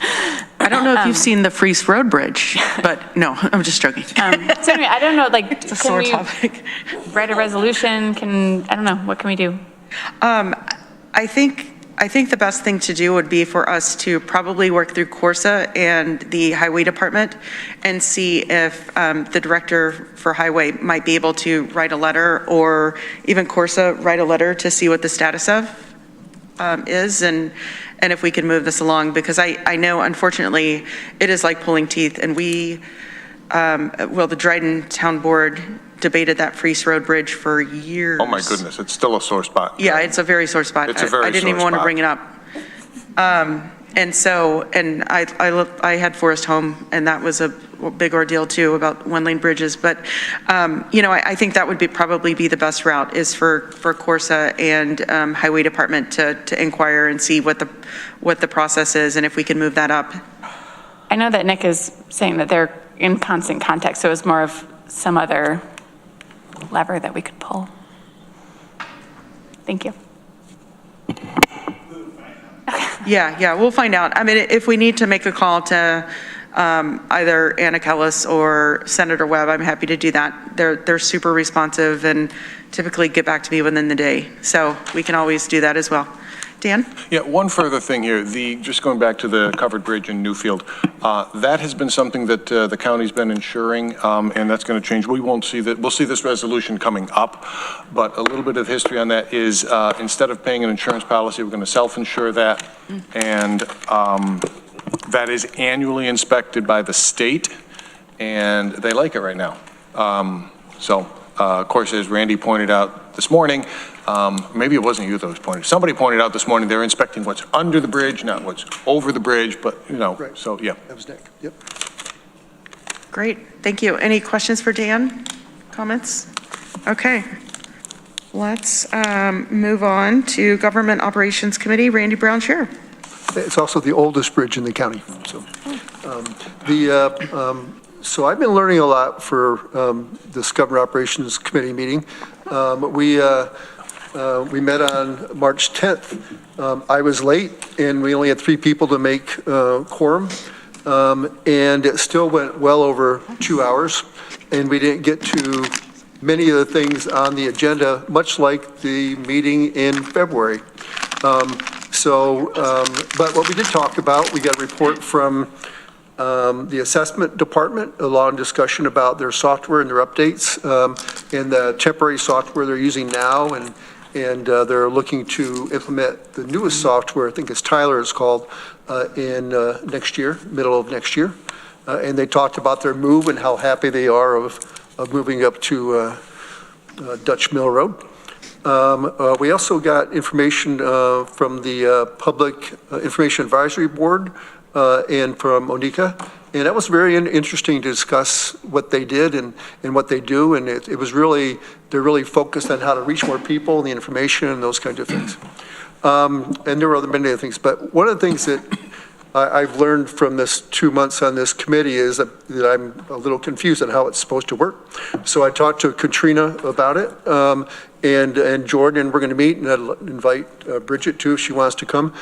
I don't know if you've seen the Freese Road Bridge, but no, I'm just joking. So anyway, I don't know, like, it's a sore topic. Write a resolution? I don't know, what can we do? I think the best thing to do would be for us to probably work through Corsa and the Highway Department and see if the director for Highway might be able to write a letter, or even Corsa write a letter to see what the status of is and if we can move this along, because I know unfortunately it is like pulling teeth, and the Dryden Town Board debated that Freese Road Bridge for years. Oh my goodness, it's still a sore spot. Yeah, it's a very sore spot. It's a very I didn't even want to bring it up. And I had Forest Home, and that was a big ordeal too about one-lane bridges. But I think that would probably be the best route, is for Corsa and Highway Department to inquire and see what the process is, and if we can move that up. I know that Nick is saying that they're in constant contact, so it's more of some other lever that we could pull. Thank you. Yeah, we'll find out. I mean, if we need to make a call to either Anna Kellis or Senator Webb, I'm happy to do that. They're super responsive and typically get back to me within the day. So we can always do that as well. Dan? Yeah, one further thing here, just going back to the covered bridge in Newfield, that has been something that the county's been insuring, and that's going to change. We'll see this resolution coming up, but a little bit of history on that is instead of paying an insurance policy, we're going to self-insure that, and that is annually inspected by the state, and they like it right now. Of course, as Randy pointed out this morning, maybe it wasn't you that was pointing. Somebody pointed out this morning they're inspecting what's under the bridge, not what's over the bridge, but Right. So yeah. That was Nick. Yep. Great, thank you. Any questions for Dan? Comments? Okay. Let's move on to Government Operations Committee. Randy Brown, Chair. It's also the oldest bridge in the county. So I've been learning a lot for this Government Operations Committee meeting. We met on March 10th. I was late, and we only had 3 people to make quorum, and it still went well over 2 hours, and we didn't get to many of the things on the agenda, much like the meeting in February. But what we did talk about, we got a report from the assessment department, a long discussion about their software and their updates, and the temporary software they're using now, and they're looking to implement the newest software, I think it's Tyler it's called, in next year, middle of next year. And they talked about their move and how happy they are of moving up to Dutch Mill Road. We also got information from the Public Information Advisory Board and from Onika, and that was very interesting to discuss what they did and what they do, and it was really, they're really focused on how to reach more people and the information and those kinds of things. And there were many other things, but one of the things that I've learned from this 2 months on this committee is that I'm a little confused on how it's supposed to work. So I talked to Katrina about it, and Jordan, and we're going to meet, and I'll invite Bridget too if she wants to come.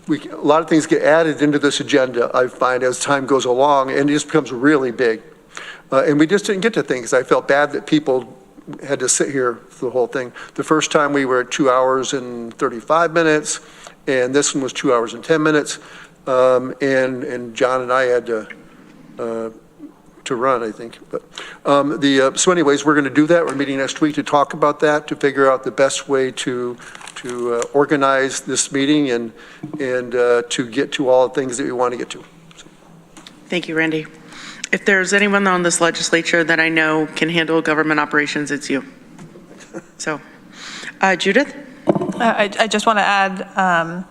A lot of things get added into this agenda, I find, as time goes along, and it just becomes really big. And we just didn't get to things. I felt bad that people had to sit here for the whole thing. The first time we were at 2 hours and 35 minutes, and this one was 2 hours and 10 minutes. And John and I had to run, I think. But so anyways, we're going to do that. We're meeting next week to talk about that, to figure out the best way to organize this meeting and to get to all the things that we want to get to. So. Thank you, Randy. If there's anyone on this legislature that I know can handle government operations, it's you. So, Judith? I just want to add,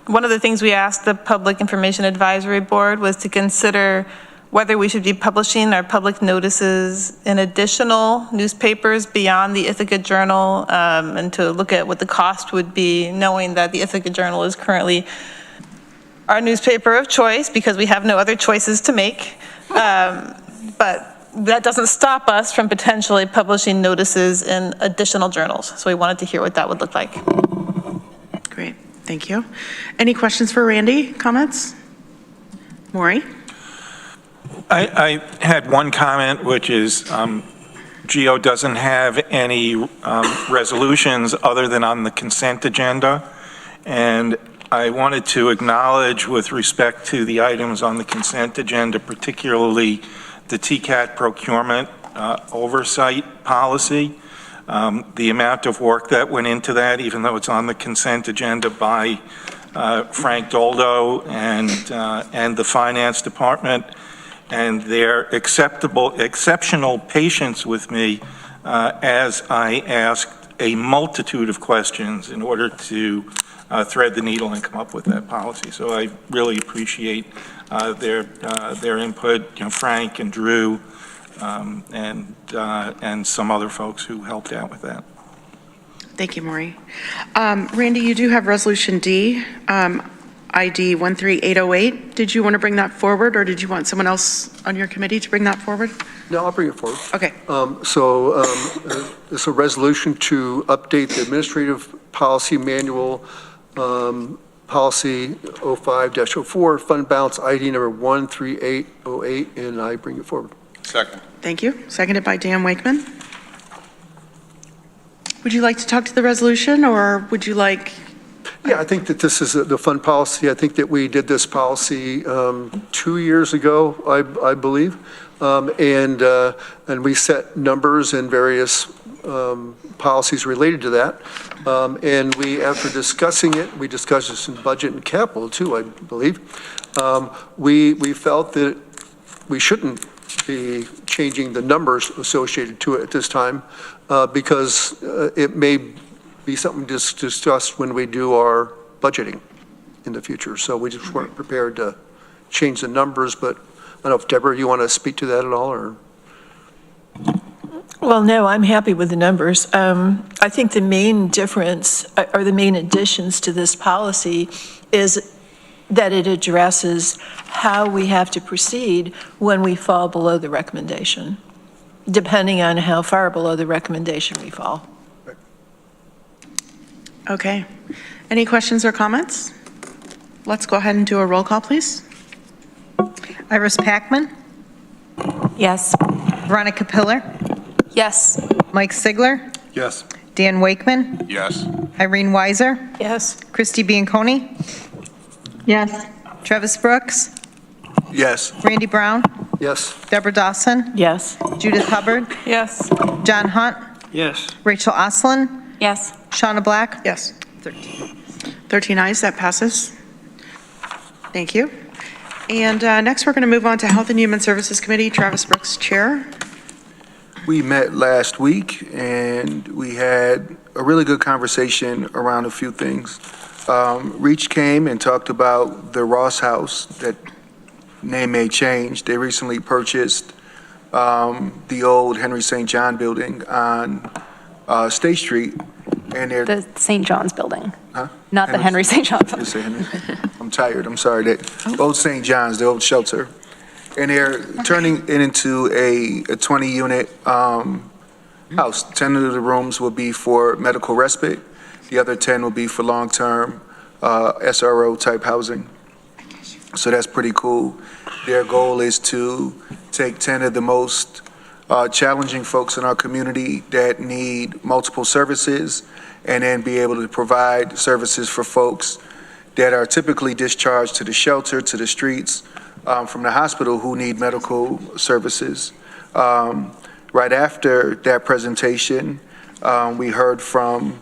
one of the things we asked the Public Information Advisory Board was to consider whether we should be publishing our public notices in additional newspapers beyond the Ithaca Journal, and to look at what the cost would be, knowing that the Ithaca Journal is currently our newspaper of choice because we have no other choices to make. But that doesn't stop us from potentially publishing notices in additional journals. So we wanted to hear what that would look like. Great, thank you. Any questions for Randy? Comments? Maury? I had one comment, which is GO doesn't have any resolutions other than on the consent agenda. And I wanted to acknowledge, with respect to the items on the consent agenda, particularly the TCAT procurement oversight policy, the amount of work that went into that, even though it's on the consent agenda by Frank Doldo and the finance department, and their exceptional patience with me as I asked a multitude of questions in order to thread the needle and come up with that policy. So I really appreciate their input, Frank and Drew, and some other folks who helped out with that. Thank you, Maury. Randy, you do have Resolution D, ID 13808. Did you want to bring that forward, or did you want someone else on your committee to bring that forward? No, I'll bring it forward. Okay. It's a resolution to update the administrative policy manual, policy 05-04, fund balance ID number 13808, and I bring it forward. Second. Thank you. Seconded by Dan Wakeman. Would you like to talk to the resolution, or would you like? Yeah, I think that this is the fund policy. I think that we did this policy 2 years ago, I believe, and we set numbers and various policies related to that. And we, after discussing it, we discussed this in budget and capital too, I believe. We felt that we shouldn't be changing the numbers associated to it at this time because it may be something discussed when we do our budgeting in the future. So we just weren't prepared to change the numbers, but I don't know if Deborah, you want to speak to that at all, or? Well, no, I'm happy with the numbers. I think the main difference, or the main additions to this policy, is that it addresses how we have to proceed when we fall below the recommendation, depending on how far below the recommendation we fall. Okay. Any questions or comments? Let's go ahead and do a roll call, please. Iris Packman? Yes. Veronica Pillar? Yes. Mike Sigler? Yes. Dan Wakeman? Yes. Irene Weiser? Yes. Christy Bianconi? Yes. Travis Brooks? Yes. Randy Brown? Yes. Deborah Dawson? Yes. Judith Hubbard? Yes. John Hunt? Yes. Rachel Oslin? Yes. Shauna Black? Yes. 13. 13 ayes, that passes. Thank you. And next, we're going to move on to Health and Human Services Committee. Travis Brooks, Chair. We met last week and we had a really good conversation around a few things. Reach came and talked about the Ross House, that name may change. They recently purchased the old Henry St. John building on State Street, and they're... The St. John's building, Huh? not the Henry St. John building. Just say Henry. I'm tired, I'm sorry. That old St. John's, the old shelter. And they're turning it into a 20-unit house. 10 of the rooms will be for medical respite. The other 10 will be for long-term SRO-type housing. So that's pretty cool. Their goal is to take 10 of the most challenging folks in our community that need multiple services and then be able to provide services for folks that are typically discharged to the shelter, to the streets, from the hospital who need medical services. Right after that presentation, we heard from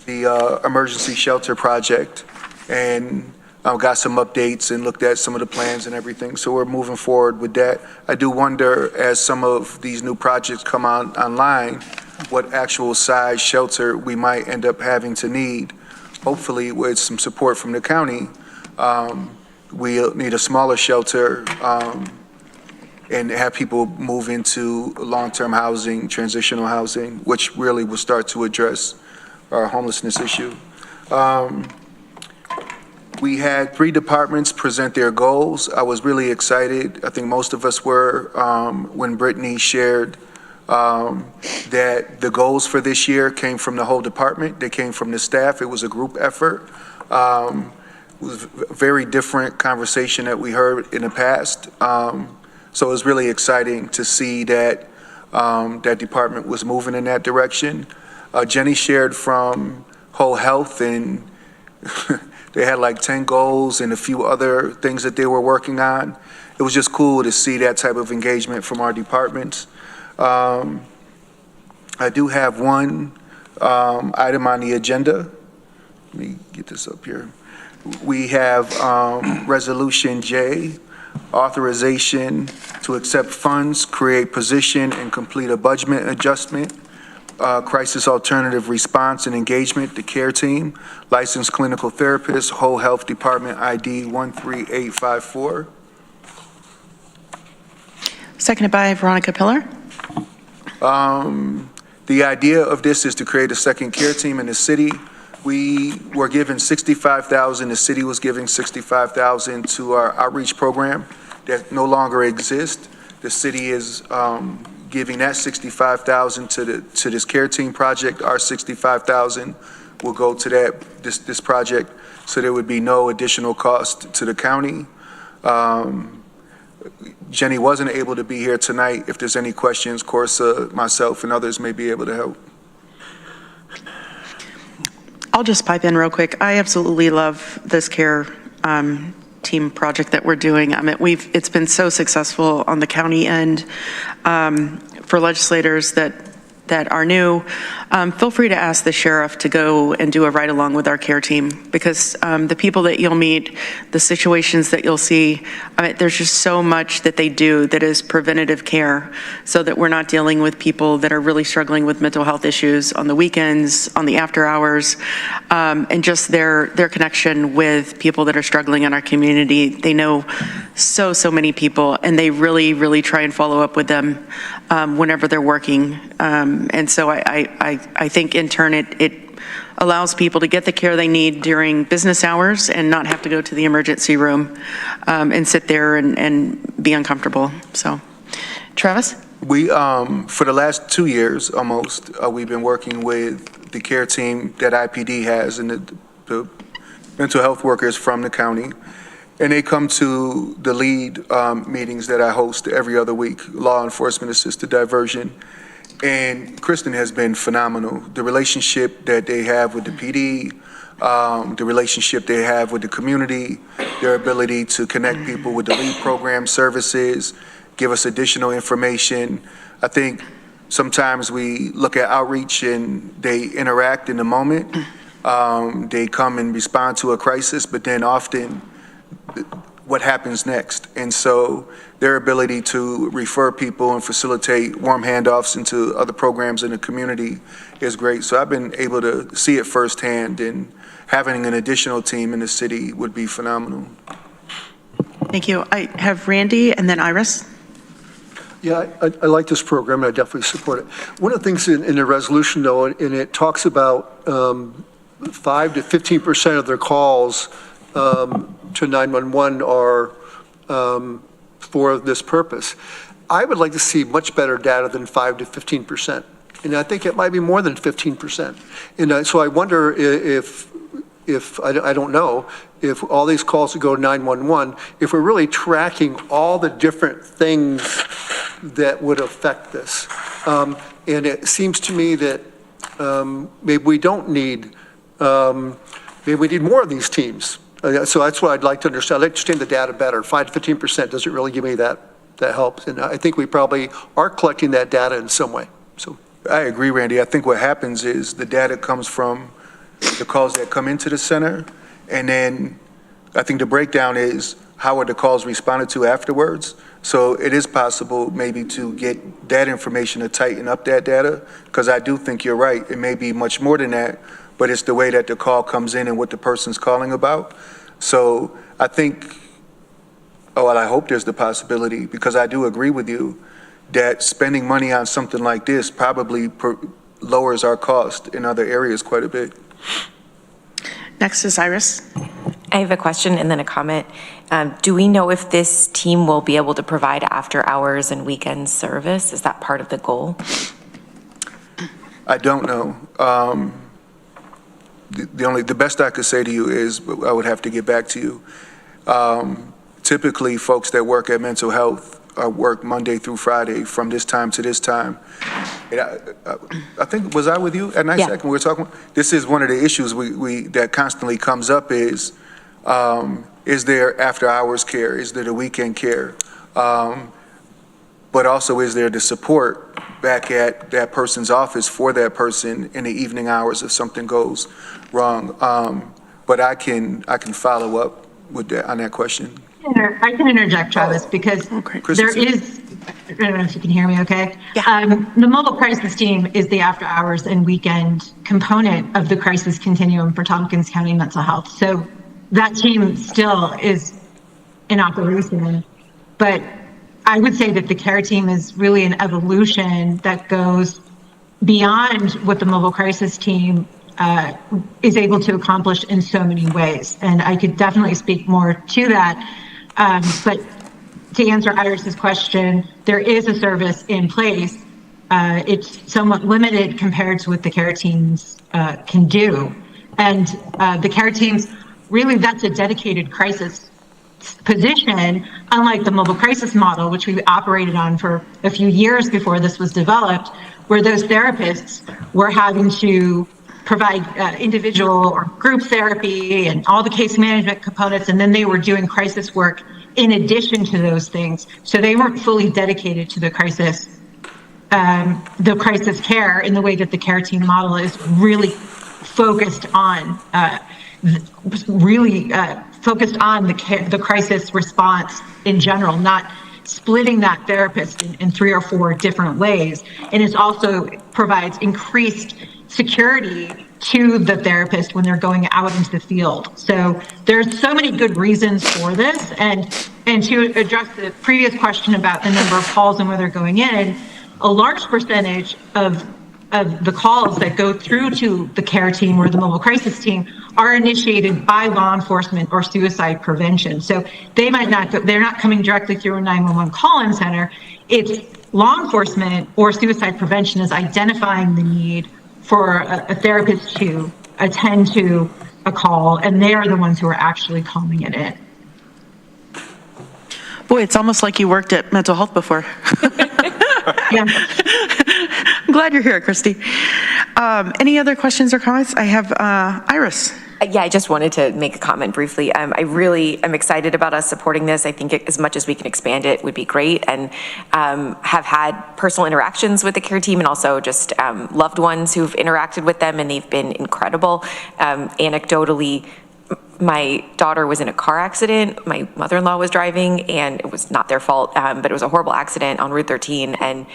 the Emergency Shelter Project and got some updates and looked at some of the plans and everything. So we're moving forward with that. I do wonder, as some of these new projects come online, what actual size shelter we might end up having to need. Hopefully, with some support from the county, we'll need a smaller shelter and have people move into long-term housing, transitional housing, which really will start to address our homelessness issue. We had 3 departments present their goals. I was really excited. I think most of us were when Brittany shared that the goals for this year came from the whole department. They came from the staff. It was a group effort. It was a very different conversation that we heard in the past. So it was really exciting to see that that department was moving in that direction. Jenny shared from Whole Health, and they had like 10 goals and a few other things that they were working on. It was just cool to see that type of engagement from our departments. I do have one item on the agenda. Let me get this up here. We have Resolution J, authorization to accept funds, create position, and complete a budget adjustment, crisis alternative response and engagement, the CARE team, licensed clinical therapist, Whole Health Department ID 13854. Seconded by Veronica Pillar. The idea of this is to create a second CARE team in the city. We were given $65,000. The city was giving $65,000 to our outreach program that no longer exists. The city is giving that $65,000 to this CARE team project. Our $65,000 will go to this project, so there would be no additional cost to the county. Jenny wasn't able to be here tonight. If there's any questions, Corsa, myself, and others may be able to help. I'll just pipe in real quick. I absolutely love this CARE team project that we're doing. I mean, it's been so successful on the county end. For legislators that are new, feel free to ask the sheriff to go and do a ride along with our CARE team, because the people that you'll meet, the situations that you'll see, there's just so much that they do that is preventative care, so that we're not dealing with people that are really struggling with mental health issues on the weekends, on the after hours, and just their connection with people that are struggling in our community. They know so many people, and they really try and follow up with them whenever they're working. And so I think in turn it allows people to get the care they need during business hours and not have to go to the emergency room and sit there and be uncomfortable. So, Travis? We, for the last 2 years almost, we've been working with the CARE team that IPD has and the mental health workers from the county. And they come to the lead meetings that I host every other week, law enforcement assisted diversion. And Kristen has been phenomenal. The relationship that they have with the PD, the relationship they have with the community, their ability to connect people with the LEAD program services, give us additional information. I think sometimes we look at outreach and they interact in the moment. They come and respond to a crisis, but then often what happens next. And so their ability to refer people and facilitate warm handoffs into other programs in the community is great. So I've been able to see it firsthand, and having an additional team in the city would be phenomenal. Thank you. I have Randy and then Iris. Yeah, I like this program, and I definitely support it. One of the things in the resolution, though, and it talks about 5 to 15% of their calls to 911 are for this purpose. I would like to see much better data than 5 to 15%. And I think it might be more than 15%. And so I wonder if I don't know, if all these calls that go to 911, if we're really tracking all the different things that would affect this. And it seems to me that maybe we don't need, maybe we need more of these teams. So that's what I'd like to understand. I'd like to understand the data better. 5 to 15% doesn't really give me that helps. And I think we probably are collecting that data in some way. So I agree, Randy. I think what happens is the data comes from the calls that come into the center, and then I think the breakdown is how are the calls responded to afterwards. So it is possible maybe to get that information to tighten up that data, because I do think you're right. It may be much more than that, but it's the way that the call comes in and what the person's calling about. So I think, well, I hope there's the possibility, because I do agree with you that spending money on something like this probably lowers our cost in other areas quite a bit. Next is Iris. I have a question and then a comment. Do we know if this team will be able to provide after hours and weekend service? Is that part of the goal? I don't know. The best I could say to you is I would have to get back to you. Typically, folks that work at mental health work Monday through Friday from this time to this time. And I think, was I with you at NISAC when we were talking? This is one of the issues that constantly comes up is there after hours care? Is there the weekend care? But also, is there the support back at that person's office for that person in the evening hours if something goes wrong? But I can follow up with that on that question. I can interject, Travis, because there is, I don't know if you can hear me okay. The mobile crisis team is the after hours and weekend component of the crisis continuum for Tompkins County mental health. So that team still is in operation, but I would say that the care team is really an evolution that goes beyond what the mobile crisis team is able to accomplish in so many ways. And I could definitely speak more to that. But to answer Iris's question, there is a service in place. It's somewhat limited compared to what the care teams can do. And the care teams, really, that's a dedicated crisis position, unlike the mobile crisis model, which we operated on for a few years before this was developed, where those therapists were having to provide individual or group therapy and all the case management components, and then they were doing crisis work in addition to those things. So they weren't fully dedicated to the crisis care in the way that the care team model is really focused on, the crisis response in general, not splitting that therapist in 3 or 4 different ways. And it also provides increased security to the therapist when they're going out into the field. So there's so many good reasons for this. And to address the previous question about the number of calls and where they're going in, a large percentage of the calls that go through to the care team or the mobile crisis team are initiated by law enforcement or suicide prevention. So they're not coming directly through a 911 call-in center. It's law enforcement or suicide prevention is identifying the need for a therapist to attend to a call, and they are the ones who are actually calling it in. Boy, it's almost like you worked at mental health before. Yeah. I'm glad you're here, Christy. Any other questions or comments? I have Iris. Yeah, I just wanted to make a comment briefly. I really am excited about us supporting this. I think as much as we can expand it would be great, and have had personal interactions with the care team and also just loved ones who've interacted with them, and they've been incredible. Anecdotally, my daughter was in a car accident. My mother-in-law was driving, and it was not their fault, but it was a horrible accident on Route 13. And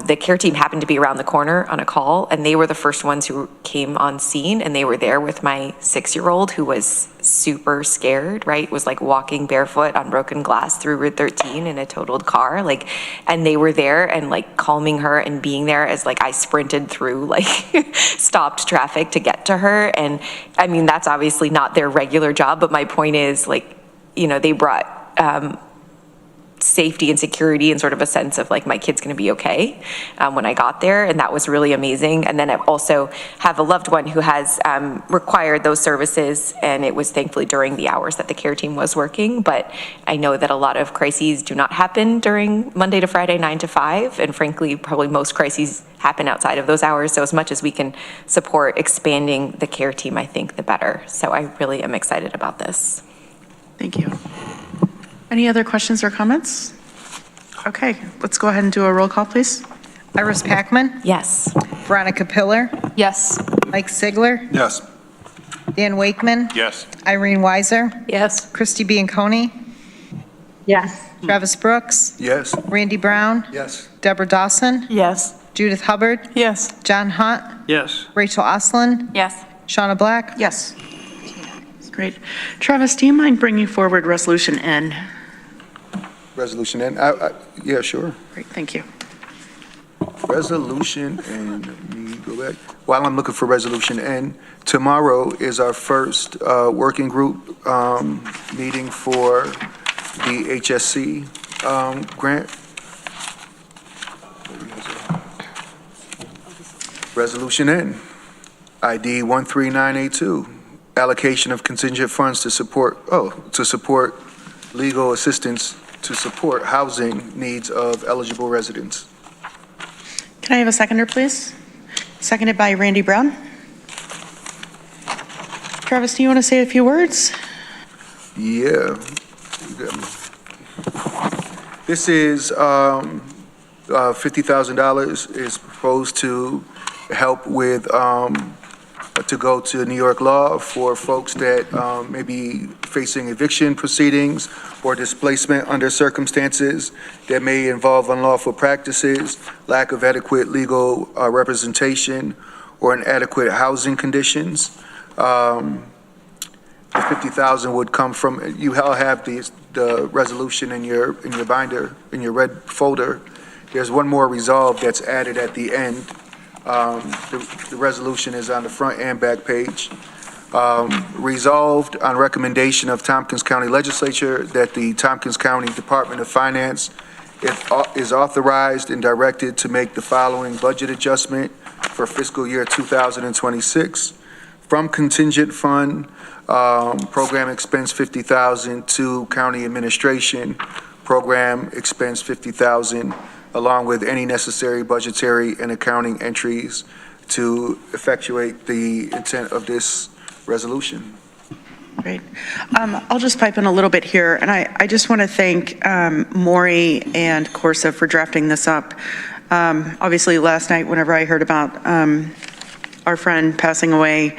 the care team happened to be around the corner on a call, and they were the first ones who came on scene, and they were there with my 6-year-old who was super scared, right? Was like walking barefoot on broken glass through Route 13 in a totaled car, like, and they were there and like calming her and being there as like I sprinted through like stopped traffic to get to her. And I mean, that's obviously not their regular job, but my point is, like, you know, they brought safety and security and sort of a sense of like my kid's going to be okay when I got there, and that was really amazing. And then I also have a loved one who has required those services, and it was thankfully during the hours that the care team was working. But I know that a lot of crises do not happen during Monday to Friday 9 to 5, and frankly probably most crises happen outside of those hours. So as much as we can support expanding the care team, I think the better. So I really am excited about this. Thank you. Any other questions or comments? Okay, let's go ahead and do a roll call, please. Iris Packman? Yes. Veronica Pillar? Yes. Mike Sigler? Yes. Dan Wakeman? Yes. Irene Weiser? Yes. Christy Bianconi? Yes. Travis Brooks? Yes. Randy Brown? Yes. Deborah Dawson? Yes. Judith Hubbard? Yes. John Hunt? Yes. Rachel Oslin? Yes. Shauna Black? Yes. Great. Travis, do you mind bringing forward Resolution N? Resolution N, yeah, sure. Great, thank you. Resolution N, let me go back. While I'm looking for Resolution N, tomorrow is our first working group meeting for the HSC grant. Resolution N, ID 13982, allocation of contingent funds to support legal assistance to support housing needs of eligible residents. Can I have a seconder, please? Seconded by Randy Brown. Travis, do you want to say a few words? Yeah. This is $50,000 is proposed to help with to go to New York law for folks that may be facing eviction proceedings or displacement under circumstances that may involve unlawful practices, lack of adequate legal representation, or inadequate housing conditions. The 50,000 would come from, you all have the resolution in your binder, in your red folder. There's one more resolve that's added at the end. The resolution is on the front and back page. Resolved on recommendation of Tompkins County Legislature that the Tompkins County Department of Finance is authorized and directed to make the following budget adjustment for fiscal year 2026 from contingent fund, program expense 50,000 to county administration, program expense 50,000, along with any necessary budgetary and accounting entries to effectuate the intent of this resolution. Great. I'll just pipe in a little bit here, and I just want to thank Maury and Corsa for drafting this up. Obviously, last night, whenever I heard about our friend passing away,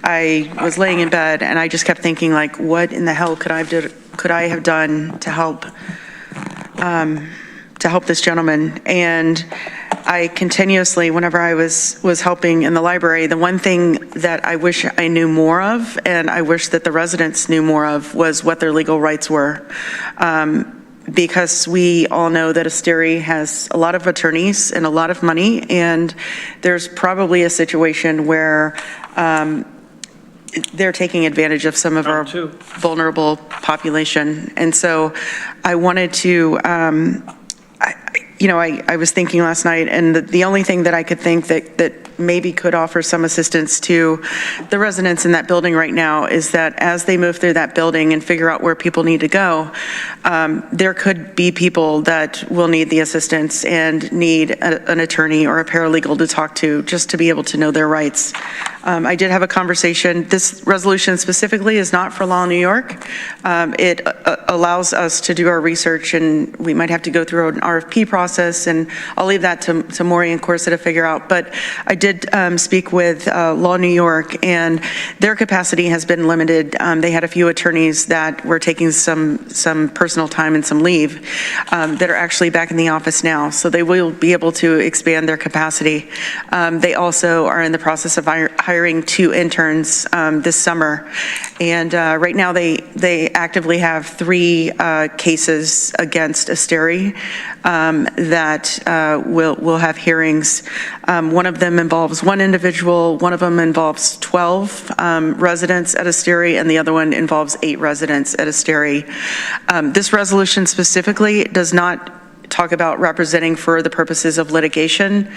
I was laying in bed, and I just kept thinking, like, what in the hell could I have done to help this gentleman? And I continuously, whenever I was helping in the library, the one thing that I wish I knew more of, and I wish that the residents knew more of, was what their legal rights were. Because we all know that Asteri has a lot of attorneys and a lot of money, and there's probably a situation where they're taking advantage of some of our vulnerable population. And so I wanted to, I was thinking last night, and the only thing that I could think that maybe could offer some assistance to the residents in that building right now is that as they move through that building and figure out where people need to go, there could be people that will need the assistance and need an attorney or a paralegal to talk to, just to be able to know their rights. I did have a conversation. This resolution specifically is not for Law New York. It allows us to do our research, and we might have to go through an RFP process, and I'll leave that to Maury and Corsa to figure out. But I did speak with Law New York, and their capacity has been limited. They had a few attorneys that were taking some personal time and some leave that are actually back in the office now, so they will be able to expand their capacity. They also are in the process of hiring 2 interns this summer, and right now they actively have 3 cases against Asteri that will have hearings. One of them involves 1 individual, one of them involves 12 residents at Asteri, and the other one involves 8 residents at Asteri. This resolution specifically does not talk about representing for the purposes of litigation,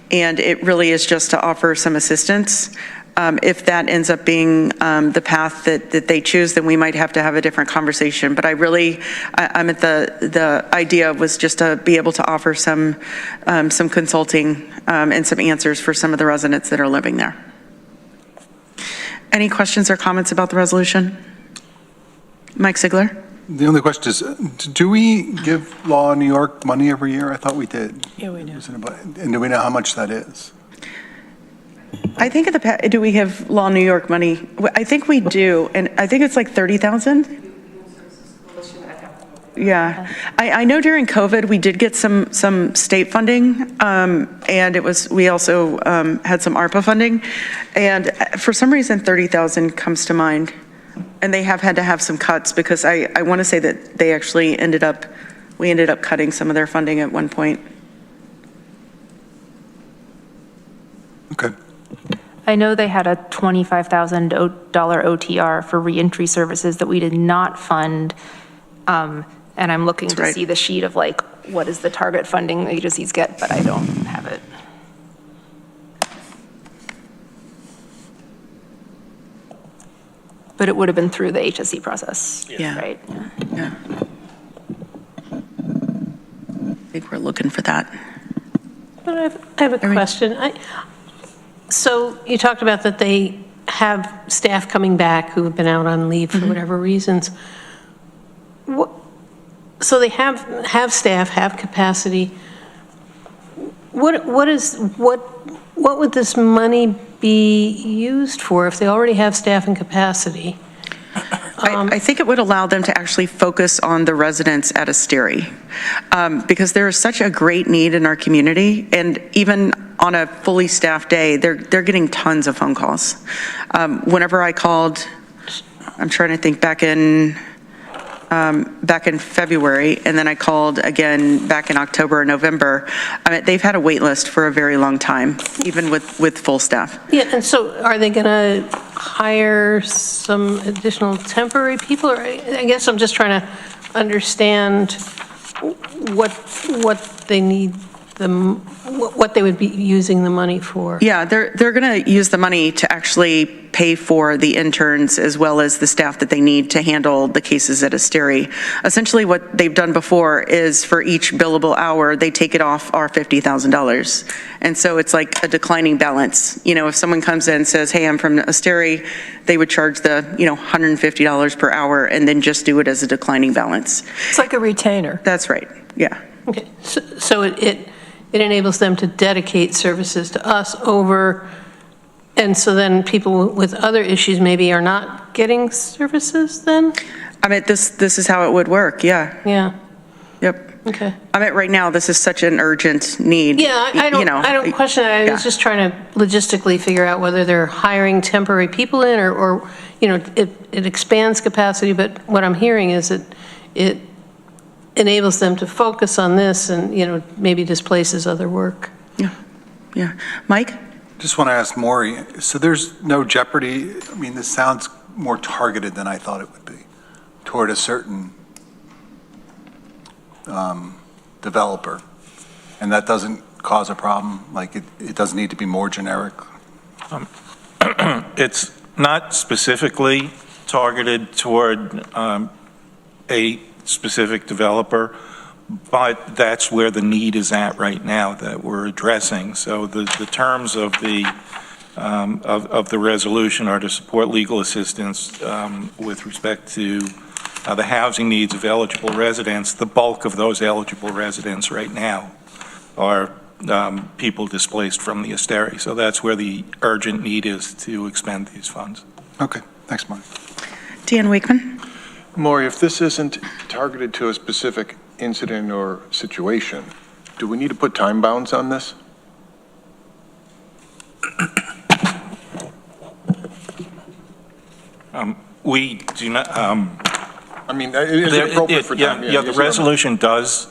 and it really is just to offer some assistance. If that ends up being the path that they choose, then we might have to have a different conversation. But I'm at the idea was just to be able to offer some consulting and some answers for some of the residents that are living there. Any questions or comments about the resolution? Mike Sigler? The only question is, do we give Law New York money every year? I thought we did. Yeah, we do. And do we know how much that is? I think do we have Law New York money? I think we do, and I think it's like 30,000. Yeah, I know during COVID we did get some state funding, and we also had some ARPA funding, and for some reason 30,000 comes to mind, and they have had to have some cuts because I want to say that they actually we ended up cutting some of their funding at one point. Okay. I know they had a $25,000 OTR for reentry services that we did not fund. And I'm looking to see the sheet of like, what is the target funding the agencies get, but I don't have it. But it would have been through the HSC process, Yeah. right? Yeah. I think we're looking for that. But I have a question. So you talked about that they have staff coming back who have been out on leave for whatever reasons. So they have staff, have capacity. What would this money be used for if they already have staff and capacity? I think it would allow them to actually focus on the residents at Asteri, because there is such a great need in our community, and even on a fully staffed day, they're getting tons of phone calls. Whenever I called, I'm trying to think back in February, and then I called again back in October or November. I mean, they've had a wait list for a very long time, even with full staff. Yeah, and so are they going to hire some additional temporary people? Or I guess I'm just trying to understand what they need what they would be using the money for. Yeah, they're going to use the money to actually pay for the interns as well as the staff that they need to handle the cases at Asteri. Essentially what they've done before is for each billable hour, they take it off our $50,000. And so it's like a declining balance. You know, if someone comes in and says, hey, I'm from Asteri, they would charge the, $150 per hour and then just do it as a declining balance. It's like a retainer. That's right, yeah. Okay, so it enables them to dedicate services to us over, and so then people with other issues maybe are not getting services then? I mean, this is how it would work, yeah. Yeah. Yep. Okay. I mean, right now, this is such an urgent need. Yeah, I don't question it. I was just trying to logistically figure out whether they're hiring temporary people in or it expands capacity, but what I'm hearing is that it enables them to focus on this and, maybe displaces other work. Yeah. Mike? Just want to ask Maury, so there's no jeopardy? I mean, this sounds more targeted than I thought it would be toward a certain developer, and that doesn't cause a problem? Like it doesn't need to be more generic? It's not specifically targeted toward a specific developer, but that's where the need is at right now that we're addressing. So the terms of the of the resolution are to support legal assistance with respect to the housing needs of eligible residents. The bulk of those eligible residents right now are people displaced from the Esteri. So that's where the urgent need is to expend these funds. Okay, thanks, Mark. Dan Wakeman. Maury, if this isn't targeted to a specific incident or situation, do we need to put time bounds on this? We do not. I mean, is it appropriate for time? Yeah, the resolution does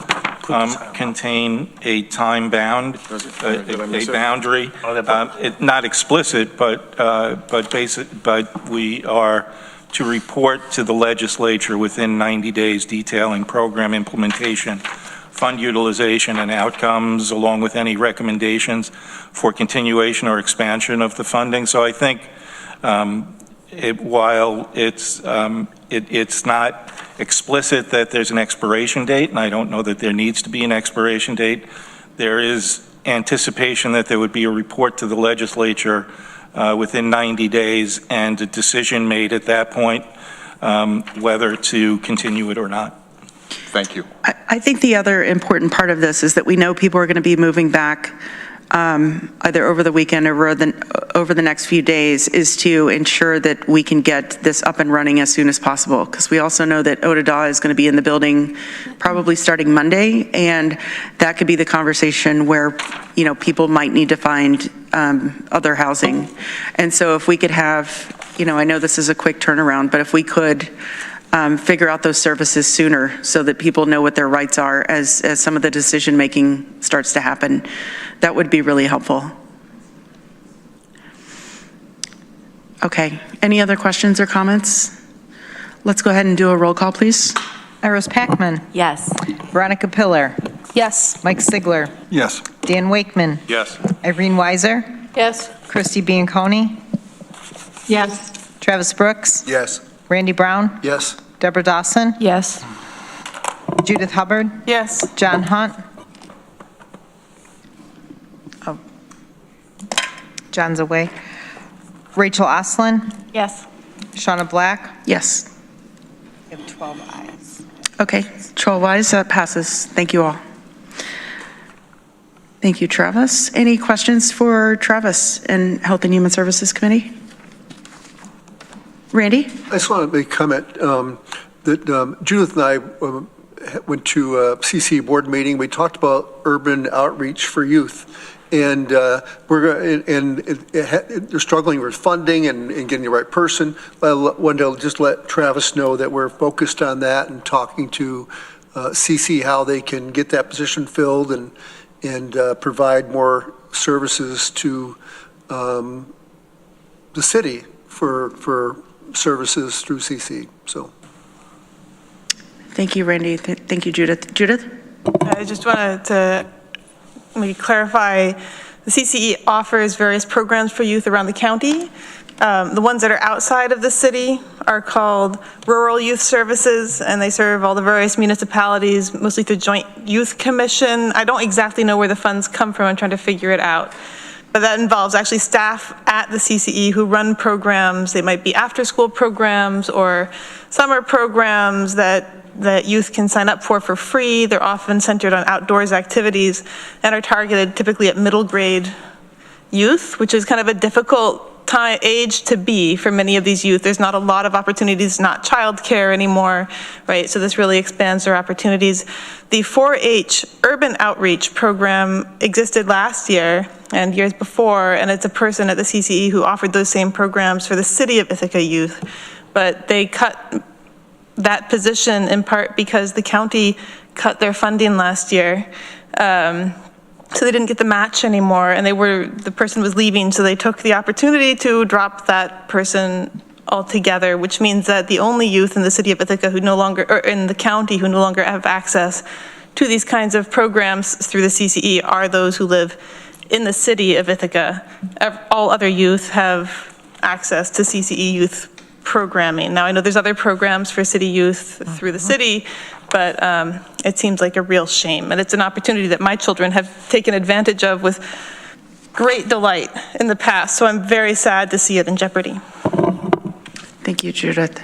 contain a time bound, a boundary. Not explicit, but we are to report to the legislature within 90 days detailing program implementation, fund utilization and outcomes, along with any recommendations for continuation or expansion of the funding. So I think while it's not explicit that there's an expiration date, and I don't know that there needs to be an expiration date, there is anticipation that there would be a report to the legislature within 90 days and a decision made at that point whether to continue it or not. Thank you. I think the other important part of this is that we know people are going to be moving back either over the weekend or over the next few days, is to ensure that we can get this up and running as soon as possible. Because we also know that ODA is going to be in the building probably starting Monday, and that could be the conversation where, you know, people might need to find other housing. And so if we could have, you know, I know this is a quick turnaround, but if we could figure out those services sooner so that people know what their rights are as some of the decision making starts to happen, that would be really helpful. Okay, any other questions or comments? Let's go ahead and do a roll call, please. Iris Packman. Yes. Veronica Pillar. Yes. Mike Sigler. Yes. Dan Wakeman. Yes. Irene Weiser. Yes. Christy Bianconi. Yes. Travis Brooks. Yes. Randy Brown. Yes. Deborah Dawson. Yes. Judith Hubbard. Yes. John Hunt. Oh. John's away. Rachel Oslin. Yes. Shauna Black. Yes. We have 12 ayes. Okay, 12 ayes, that passes. Thank you all. Thank you, Travis. Any questions for Travis and Health and Human Services Committee? Randy? I just want to make a comment that Judith and I went to a CC board meeting. We talked about urban outreach for youth. And they're struggling with funding and getting the right person. I wanted to just let Travis know that we're focused on that and talking to CC how they can get that position filled and provide more services to the city for services through CC. So, thank you, Randy. Thank you, Judith. Judith? I just wanted to maybe clarify, the CCE offers various programs for youth around the county. The ones that are outside of the city are called Rural Youth Services, and they serve all the various municipalities, mostly through Joint Youth Commission. I don't exactly know where the funds come from. I'm trying to figure it out. But that involves actually staff at the CCE who run programs. They might be after-school programs or summer programs that youth can sign up for free. They're often centered on outdoors activities and are targeted typically at middle grade youth, which is kind of a difficult age to be for many of these youth. There's not a lot of opportunities, not childcare anymore, right? So this really expands their opportunities. The 4-H Urban Outreach Program existed last year and years before, and it's a person at the CCE who offered those same programs for the city of Ithaca youth, but they cut that position in part because the county cut their funding last year. So they didn't get the match anymore, and the person was leaving, so they took the opportunity to drop that person altogether, which means that the only youth in the city of Ithaca who no longer, or in the county who no longer have access to these kinds of programs through the CCE are those who live in the city of Ithaca. All other youth have access to CCE youth programming. Now, I know there's other programs for city youth through the city, but it seems like a real shame. And it's an opportunity that my children have taken advantage of with great delight in the past, so I'm very sad to see it in jeopardy. Thank you, Judith.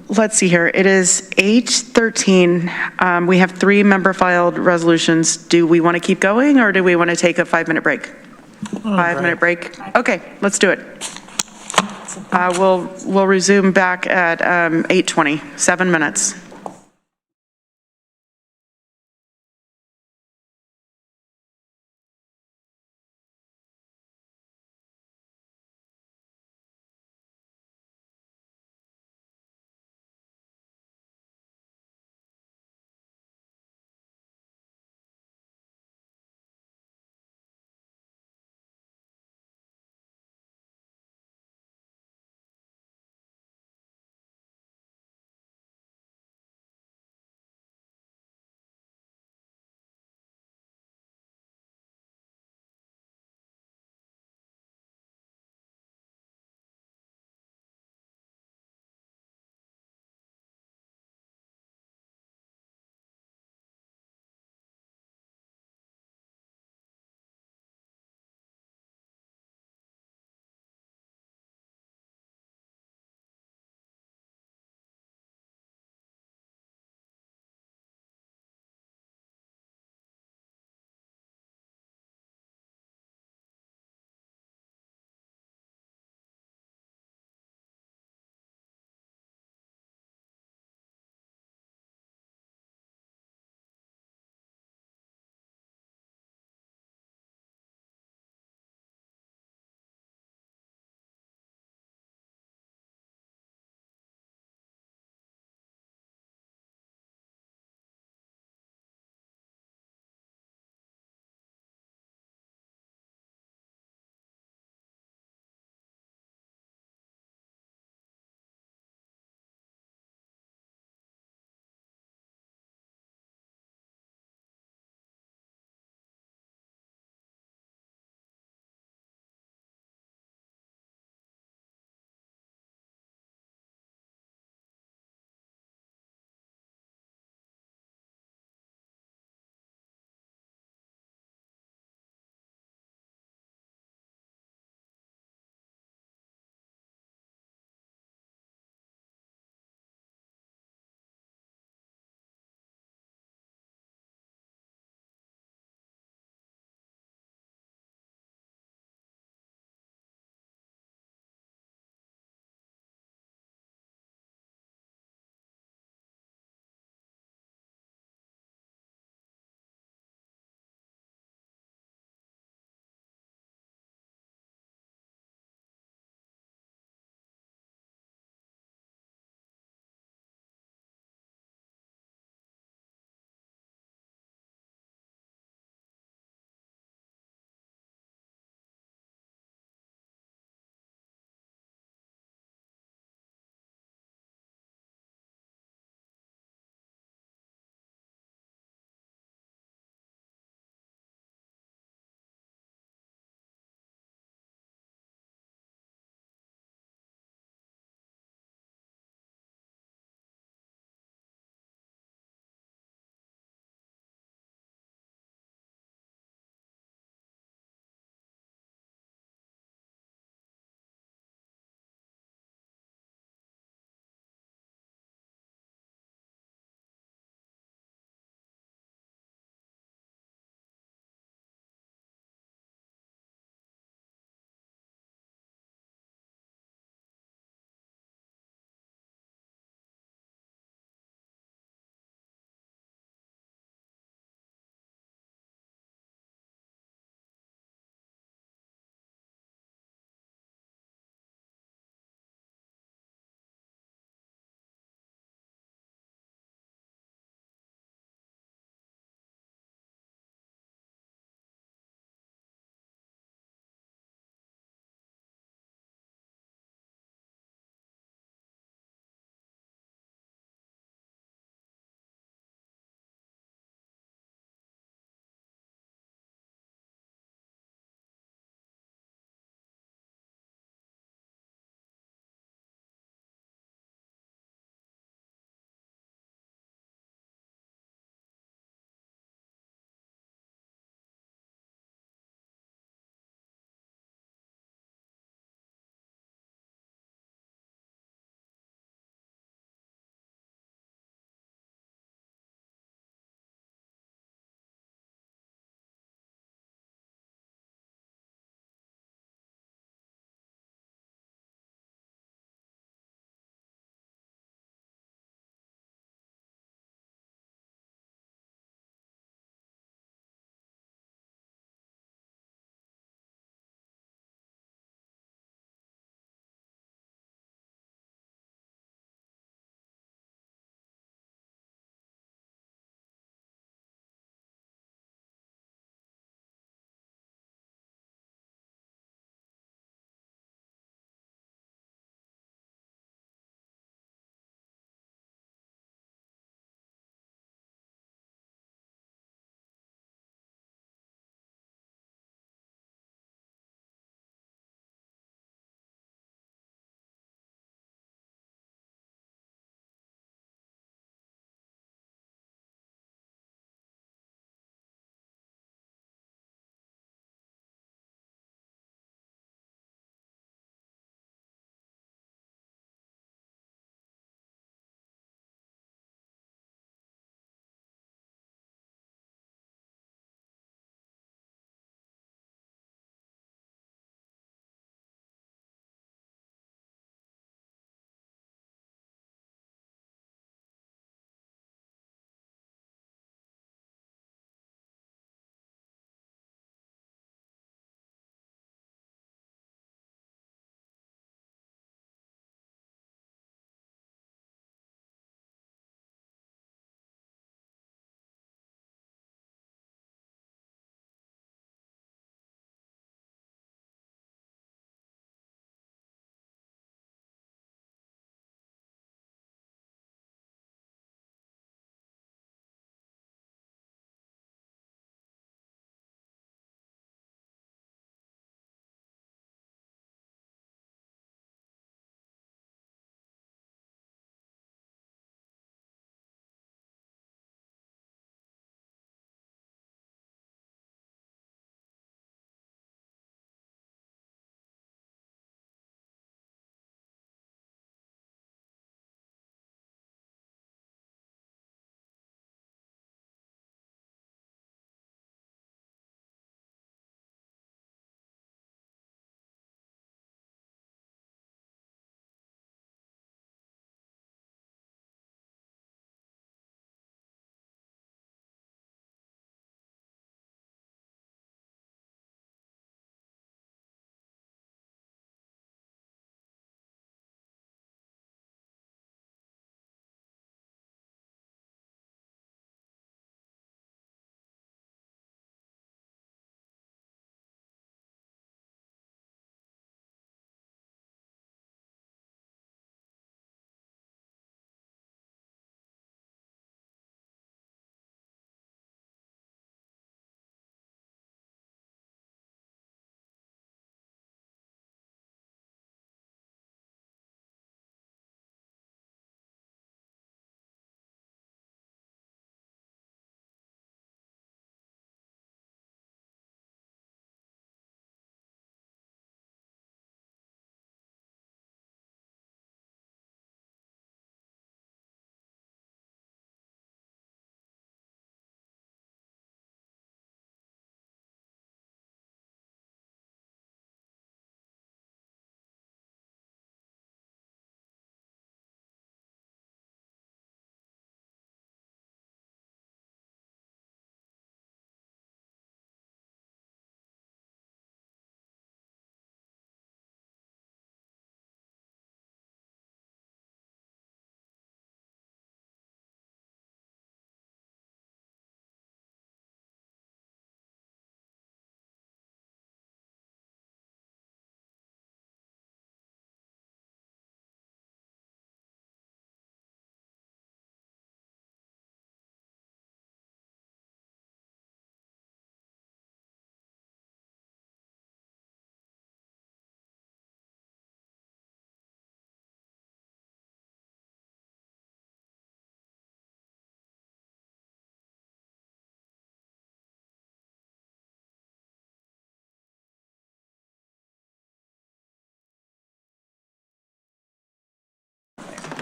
Let's see here. It is 8:13. We have 3 member-filed resolutions. Do we want to keep going, or do we want to take a 5-minute break? 5-minute break? Okay, let's do it. We'll resume back at 8:20, 7 minutes.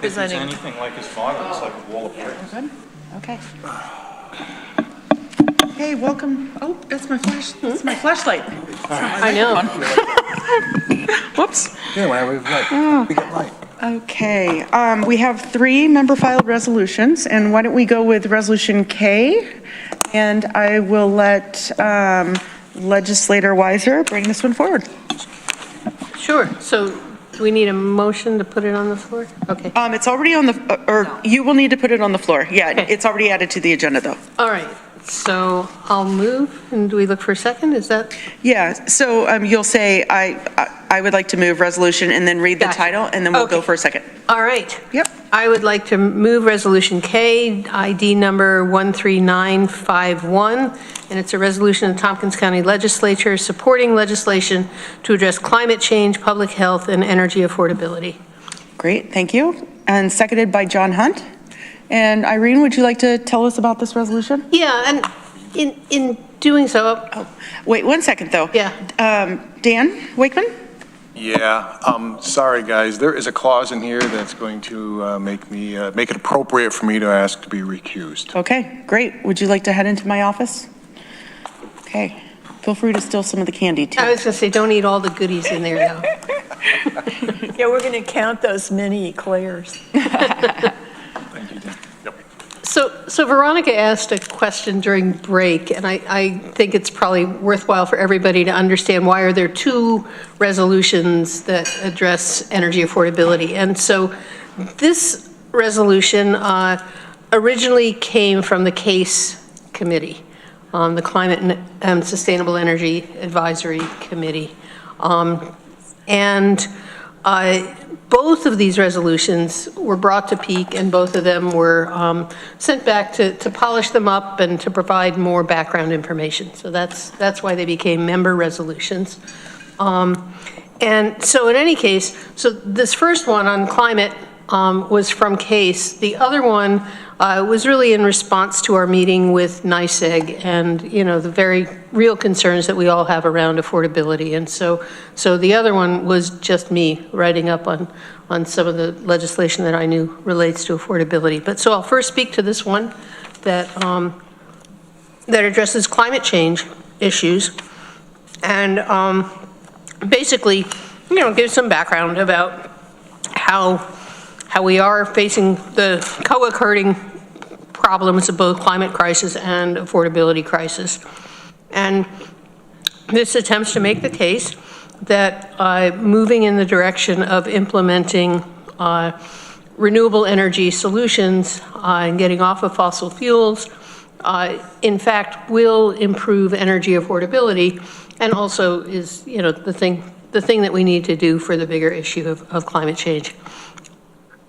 representing. anything like his father, it's like a wall of bricks. Good? Okay. Hey, welcome. Oh, that's my flashlight. I know. Whoops. Yeah, whenever we get light. Okay, we have 3 member-filed resolutions, and why don't we go with Resolution K? And I will let Legislator Weiser bring this one forward. Sure. So do we need a motion to put it on the floor? Okay. It's already on the, or you will need to put it on the floor. Yeah, it's already added to the agenda, though. All right. So I'll move, and do we look for a second? Is that? Yeah, so you'll say, I would like to move resolution, and then read the title, and then we'll go for a second. All right. Yep. I would like to move Resolution K, ID number 13951, and it's a resolution of the Tompkins County Legislature supporting legislation to address climate change, public health, and energy affordability. Great, thank you. And seconded by John Hunt. And Irene, would you like to tell us about this resolution? Yeah, and in doing so. Oh, wait 1 second, though. Yeah. Dan Wakeman? Yeah, sorry, guys. There is a clause in here that's going to make it appropriate for me to ask to be recused. Okay, great. Would you like to head into my office? Okay. Feel free to steal some of the candy, too. I was going to say, don't eat all the goodies in there, though. Yeah, we're going to count those mini eclairs. Thank you, Dan. Yep. So Veronica asked a question during break, and I think it's probably worthwhile for everybody to understand why are there 2 resolutions that address energy affordability. And so this resolution originally came from the CASE committee, the Climate and Sustainable Energy Advisory Committee. Both of these resolutions were brought to peak, and both of them were sent back to polish them up and to provide more background information. So that's why they became member resolutions. And so in any case, so this first one on climate was from CASE. The other one was really in response to our meeting with NYSEG and, the very real concerns that we all have around affordability. And so the other one was just me writing up on some of the legislation that I knew relates to affordability. But so I'll first speak to this one that addresses climate change issues and basically, give some background about how we are facing the co-occurring problems of both climate crisis and affordability crisis. And this attempts to make the case that moving in the direction of implementing renewable energy solutions and getting off of fossil fuels, in fact, will improve energy affordability and also is, the thing that we need to do for the bigger issue of climate change.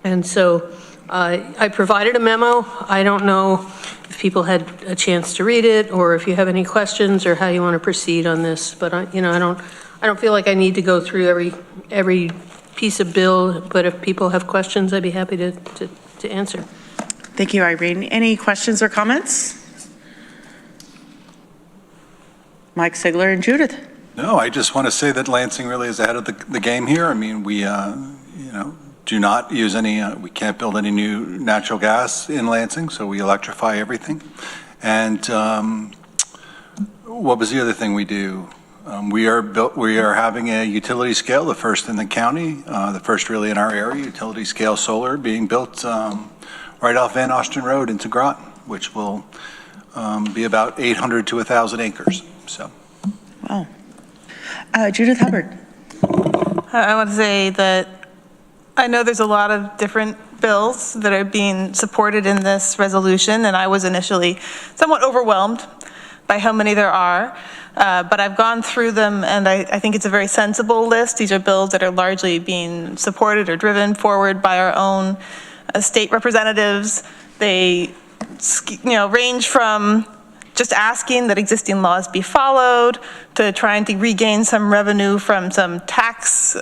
And so I provided a memo. I don't know if people had a chance to read it or if you have any questions or how you want to proceed on this. But I don't feel like I need to go through every piece of bill. But if people have questions, I'd be happy to answer. Thank you, Irene. Any questions or comments? Mike Sigler and Judith. No, I just want to say that Lansing really is ahead of the game here. I mean, we, do not use any, we can't build any new natural gas in Lansing, so we electrify everything. And what was the other thing we do? We are having a utility scale, the first in the county, the first really in our area, utility scale solar being built right off Van Osten Road into Groton, which will be about 800 to 1,000 acres. So. Wow. Judith Hubbard. I want to say that I know there's a lot of different bills that are being supported in this resolution, and I was initially somewhat overwhelmed by how many there are, but I've gone through them, and I think it's a very sensible list. These are bills that are largely being supported or driven forward by our own state representatives. They, range from just asking that existing laws be followed, to trying to regain some revenue from some tax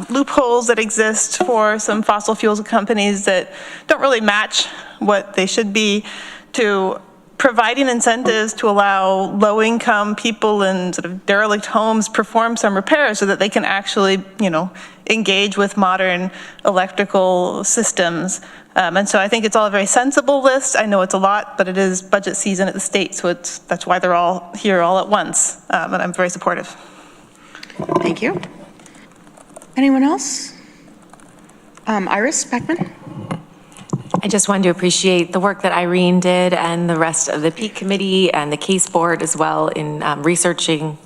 loopholes that exist for some fossil fuels companies that don't really match what they should be, to providing incentives to allow low-income people in sort of derelict homes perform some repairs so that they can actually, engage with modern electrical systems. And so I think it's all a very sensible list. I know it's a lot, but it is budget season at the state, so that's why they're all here all at once. And I'm very supportive. Thank you. Anyone else? Iris Beckman? I just wanted to appreciate the work that Irene did and the rest of the Peak Committee and the Case Board as well in researching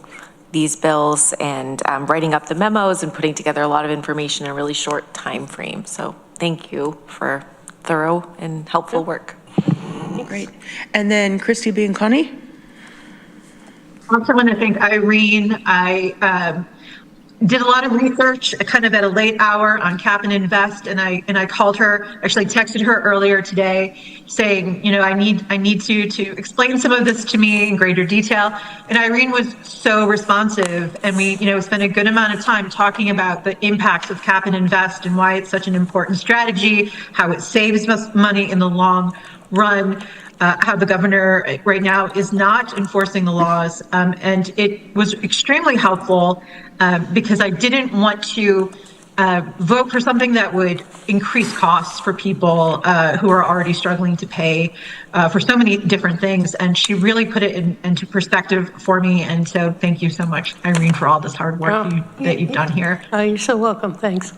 these bills and writing up the memos and putting together a lot of information in a really short time frame. So thank you for thorough and helpful work. Great. And then Christy Bianconi? I also want to thank Irene. I did a lot of research kind of at a late hour on Cap and Invest, and I called her, actually texted her earlier today saying, I need to explain some of this to me in greater detail. And Irene was so responsive, and we spent a good amount of time talking about the impacts of Cap and Invest and why it's such an important strategy, how it saves us money in the long run. How the governor right now is not enforcing the laws. And it was extremely helpful because I didn't want to vote for something that would increase costs for people who are already struggling to pay for so many different things. And she really put it into perspective for me. And so thank you so much, Irene, for all this hard work that you've done here. You're so welcome. Thanks.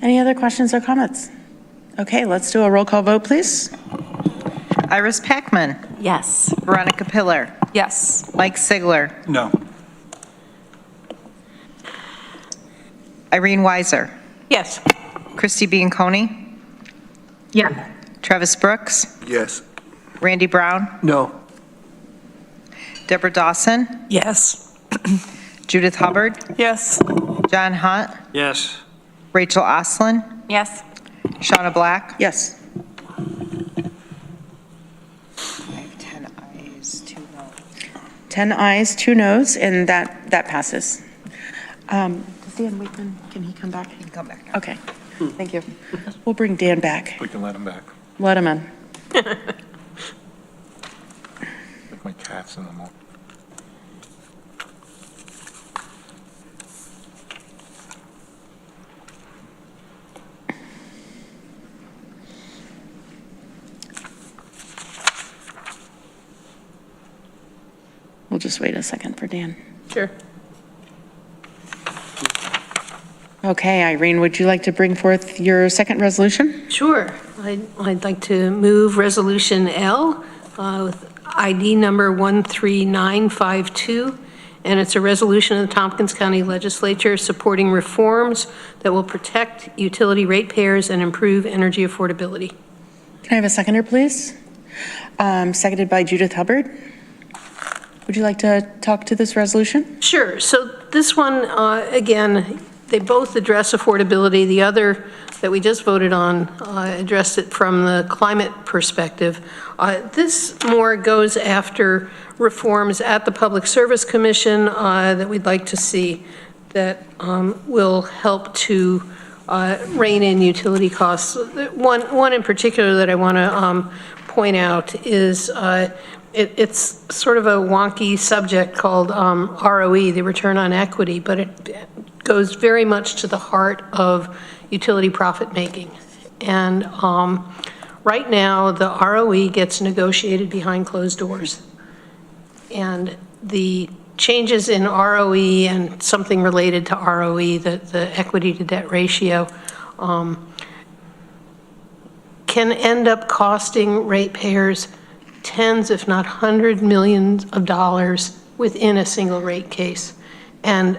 Any other questions or comments? Okay, let's do a roll call vote, please. Iris Packman. Yes. Veronica Pillar. Yes. Mike Sigler. No. Irene Weiser. Yes. Christy Bianconi. Yes. Travis Brooks. Yes. Randy Brown. No. Deborah Dawson. Yes. Judith Hubbard. Yes. John Hunt. Yes. Rachel Oslin. Yes. Shauna Black. Yes. I have 10 ayes, 2 noes. 10 ayes, 2 noes, and that passes. Does Dan Wakeman, can he come back? He can come back. Okay, thank you. We'll bring Dan back. We can let him back. Let him in. With my cats in the morning. We'll just wait a second for Dan. Sure. Okay, Irene, would you like to bring forth your second resolution? Sure. I'd like to move Resolution L with ID number 13952, and it's a resolution of the Tompkins County Legislature supporting reforms that will protect utility ratepayers and improve energy affordability. Can I have a seconder, please? Seconded by Judith Hubbard. Would you like to talk to this resolution? Sure. So this one, again, they both address affordability. The other that we just voted on addressed it from the climate perspective. This more goes after reforms at the Public Service Commission that we'd like to see that will help to rein in utility costs. One in particular that I want to point out is it's sort of a wonky subject called ROE, the return on equity, but it goes very much to the heart of utility profit making. And right now, the ROE gets negotiated behind closed doors. And the changes in ROE and something related to ROE, the equity to debt ratio, can end up costing ratepayers tens, if not $100 million within a single rate case. And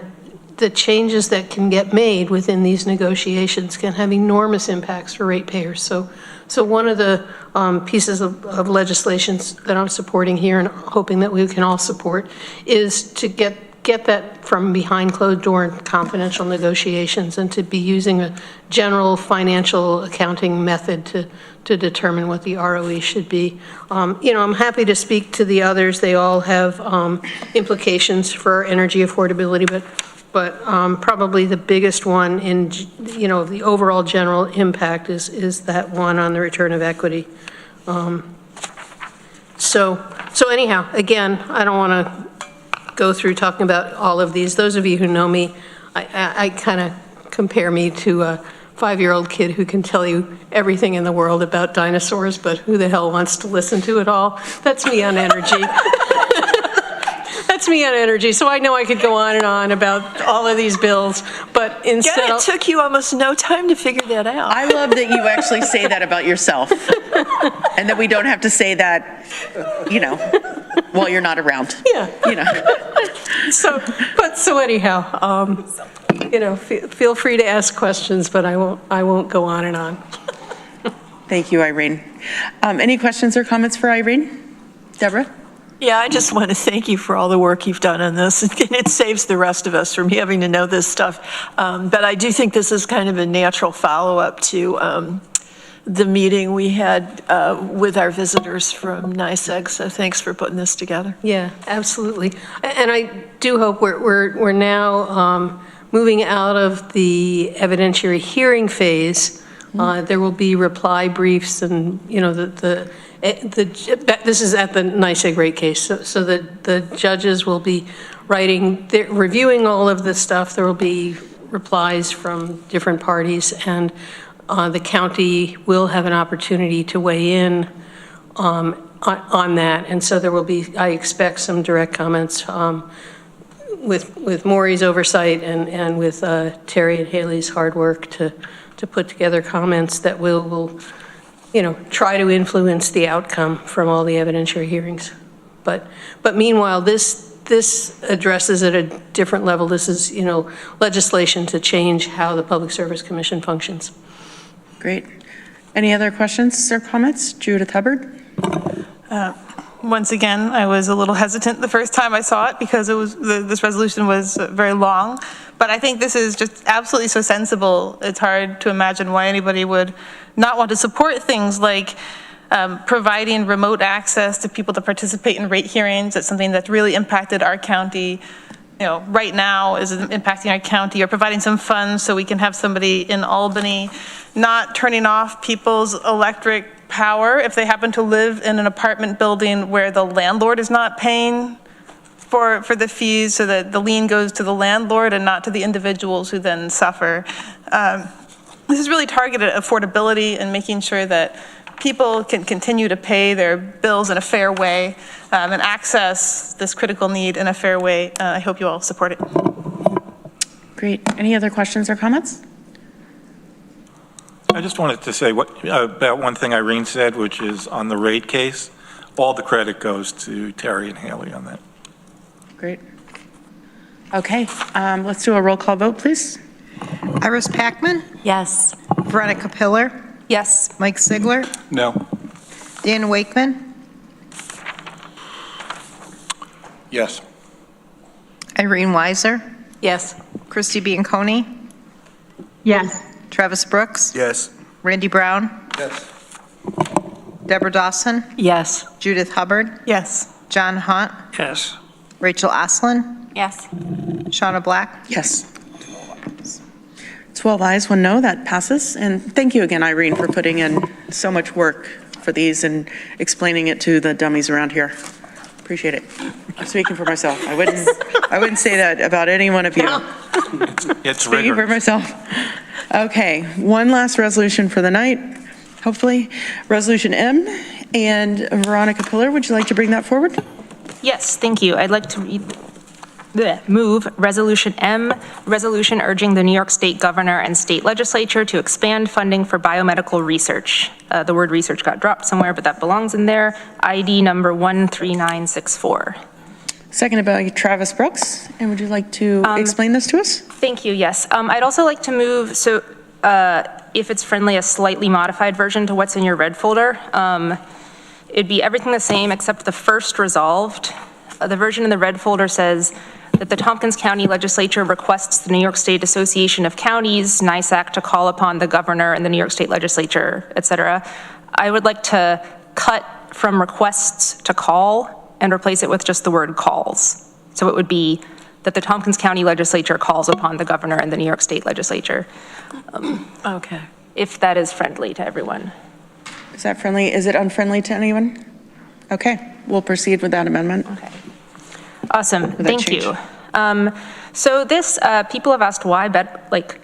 the changes that can get made within these negotiations can have enormous impacts for ratepayers. So one of the pieces of legislation that I'm supporting here and hoping that we can all support is to get that from behind closed door and confidential negotiations, and to be using a general financial accounting method to determine what the ROE should be. I'm happy to speak to the others. They all have implications for energy affordability, but probably the biggest one in, the overall general impact is that one on the return of equity. So anyhow, again, I don't want to go through talking about all of these. Those of you who know me, I kind of compare me to a 5-year-old kid who can tell you everything in the world about dinosaurs, but who the hell wants to listen to it all? That's me on energy. That's me on energy. So I know I could go on and on about all of these bills, but instead It took you almost no time to figure that out. I love that you actually say that about yourself, and that we don't have to say that, while you're not around. Yeah. So anyhow, feel free to ask questions, but I won't go on and on. Thank you, Irene. Any questions or comments for Irene? Deborah? Yeah, I just want to thank you for all the work you've done on this. It saves the rest of us from having to know this stuff. But I do think this is kind of a natural follow-up to the meeting we had with our visitors from NYSEG. So thanks for putting this together. Yeah, absolutely. And I do hope we're now moving out of the evidentiary hearing phase. There will be reply briefs and, this is at the NYSEG rate case, so the judges will be reviewing all of this stuff. There will be replies from different parties, and the county will have an opportunity to weigh in on that. And so there will be, I expect, some direct comments with Maury's oversight and with Terry and Haley's hard work to put together comments that will try to influence the outcome from all the evidentiary hearings. But meanwhile, this addresses at a different level. This is, legislation to change how the Public Service Commission functions. Great. Any other questions or comments? Judith Hubbard? Once again, I was a little hesitant the first time I saw it because this resolution was very long. But I think this is just absolutely so sensible. It's hard to imagine why anybody would not want to support things like providing remote access to people to participate in rate hearings. It's something that's really impacted our county. Right now is impacting our county, or providing some funds so we can have somebody in Albany not turning off people's electric power if they happen to live in an apartment building where the landlord is not paying for the fees, so that the lien goes to the landlord and not to the individuals who then suffer. This is really targeted at affordability and making sure that people can continue to pay their bills in a fair way and access this critical need in a fair way. I hope you all support it. Great. Any other questions or comments? I just wanted to say about one thing Irene said, which is on the rate case, all the credit goes to Terry and Haley on that. Great. Okay, let's do a roll call vote, please. Iris Packman? Yes. Veronica Pillar? Yes. Mike Sigler? No. Dan Wakeman? Yes. Irene Weiser? Yes. Christy Bianconi? Yes. Travis Brooks? Yes. Randy Brown? Yes. Deborah Dawson? Yes. Judith Hubbard? Yes. John Hunt? Yes. Rachel Oslin? Yes. Shauna Black? Yes. 12 ayes, 1 no, that passes. And thank you again, Irene, for putting in so much work for these and explaining it to the dummies around here. Appreciate it. I'm speaking for myself. I wouldn't say that about any one of you. It's Speaking for myself. Okay, one last resolution for the night, hopefully. Resolution M. And Veronica Pillar, would you like to bring that forward? Yes, thank you. I'd like to move Resolution M, resolution urging the New York State Governor and State Legislature to expand funding for biomedical research. The word research got dropped somewhere, but that belongs in there. ID number 13964. Seconded by Travis Brooks. And would you like to explain this to us? Thank you, yes. I'd also like to move, if it's friendly, a slightly modified version to what's in your red folder. It'd be everything the same except the first resolved. The version in the red folder says that the Tompkins County Legislature requests the New York State Association of Counties, NYSAC, to call upon the governor and the New York State Legislature, et cetera. I would like to cut from requests to call and replace it with just the word calls. So it would be that the Tompkins County Legislature calls upon the governor and the New York State Legislature. Okay. If that is friendly to everyone. Is that friendly? Is it unfriendly to anyone? Okay, we'll proceed with that amendment. Okay. Awesome, that thank change. you. So this, people have asked why, but like,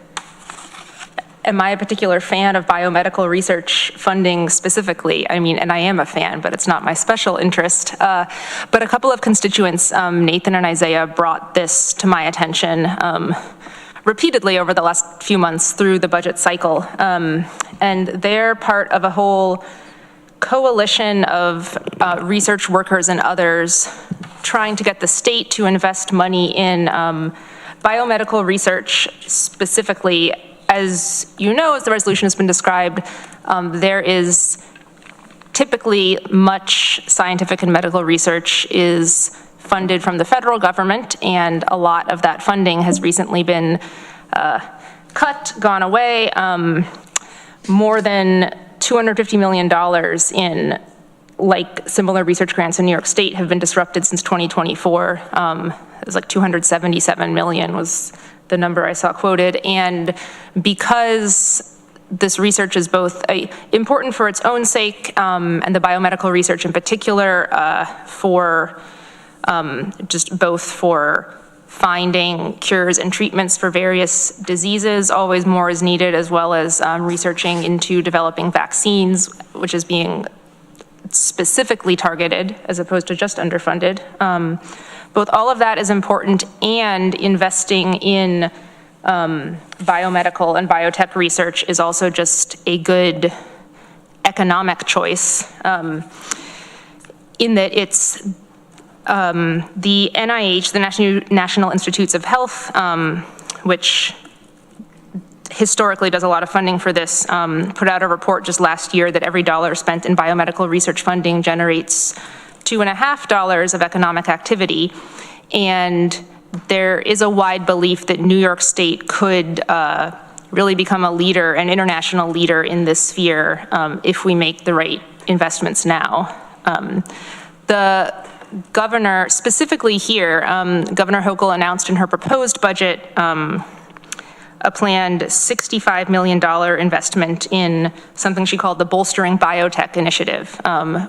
am I a particular fan of biomedical research funding specifically? I mean, and I am a fan, but it's not my special interest. But a couple of constituents, Nathan and Isaiah, brought this to my attention repeatedly over the last few months through the budget cycle. And they're part of a whole coalition of research workers and others trying to get the state to invest money in biomedical research specifically. As you know, as the resolution has been described, there is typically much scientific and medical research is funded from the federal government, and a lot of that funding has recently been cut, gone away. More than $250 million in like similar research grants in New York State have been disrupted since 2024. It was like 277 million was the number I saw quoted. And because this research is both important for its own sake, and the biomedical research in particular for just both for finding cures and treatments for various diseases, always more is needed, as well as researching into developing vaccines, which is being specifically targeted as opposed to just underfunded. Both all of that is important, and investing in biomedical and biotech research is also just a good economic choice in that it's the NIH, the National Institutes of Health, which historically does a lot of funding for this, put out a report just last year that every dollar spent in biomedical research funding generates $2.50 of economic activity. And there is a wide belief that New York State could really become a leader, an international leader in this sphere if we make the right investments now. The governor, specifically here, Governor Hochul announced in her proposed budget a planned $65 million investment in something she called the Bolstering Biotech Initiative,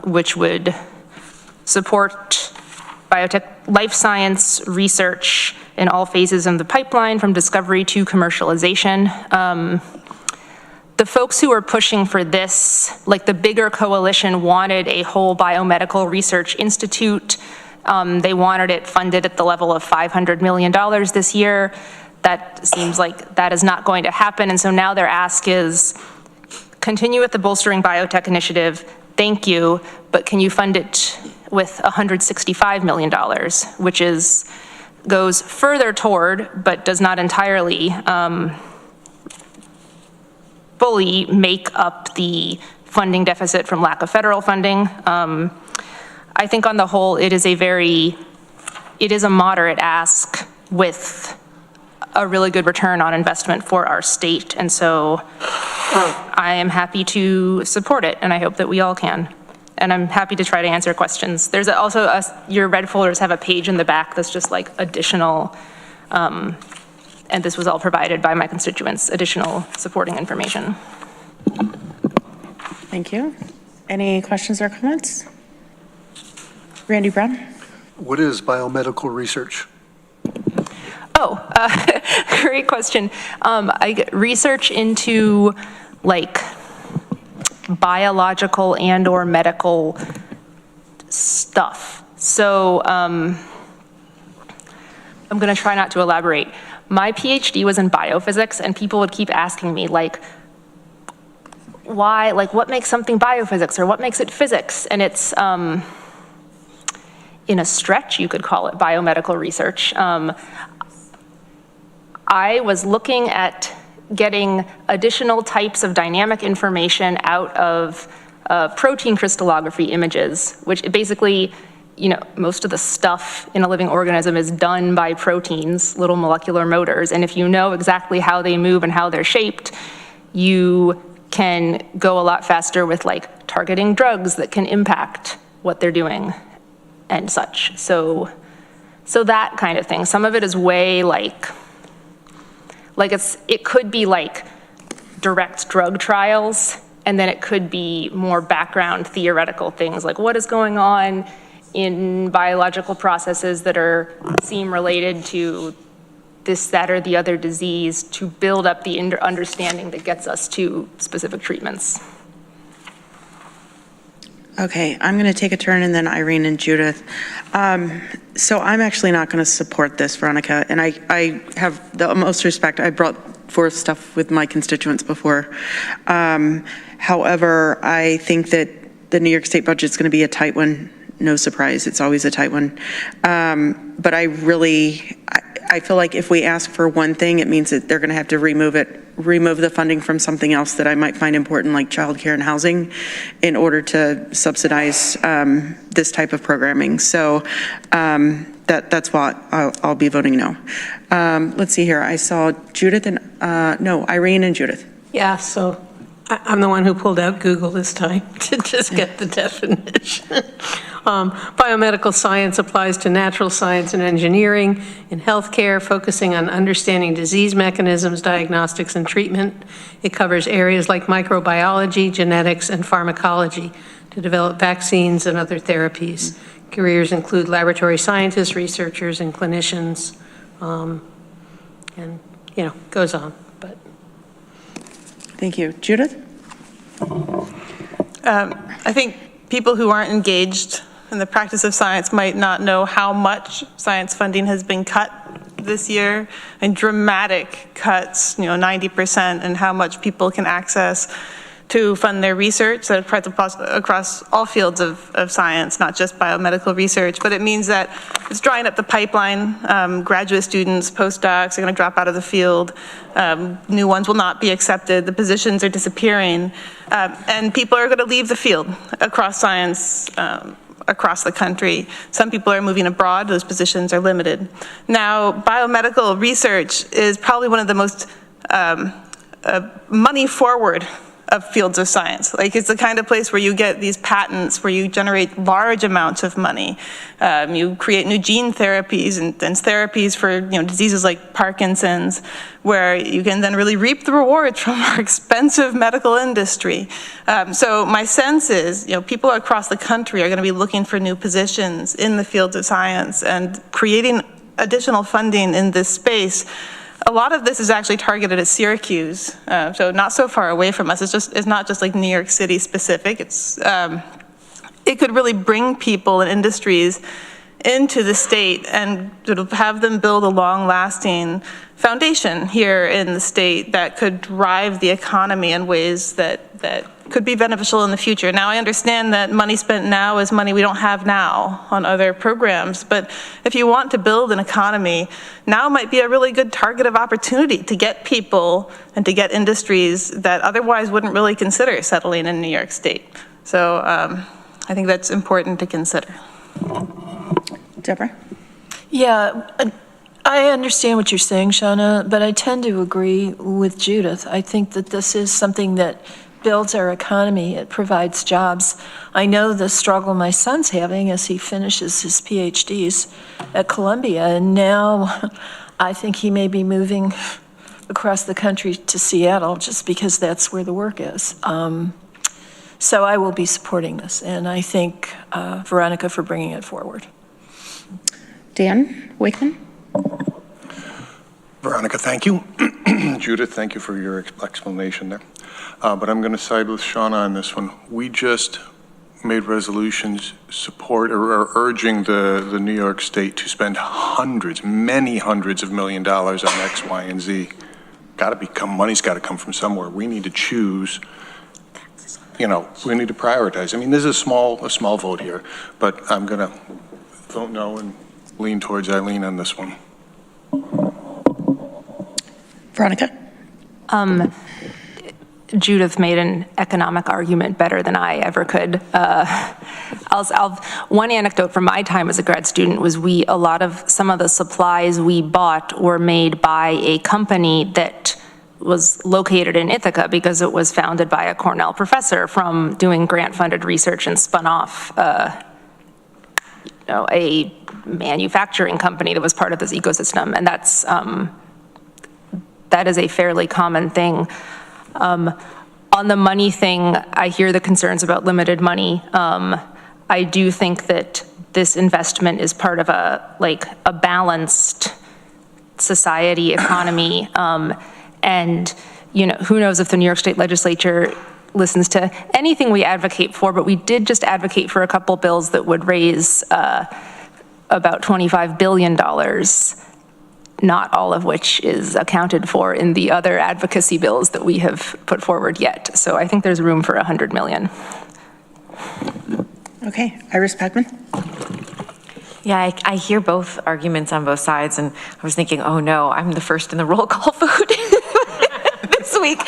which would support biotech life science research in all phases of the pipeline, from discovery to commercialization. The folks who were pushing for this, like the bigger coalition, wanted a whole biomedical research institute. They wanted it funded at the level of $500 million this year. That seems like that is not going to happen. And so now their ask is, continue with the Bolstering Biotech Initiative, thank you, but can you fund it with $165 million, which goes further toward, but does not entirely fully make up the funding deficit from lack of federal funding. I think on the whole, it is a moderate ask with a really good return on investment for our state. And so I am happy to support it, and I hope that we all can. And I'm happy to try to answer questions. There's also your red folders have a page in the back that's just like additional, and this was all provided by my constituents, additional supporting information. Thank you. Any questions or comments? Randy Brown? What is biomedical research? Oh, great question. I get research into like biological and or medical stuff. So I'm gonna try not to elaborate. My PhD was in biophysics, and people would keep asking me like, why, like what makes something biophysics or what makes it physics? And it's, in a stretch, you could call it biomedical research. I was looking at getting additional types of dynamic information out of protein crystallography images, which basically, you know, most of the stuff in a living organism is done by proteins, little molecular motors. And if you know exactly how they move and how they're shaped, you can go a lot faster with like targeting drugs that can impact what they're doing and such. So that kind of thing. Some of it is way like it could be like direct drug trials, And then it could be more background theoretical things like what is going on in biological processes that seem related to this, that, or the other disease to build up the understanding that gets us to specific treatments. Okay, I'm going to take a turn, and then Irene and Judith. So I'm actually not going to support this, Veronica, and I have the most respect. I brought forth stuff with my constituents before. However, I think that the New York State budget is going to be a tight one. No surprise, it's always a tight one. But I feel like if we ask for one thing, it means that they're going to have to remove the funding from something else that I might find important, like childcare and housing, in order to subsidize this type of programming. So that's why I'll be voting no. Let's see here. I saw Judith and Irene and Judith. Yeah, so I'm the one who pulled out Google this time to just get the definition. Biomedical science applies to natural science and engineering in healthcare, focusing on understanding disease mechanisms, diagnostics, and treatment. It covers areas like microbiology, genetics, and pharmacology to develop vaccines and other therapies. Careers include laboratory scientists, researchers, and clinicians, and, goes on. But Thank you. Judith? I think people who aren't engaged in the practice of science might not know how much science funding has been cut this year, and dramatic cuts, 90%, and how much people can access to fund their research that across all fields of science, not just biomedical research. But it means that it's drying up the pipeline. Graduate students, postdocs are going to drop out of the field. New ones will not be accepted. The positions are disappearing. And people are going to leave the field across science, across the country. Some people are moving abroad. Those positions are limited. Now, biomedical research is probably one of the most money forward of fields of science. Like, it's the kind of place where you get these patents where you generate large amounts of money. You create new gene therapies and therapies for diseases like Parkinson's, where you can then really reap the rewards from our expensive medical industry. So my sense is, people across the country are going to be looking for new positions in the fields of science, and creating additional funding in this space. A lot of this is actually targeted at Syracuse, so not so far away from us. It's not just like New York City specific. It could really bring people and industries into the state and sort of have them build a long-lasting foundation here in the state that could drive the economy in ways that could be beneficial in the future. Now, I understand that money spent now is money we don't have now on other programs, but if you want to build an economy, now might be a really good target of opportunity to get people and to get industries that otherwise wouldn't really consider settling in New York State. So I think that's important to consider. Deborah? Yeah, I understand what you're saying, Shauna, but I tend to agree with Judith. I think that this is something that builds our economy. It provides jobs. I know the struggle my son's having as he finishes his PhDs at Columbia, and now I think he may be moving across the country to Seattle just because that's where the work is. So I will be supporting this, and I thank Veronica for bringing it forward. Dan Wakeman? Veronica, thank you. Judith, thank you for your explanation there. But I'm going to side with Shauna on this one. We just made resolutions or urging the New York State to spend many hundreds of $1 million on X, Y, and Z. Money's got to come from somewhere. We need to choose. We need to prioritize. I mean, this is a small vote here, but I'm going to vote no and lean towards Eileen on this one. Veronica? Judith made an economic argument better than I ever could. One anecdote from my time as a grad student was some of the supplies we bought were made by a company that was located in Ithaca because it was founded by a Cornell professor from doing grant-funded research and spun off a manufacturing company that was part of this ecosystem, and that is a fairly common thing. On the money thing, I hear the concerns about limited money. I do think that this investment is part of a balanced society, economy, and, you know, who knows if the New York State Legislature listens to anything we advocate for, but we did just advocate for a couple bills that would raise about $25 billion, not all of which is accounted for in the other advocacy bills that we have put forward yet. So I think there's room for $100 million. Okay, Iris Packman. Yeah, I hear both arguments on both sides, and I was thinking, oh no, I'm the first in the roll call vote this week.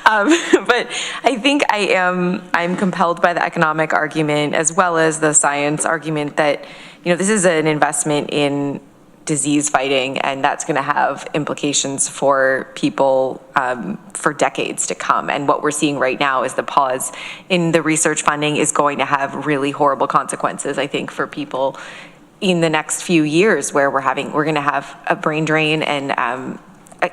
But I think I'm compelled by the economic argument as well as the science argument that, you know, this is an investment in disease fighting, and that's going to have implications for people for decades to come. And what we're seeing right now is the pause in the research funding is going to have really horrible consequences, I think, for people in the next few years, where we're going to have a brain drain and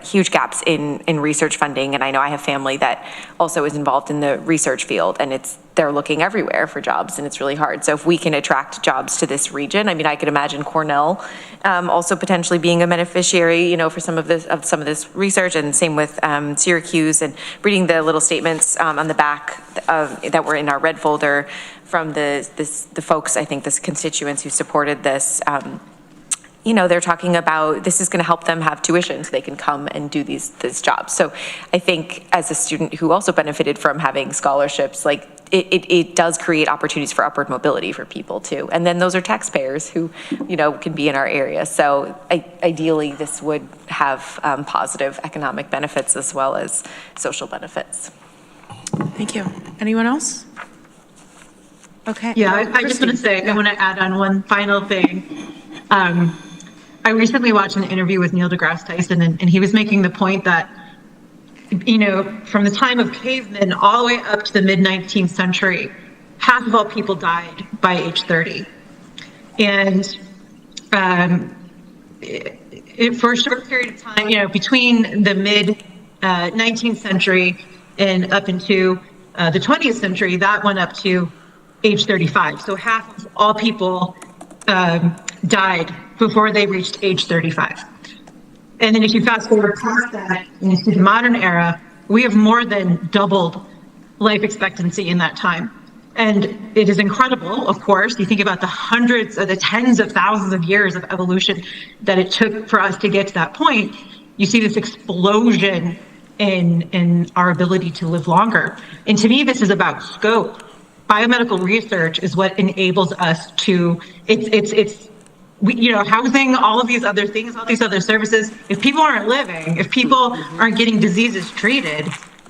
huge gaps in research funding. And I know I have family that also is involved in the research field, and they're looking everywhere for jobs, and it's really hard. So if we can attract jobs to this region, I mean, I could imagine Cornell also potentially being a beneficiary, you know, for some of this research, and same with Syracuse. And reading the little statements on the back that were in our red folder from the folks, I think, the constituents who supported this. You know, they're talking about this is going to help them have tuition so they can come and do these jobs. So I think as a student who also benefited from having scholarships, like it does create opportunities for upward mobility for people too. And then those are taxpayers who, you know, can be in our area. So ideally this would have positive economic benefits as well as social benefits. Thank you. Anyone else? Okay. Yeah, I just want to say, I want to add on one final thing. I recently watched an interview with Neil deGrasse Tyson, and he was making the point that, you know, from the time of cavemen all the way up to the mid-19th century, half of all people died by age 30. And for a short period of time, you know, between the mid-19th century and up into the 20th century, that went up to age 35. So half of all people died before they reached age 35. And then if you fast forward past that into the modern era, we have more than doubled life expectancy in that time. And it is incredible, of course. You think about the hundreds or the tens of thousands of years of evolution that it took for us to get to that point. You see this explosion in our ability to live longer. And to me, this is about scope. Biomedical research is what enables us to, you know, housing, all of these other things, all these other services. If people aren't living, if people aren't getting diseases treated,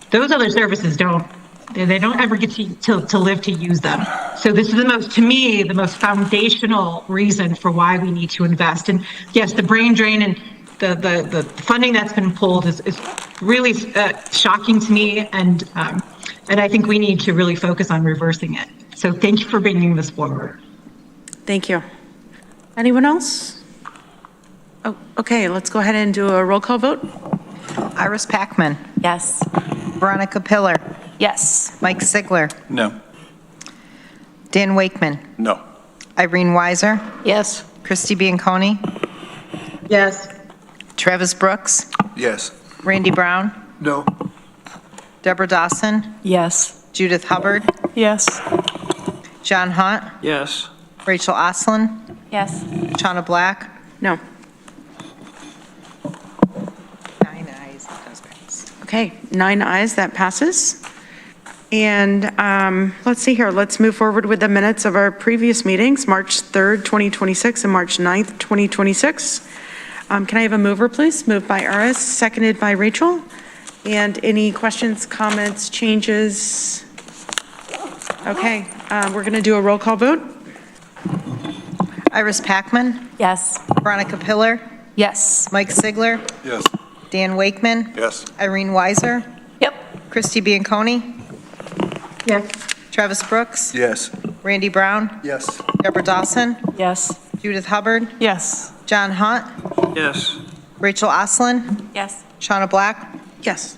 those other services they don't ever get to live to use them. So this is to me, the most foundational reason for why we need to invest. And yes, the brain drain and the funding that's been pulled is really shocking to me. And I think we need to really focus on reversing it. So thank you for bringing this forward. Thank you. Anyone else? Oh, okay, let's go ahead and do a roll call vote. Iris Packman. Yes. Veronica Pillar. Yes. Mike Sigler. No. Dan Wakeman. No. Irene Weiser. Yes. Christy Bianconi. Yes. Travis Brooks. Yes. Randy Brown. No. Deborah Dawson. Yes. Judith Hubbard. Yes. John Hunt. Yes. Rachel Oslin. Yes. Shauna Black. No. 9 ayes, it does pass. Okay, 9 ayes, that passes. And let's see here, let's move forward with the minutes of our previous meetings, March 3rd, 2026 and March 9th, 2026. Can I have a mover, please? Moved by Iris, seconded by Rachel. And any questions, comments, changes? Okay, we're going to do a roll call vote. Iris Packman. Yes. Veronica Pillar. Yes. Mike Sigler. Yes. Dan Wakeman. Yes. Irene Weiser. Yep. Christy Bianconi. Yes. Travis Brooks. Yes. Randy Brown. Yes. Deborah Dawson. Yes. Judith Hubbard. Yes. John Hunt. Yes. Rachel Oslin. Yes. Shauna Black. Yes.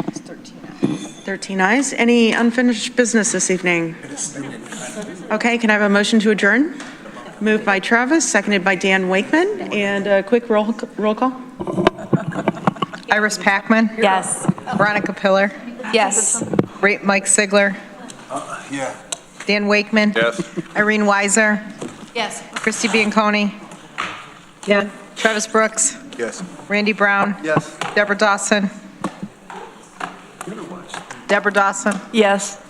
It's 13 ayes. 13 ayes. Any unfinished business this evening? Okay, can I have a motion to adjourn? Moved by Travis, seconded by Dan Wakeman, and a quick roll call. Iris Packman? Yes. Veronica Pillar? Yes. Mike Sigler? Yeah. Dan Wakeman? Yes. Irene Weiser? Yes. Christy Bianconi? Yeah. Travis Brooks? Yes. Randy Brown? Yes. Deborah Dawson? Deborah Dawson? Yes.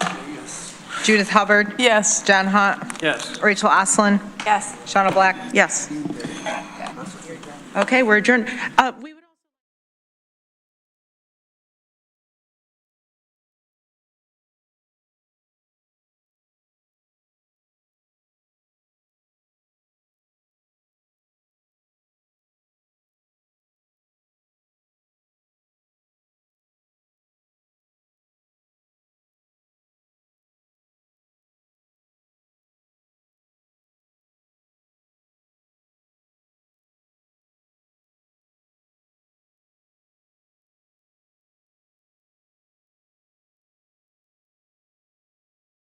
Judith Hubbard? Yes. John Hunt? Yes. Rachel Oslin? Yes. Shauna Black? Yes. Okay, we're adjourned. We would